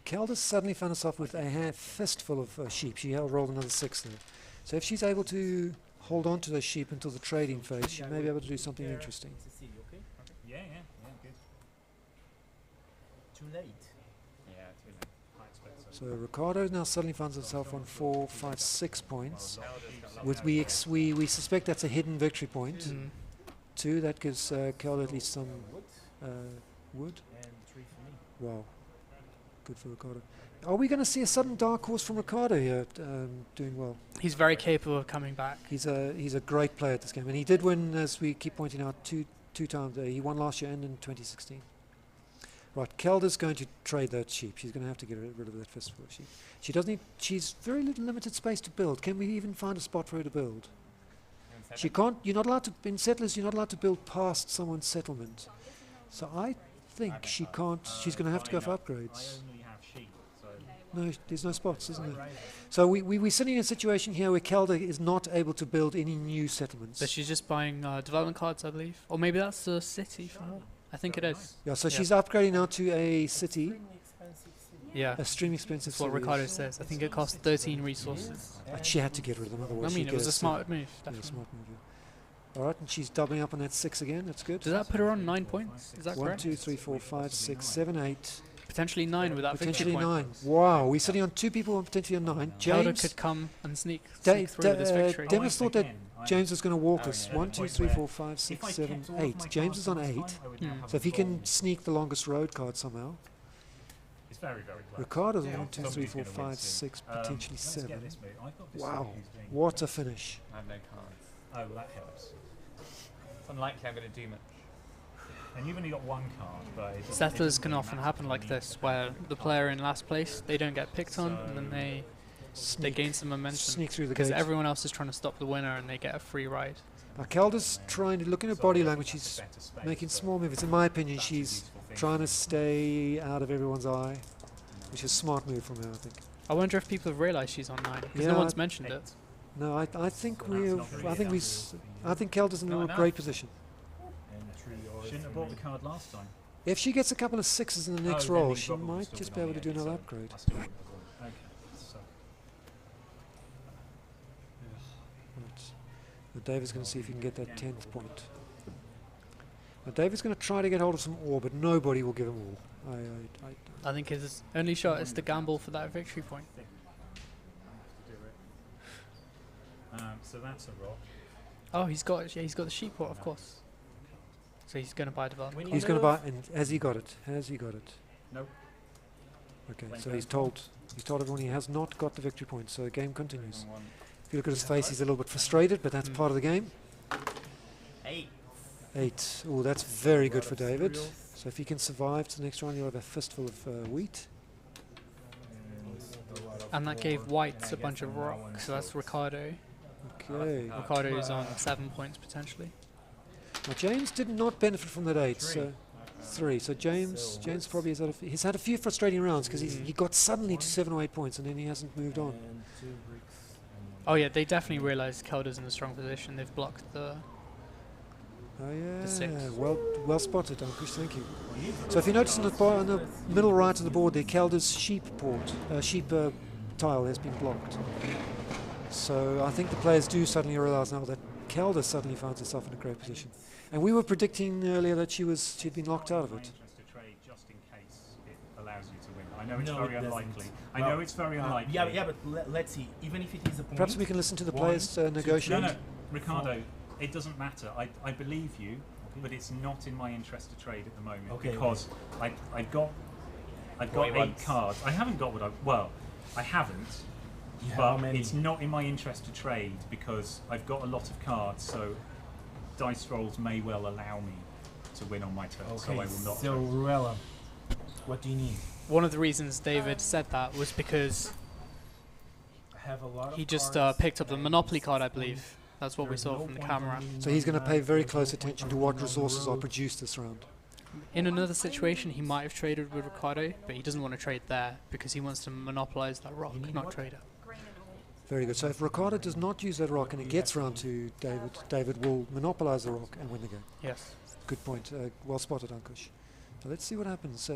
Kelda suddenly found herself with a fistful of sheep. She rolled another 6 there. So if she's able to hold on to those sheep until the trading phase, she may be able to do something interesting. Yeah, good. Too late. Yeah, too late. I expect so. So Ricardo now suddenly finds himself on 4, 5, 6 points. We suspect that's a hidden victory point. Mm. 2, that gives Kelda at least some wood. And 3 for me. Wow, good for Ricardo. Are we going to see a sudden dark horse from Ricardo here doing well? He's very capable of coming back. He's a great player at this game, and he did win, as we keep pointing out, two times. He won last year and in 2016. Right, Kelda's going to trade that sheep. She's going to have to get rid of that fistful of sheep. She doesn't need. She's very little limited space to build. Can we even find a spot for her to build? She can't. You're not allowed to in settlers. You're not allowed to build past someone's settlement. So I think she can't. She's going to have to go for upgrades. I only have sheep, so No, there's no spots, isn't there? So we're sitting in a situation here where Kelda is not able to build any new settlements. But she's just buying development cards, I believe. Or maybe that's the city for her. I think it is. Yeah, so she's upgrading now to a city, Yeah. a stream expensive That's what city. Ricardo says. I think it costs 13 resources. She had to get rid of them, otherwise I mean, she'd it get was a smart move, Yeah, definitely. smart move, yeah. All right, and she's doubling up on that 6 again. That's good. Does that put her on 9 points? Is that 1, correct? 2, 3, 4, 5, 6, 7, 8. Potentially 9 with that victory Potentially point. 9. Wow, we're sitting on 2 people and potentially on 9. Kelda James, could come and sneak Dave, through with this victory. Dennis thought that Again, James was going to walk Oh, us. yeah. 1, 2, 3, 4, 5, 6, 7, 8. James is on 8. So if he can sneak the longest road card somehow. It's very, very close. Ricardo's Yeah. 1, 2, 3, Somebody's 4, gonna win 5, soon. 6, potentially Let's 7. get this bit. I've got this Wow, one who's being- what a finish. I have no cards. Oh, well, that helps. It's unlikely I'm going to do much. And you've only got 1 card, but it doesn't- Settlers it can doesn't often really happen matter like this, where the player in last place, they don't get picked on, and then they gain some momentum. Sneak through the Because gate. everyone else is trying to stop the winner, and they get a free ride. Now Kelda's trying to, looking at body language, she's better space, making but small moves. In my opinion, that's a she's useful thing. trying to stay out of everyone's eye, which is a smart move from her, I think. I wonder if people have realised she's on 9, because Yeah, no one's mentioned it. No, I think Well, we that's have. not I think we. I think Kelda's in Not a enough. great position. Shouldn't have bought the card last time. If she gets a couple of 6s in the next Oh, then roll, you she probably might still just be been on able to do the another eight, so upgrade. I still wouldn't have won. Okay, so Right. Now David's going to see if he can get that 10th point. Now David's going to try to get hold of some ore, but nobody will give him all. I think his only shot is to gamble for that victory point. so that's a rock. Oh, he's got the sheep pot, of course. So he's going to buy development. He's going to buy, and has he got it? Has he got it? Nope. Okay, so he's told everyone he has not got the victory point, so the game continues. If you look at his face, he's a little bit frustrated, but that's part of the game. 8. Oh, that's very good for David. So if he can survive to the next round, he'll have a fistful of wheat. And that gave whites a bunch of rocks, so that's Ricardo. Okay. Ricardo is on 7 points potentially. Now James did not benefit from that 8, so 3. So James probably he's had a few frustrating rounds because he got suddenly to 7 or 8 points and then he hasn't moved on. Oh yeah, they definitely realised Kelda's in a strong position. They've blocked the... Oh yeah, 6. well spotted, Ankush, thank you. So if you notice on the middle right of the board there, Kelda's sheep tile has been blocked. So I think the players do suddenly realise now that Kelda suddenly finds herself in a great position. And we were predicting earlier that she'd been locked out of it. To trade just in case it allows you to win. I know it's No, very it doesn't. unlikely. I know it's very unlikely. Yeah, but let's see. Even if it is a point. Perhaps we can listen to the players negotiate. No, Ricardo. it doesn't matter. I believe you, but it's not in my interest to trade at the moment because I've got 8 cards. I haven't got I haven't. But it's not in my interest to trade because I've got a lot of cards, so dice rolls may well allow me to win on my turn, so I will not. So, Ruella, what do you need? One of the reasons David said that was because he just picked up the Monopoly card, I believe. That's what we saw from the camera. So he's going to pay very close attention to what resources are produced this round. In another situation, he might have traded with Ricardo, but he doesn't want to trade there because he wants to monopolize that rock, not trade it. Very good. So if Ricardo does not use that rock and it gets round to David, David will monopolize the rock and win the game. Yes. Good point. Well spotted, Ankush. So let's see what happens.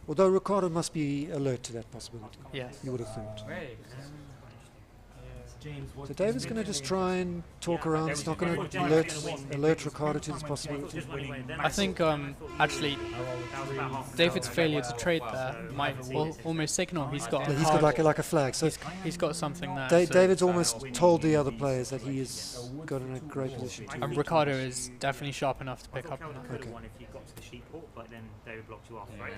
Although Ricardo must be alert to that possibility. Yes. You would have thought. James, So David's going to just try and talk around. It's not going to alert Ricardo to this possibility. I think actually David's failure to trade there might almost signal he's got. He's got like a flag. So he's got something there. so David's almost told the other players that he is got in a great position. and Ricardo is definitely sharp enough to pick up. Okay. One if you got to the sheep port, but then David blocked you off, right?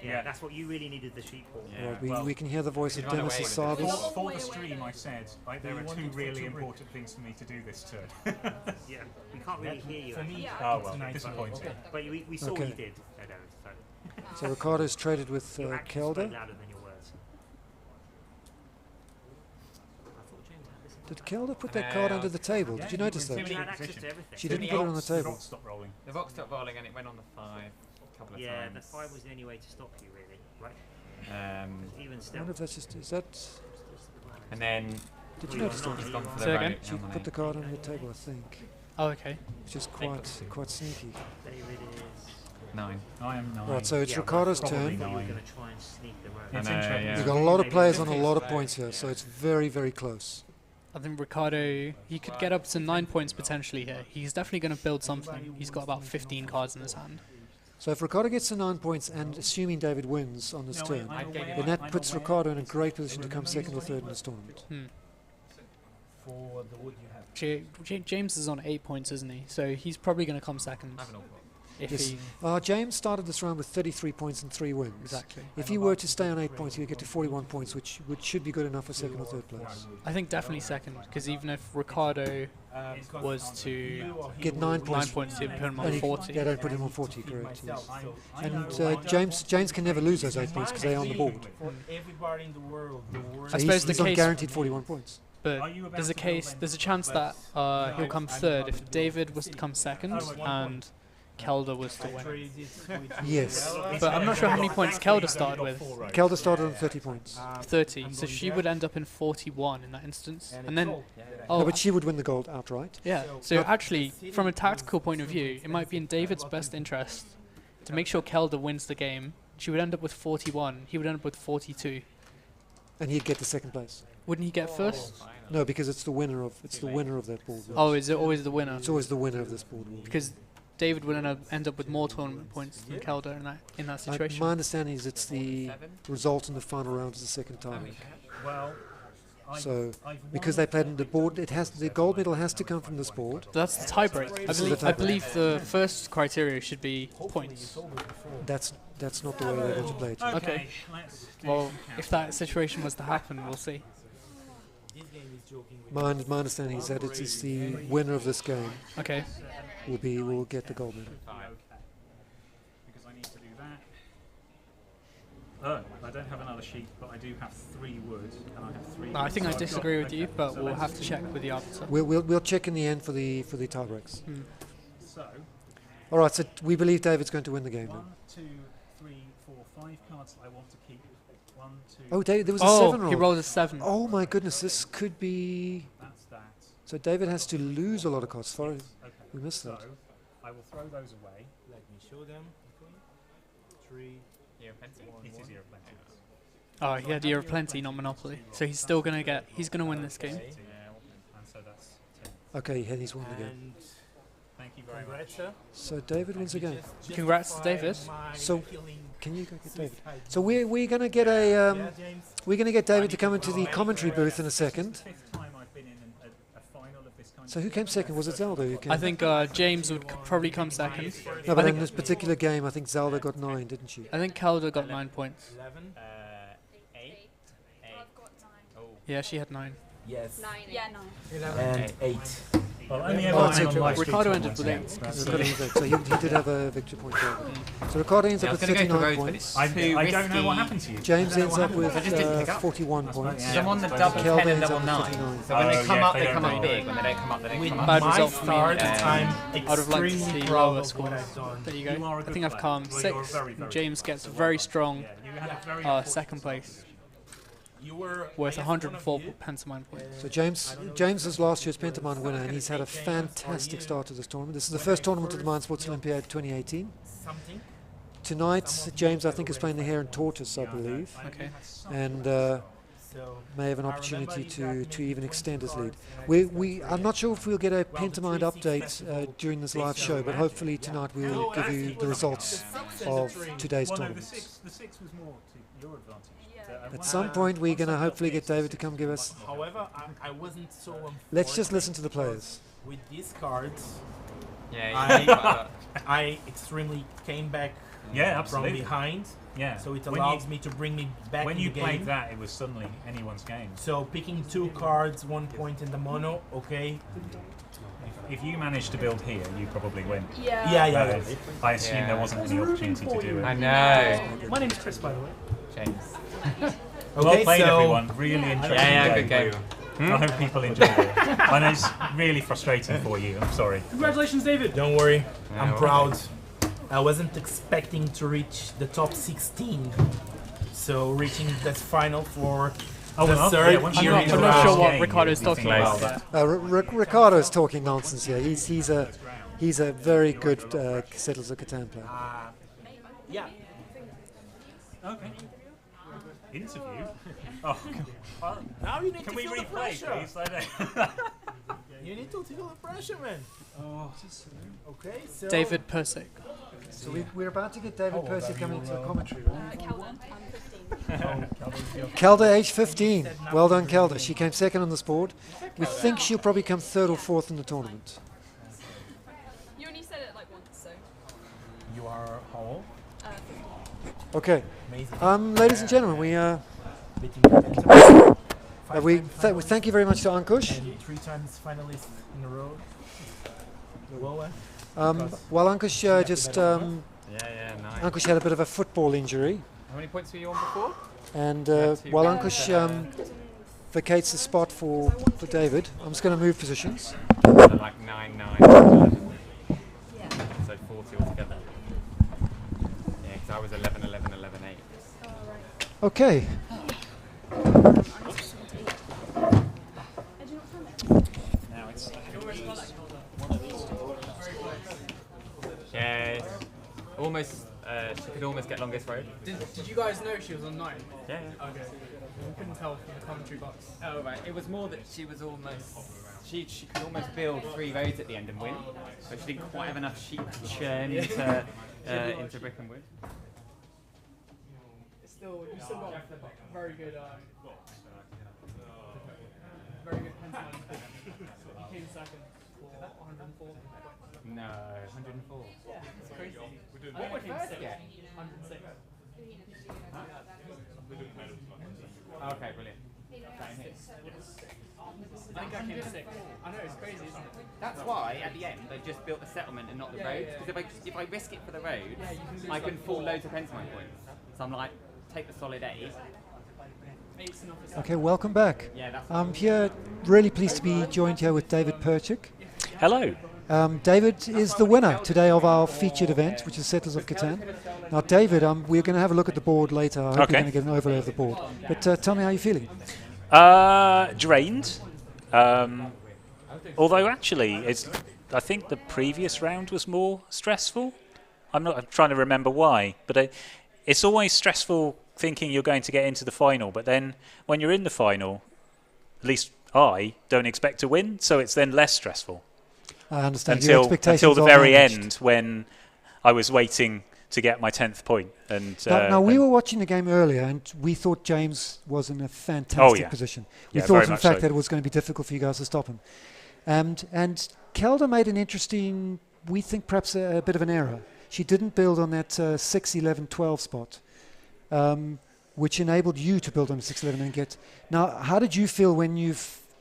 Yeah. That's what you really needed, the sheep port. Right, we can hear the voice of Dennis Sabis. For the stream, I said there are 2 really important things for me to do this turn. Yeah, we can't really hear you. For me, Oh well, disappointing. But we saw what you did, David. So Ricardo's traded with Your actions Kelda. spoke louder than your words. I thought James had this. Did Kelda put that card under the table? Did you notice that? She had access to everything. She didn't put it on the table. Stop rolling. The rock stopped rolling and it went on the 5 a couple of Yeah, times. the 5 was the only way to stop you, really, right? Even I still. wonder if that's just, is that, And then did you notice that? he's gone for Say the again? right She on the put the card under the table, I think. Oh, okay. Which is quite sneaky. David is. 9. I am 9. Right, so it's Yeah, Ricardo's probably turn. You were nine. going to try and sneak them around. It's I know, interesting. yeah. You've got a lot of players on a lot of points here, so it's very, very close. I think Ricardo, he could get up to 9 points potentially here. He's definitely going to build something. He's got about 15 cards in his hand. So if Ricardo gets to 9 points, and assuming David wins on this turn, then that puts Ricardo in a great position to come second or third in this tournament. for the wood you have. James is on 8 points, isn't he? So he's probably going to come second. I have an awful. If Yes. he James started this round with 33 points and 3 wins. exactly. If he were to stay on 8 points, he would get to 41 points, which should be good enough for second or third place. I think definitely second, because even if Ricardo was to Get 9 points. 9 points, he'd put him on Only- 40. Yeah, don't put him on 40, correct. Yes. And James can never lose those 8 points because they're on the board. For everybody in the world, the world. So I suppose he's the on case- guaranteed 41 points. But there's a chance that he'll come third if David was to come second and Kelda was to win. Yes. But I'm not sure how many points Kelda started with. Kelda started on 30 points. 30. So she would end up in 41 in that instance. And then, No, but she would win the gold outright. yeah. So actually, from a tactical point of view, it might be in David's best interest to make sure Kelda wins the game. She would end up with 41. He would end up with 42. And he'd get the second place. Wouldn't he get first? No, because it's the winner of that board. Oh, is it always the winner? It's always the winner of this board. Because David would end up with more tournament points than Kelda in that situation. My understanding is it's the result in the final round is the second time. Well, So because they played on the board, the gold medal has to come from this board. That's the tiebreak. I believe the first criteria should be points. That's not the way they're going to play it. Okay. Well, if that situation was to happen, we'll see. My understanding is that it is the winner of this game Okay. will get the gold medal. because I need to do that. Oh, I don't have another sheet, but I do have 3 wood, and I have 3. No, I think I so I've disagree got- with you, okay, but so we'll let's have to do- check with the arbiter. We'll check in the end for the tie breaks. So, All right, so we believe David's going to win the game. 1, Then. 2, 3, 4, 5 cards I want to keep. 1, 2. Oh, David, there was a 7 Oh, roll. he rolled a 7. Oh my goodness, this could be. That's that. So David has to lose a lot of cards. Sorry, Okay. we missed So, that. I will throw those away. Let me show them. 3. Yeah, plenty. It is here plenty. Oh, he had Year of Plenty, not Monopoly. So he's still going to win this game. And so that's 10. Okay, he's won the game. And Thank you very much. congrats, sir. So David wins the game. Congrats to David. So, can you go get David? So we're going to get David to come into the commentary booth in a second. 5th time I've been in a final of this kind So who came second? Was it Zelda who came? I think James would probably come second. No, but I in think, this particular game, I think Zelda got 9, didn't she? I think Kelda got 9 points. 11. 8. Yeah, she had 9. Yes. 9. Yeah, 9. And 8. Well, only Oh, ever it's nine okay. on live Ricardo stream ended with points, 8. yeah. So he did have a victory point there. So Ricardo ends Yeah, I up was with going to go 39 for Rose, but points. it's I too don't know what risky. happened to you. James I don't know ends what up happened. with I just didn't pick up. 41 points. Yeah. So I'm on the Kelda double Kelda 10 and ends double up 9. with 39. So when they Oh, come yeah, up, they they don't come up roll. big. When they don't come up, they don't With come up. Bad my result for me. start, Yeah. I'm I would have liked to extremely see proud lower of scores. what I've done. There you You go. are a I good think I've player. come Well, you're 6th. very, very James good gets player. very strong Yeah, you had a very important second place You were with I guess, 104 one of you. Pentamine points. So James is last year's Pentamine winner, and he's had a fantastic start to this tournament. This is the first tournament of the Mind Sports Olympiad 2018. Something. Tonight, James, I think, is playing the Hare and Tortoise, I believe, Okay. and So may have an I opportunity remember to even extend his lead. I'm not sure if we'll get a Pentamind update during this live show, but hopefully tonight we'll give you the results of today's Well, no, tournament. the six was more to your advantage. At some point, we're going to hopefully get David to come give us. However, I wasn't so. Let's just listen to the players. With these cards, Yeah, I extremely came back Yeah, from absolutely. behind. Yeah. So it When allows you- me to bring me back When in you the played game. that, it was suddenly anyone's game. So picking 2 cards, 1 point in the mono. Okay. If you managed to build here, you probably win. Yeah. Yeah. I assume Yeah. there wasn't any opportunity to do I it. know. My name's Chris, by the way. James. Well Okay, played, so- everyone. Really interesting Yeah, game. good game. I hope people enjoyed it. I know it's really frustrating for you. I'm sorry. Congratulations, David. Don't worry, No, I'm okay. proud. I wasn't expecting to reach the top 16, so reaching this final for the well, third yeah, once year you're in in a I'm the not row. sure what game, Ricardo is you'll be talking thinking about. that. Ricardo is talking nonsense here. He's a very good Settlers of Catan player. Yeah. Okay. Interview? Oh, God. Now you need Can to we feel the replay, pressure. please? I don't- You need to feel the pressure, man. Okay, so David Percik. So we're about to get David Percy coming into the commentary. Kelda, I'm 15. Kelda, age 15. Well done, Kelda. She came second on this board. We think she'll probably come 3rd or 4th in the tournament. You only said it like once, so. you are how old? Okay. Amazing. Ladies and gentlemen, we thank you very much to Ankush. And 3 times finalist in a row. Lower. While Ankush Nice. Ankush had a bit of a football injury, How many points were you on before? and Yeah, 2 while points. Ankush vacates the spot for David, I'm just going to move positions. So like 9, 9, 11. So 40 altogether. Yeah, because I was 11, 11, 11, 8. Okay. Now it's Yeah, almost. She could almost get longest road. Did you guys know she was on 9? Yeah. Okay. We couldn't tell from the commentary box. Oh right, it was more that she was almost. She could almost build 3 roads at the end and win, but she didn't quite have enough sheep to churn into brick and wood. You still got very good Pentamine. You came second for 104 points. No, 104. Yeah, it's crazy. What would first get? 106. Okay, brilliant. I think I came 6th. I know, it's crazy, isn't it? That's why at the end they just built the settlement and not the roads. Because if I risk it for the road, I can fall loads of Pentamine points. So I'm like, take the solid 8. Okay, welcome back. Yeah, that's I'm here, really pleased to be joined here with David Percik. Hello. David is the winner today of our featured event, which is Settlers of Catan. Now, David, we're going to have a look at the board later. I hope Okay. you're going to get an overlay of the board. But tell me how you're feeling. Drained. Although actually, I think the previous round was more stressful. I'm trying to remember why, but it's always stressful thinking you're going to get into the final. But then when you're in the final, at least I don't expect to win, so it's then less stressful. I understand your expectations until the are very managed. end when I was waiting to get my 10th point. And Now we and- were watching the game earlier, and we thought James was in a fantastic yeah. position. We Yeah, thought, very in much fact, so. that it was going to be difficult for you guys to stop him. And Kelda made an interesting, we think perhaps a bit of an error. She didn't build on that 6, 11, 12 spot, which enabled you to build on 6, 11 and get. Now, how did you feel when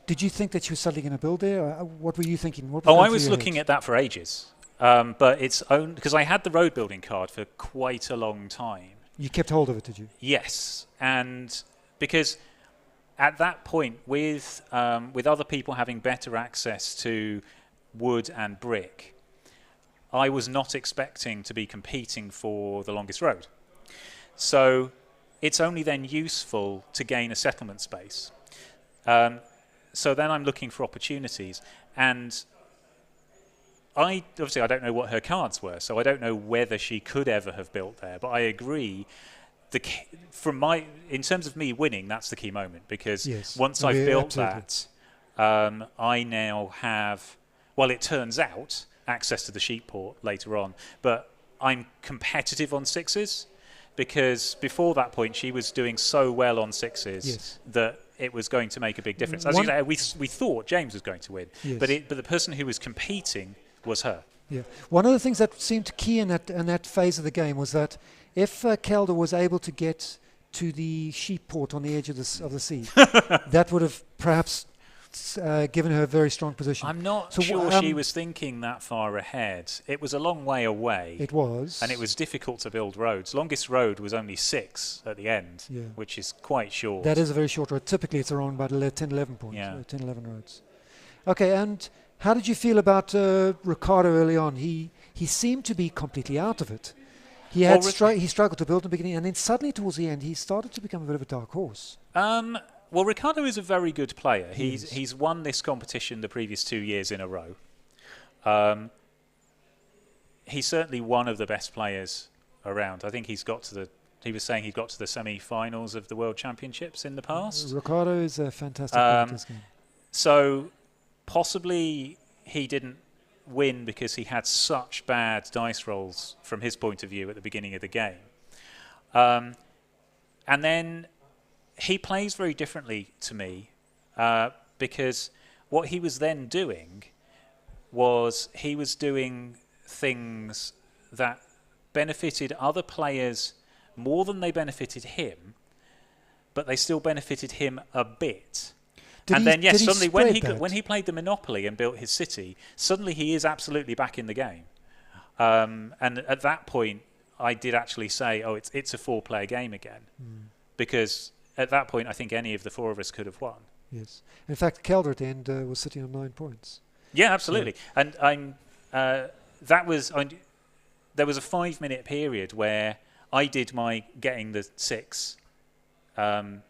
did you think that she was suddenly going to build there? Or what were you thinking? What was I going was through your looking head? at that for ages. But it's own because I had the road building card for quite a long time. You kept hold of it, did you? Yes, and because at that point, with other people having better access to wood and brick, I was not expecting to be competing for the longest road. So it's only then useful to gain a settlement space. So then I'm looking for opportunities, and I don't know what her cards were, so I don't know whether she could ever have built there. But I agree, in terms of me winning, that's the key moment, because once I've built that, I now have, well, it turns out, access to the sheep port later on. But I'm competitive on sixes, because before that point she was doing so well on sixes that it was going to make a big difference. As you say, we thought James was going to win, but the person who was competing was her. Yeah. One of the things that seemed key in that phase of the game was that if Kelda was able to get to the sheep port on the edge of the sea, that would have perhaps given her a very strong position. I'm not sure she was thinking that far ahead. It was a long way away. It was. And it was difficult to build roads. Longest road was only 6 at the end, which is quite short. That is a very short road. Typically it's around about 10, 11 points. 10, 11 roads. Okay, and how did you feel about Ricardo early on? He seemed to be completely out of it. He struggled to build in the beginning, and then suddenly towards the end he started to become a bit of a dark horse. Well, Ricardo is a very good player. He's won this competition the previous 2 years in a row. He's certainly one of the best players around. I think he was saying he got to the semi-finals of the World Championships in the past. Ricardo is a fantastic player in this game. So possibly he didn't win because he had such bad dice rolls from his point of view at the beginning of the game. And then he plays very differently to me because what he was then doing was he was doing things that benefited other players more than they benefited him, but they still benefited him a bit. Suddenly when he played the Monopoly and built his city, suddenly he is absolutely back in the game. And at that point, I did actually say, it's a 4-player game again. Because at that point, I think any of the 4 of us could have won. Yes. In fact, Kelda at the end was sitting on 9 points. Yeah, absolutely. And there was a 5-minute period where I did my getting the 6, and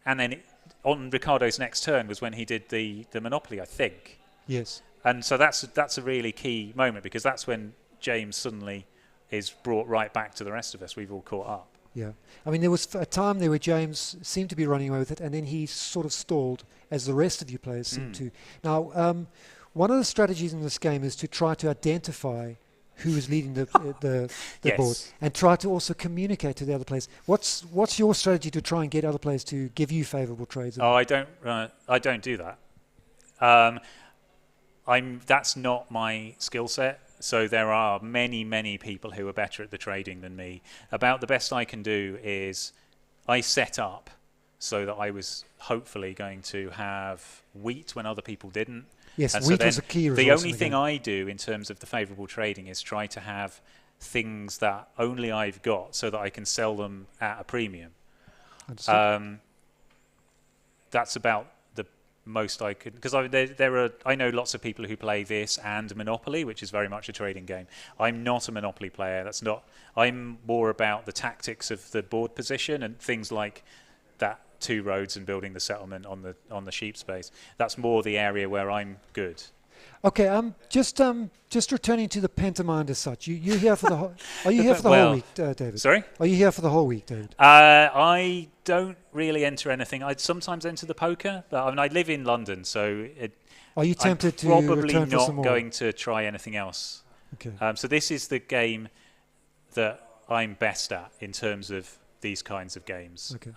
then on Ricardo's next turn was when he did the Monopoly, I think. Yes. And so that's a really key moment, because that's when James suddenly is brought right back to the rest of us. We've all caught up. Yeah. I mean, there was a time there where James seemed to be running away with it, and then he sort of stalled, as the rest of you players seemed to. Now, one of the strategies in this game is to try to identify who is leading the board, and try to also communicate to the other players. What's your strategy to try and get other players to give you favourable trades? I don't do that. That's not my skill set. So there are many, many people who are better at the trading than me. About the best I can do is I set up so that I was hopefully going to have wheat when other people didn't. Yes, and wheat so was a key resource. The only thing I do in terms of the favourable trading is try to have things that only I've got so that I can sell them at a premium. That's about the most I could, because I know lots of people who play this and Monopoly, which is very much a trading game. I'm not a Monopoly player. I'm more about the tactics of the board position and things like that 2 roads and building the settlement on the sheep space. That's more the area where I'm good. Okay, just returning to the Pentamind as such. You here for the whole? Are you here for the whole week, David? Sorry? Are you here for the whole week, David? I don't really enter anything. I'd sometimes enter the poker, but I live in London, so are you tempted to probably return for some not more? going to try anything else. Okay. So this is the game that I'm best at in terms of these kinds of games. Okay.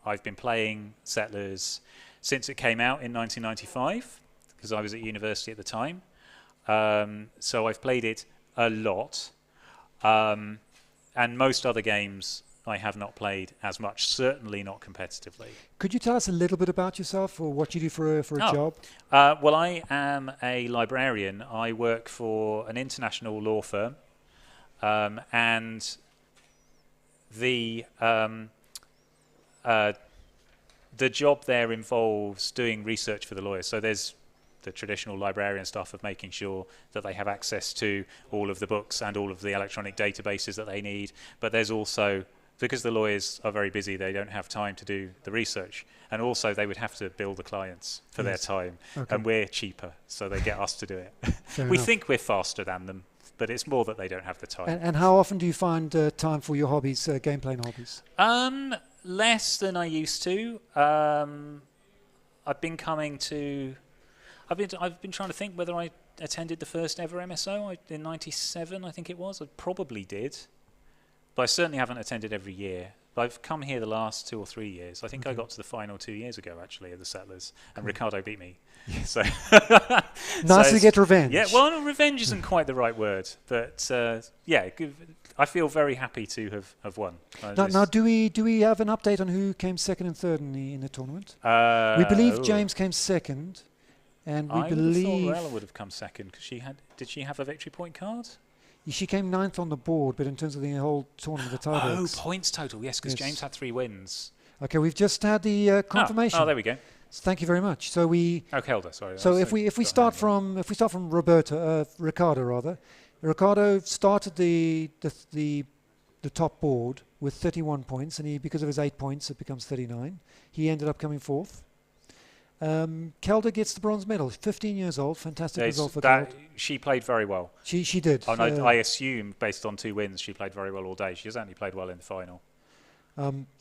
I've been playing Settlers since it came out in 1995. because I was at university at the time. So I've played it a lot. And most other games I have not played as much, certainly not competitively. Could you tell us a little bit about yourself or what you do for a job? Well, I am a librarian. I work for an international law firm, and the job there involves doing research for the lawyers. So there's the traditional librarian stuff of making sure that they have access to all of the books and all of the electronic databases that they need. But there's also, because the lawyers are very busy, they don't have time to do the research. And also they would have to bill the clients for their time. Okay. And we're cheaper, so they get us to do it. Fair We enough. think we're faster than them, but it's more that they don't have the time. And how often do you find time for your hobbies, game playing hobbies? Less than I used to. I've been coming to... I've been trying to think whether I attended the first ever MSO in '97, I think it was. I probably did. But I certainly haven't attended every year. But I've come here the last 2 or 3 years. I think I got to the final 2 years ago, actually, of the Settlers. And Ricardo beat me. So Nice to get revenge. Yeah, well, no, revenge isn't quite the right word. But, yeah, I feel very happy to have won. Now, do we have an update on who came second and third in the tournament? We believe James came second. And we believe I thought Ella would have come second because did she have a victory point card? She came ninth on the board, but in terms of the whole tournament, the tiebreaks. Oh, points total, yes, because James had 3 wins. Okay, we've just had the confirmation. Oh, there we go. So thank you very much. So we. Oh, Kelda, sorry. So if we start from Ricardo rather, Ricardo started the top board with 31 points, and because of his 8 points, it becomes 39. He ended up coming fourth. Kelda gets the bronze medal. 15 years old. Fantastic result for Kelda. She played very well. She did. And I assume, based on 2 wins, she played very well all day. She has only played well in the final.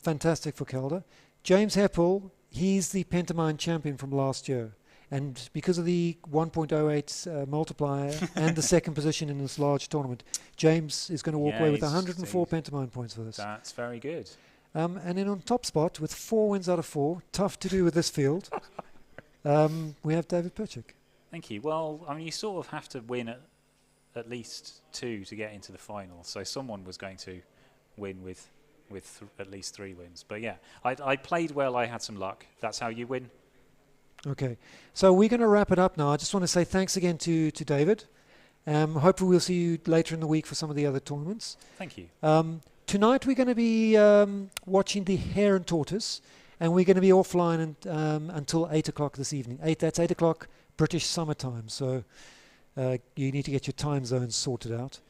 Fantastic for Kelda. James Heppell, he's the Pentamine champion from last year. And because of the 1.08 multiplier and the second position in this large tournament, James is going to walk away with 104 Pentamine points for this. That's very good. And then on top spot, with 4 wins out of 4, tough to do with this field, we have David Percik. Thank you. Well, I mean, you sort of have to win at least 2 to get into the final. So someone was going to win with at least 3 wins. But yeah, I played well. I had some luck. That's how you win. Okay. So we're going to wrap it up now. I just want to say thanks again to David. Hopefully we'll see you later in the week for some of the other tournaments. Thank you. Tonight we're going to be watching the Hare and Tortoise, and we're going to be offline until 8 o'clock this evening. That's 8 o'clock British summer time, so you need to get your time zones sorted out.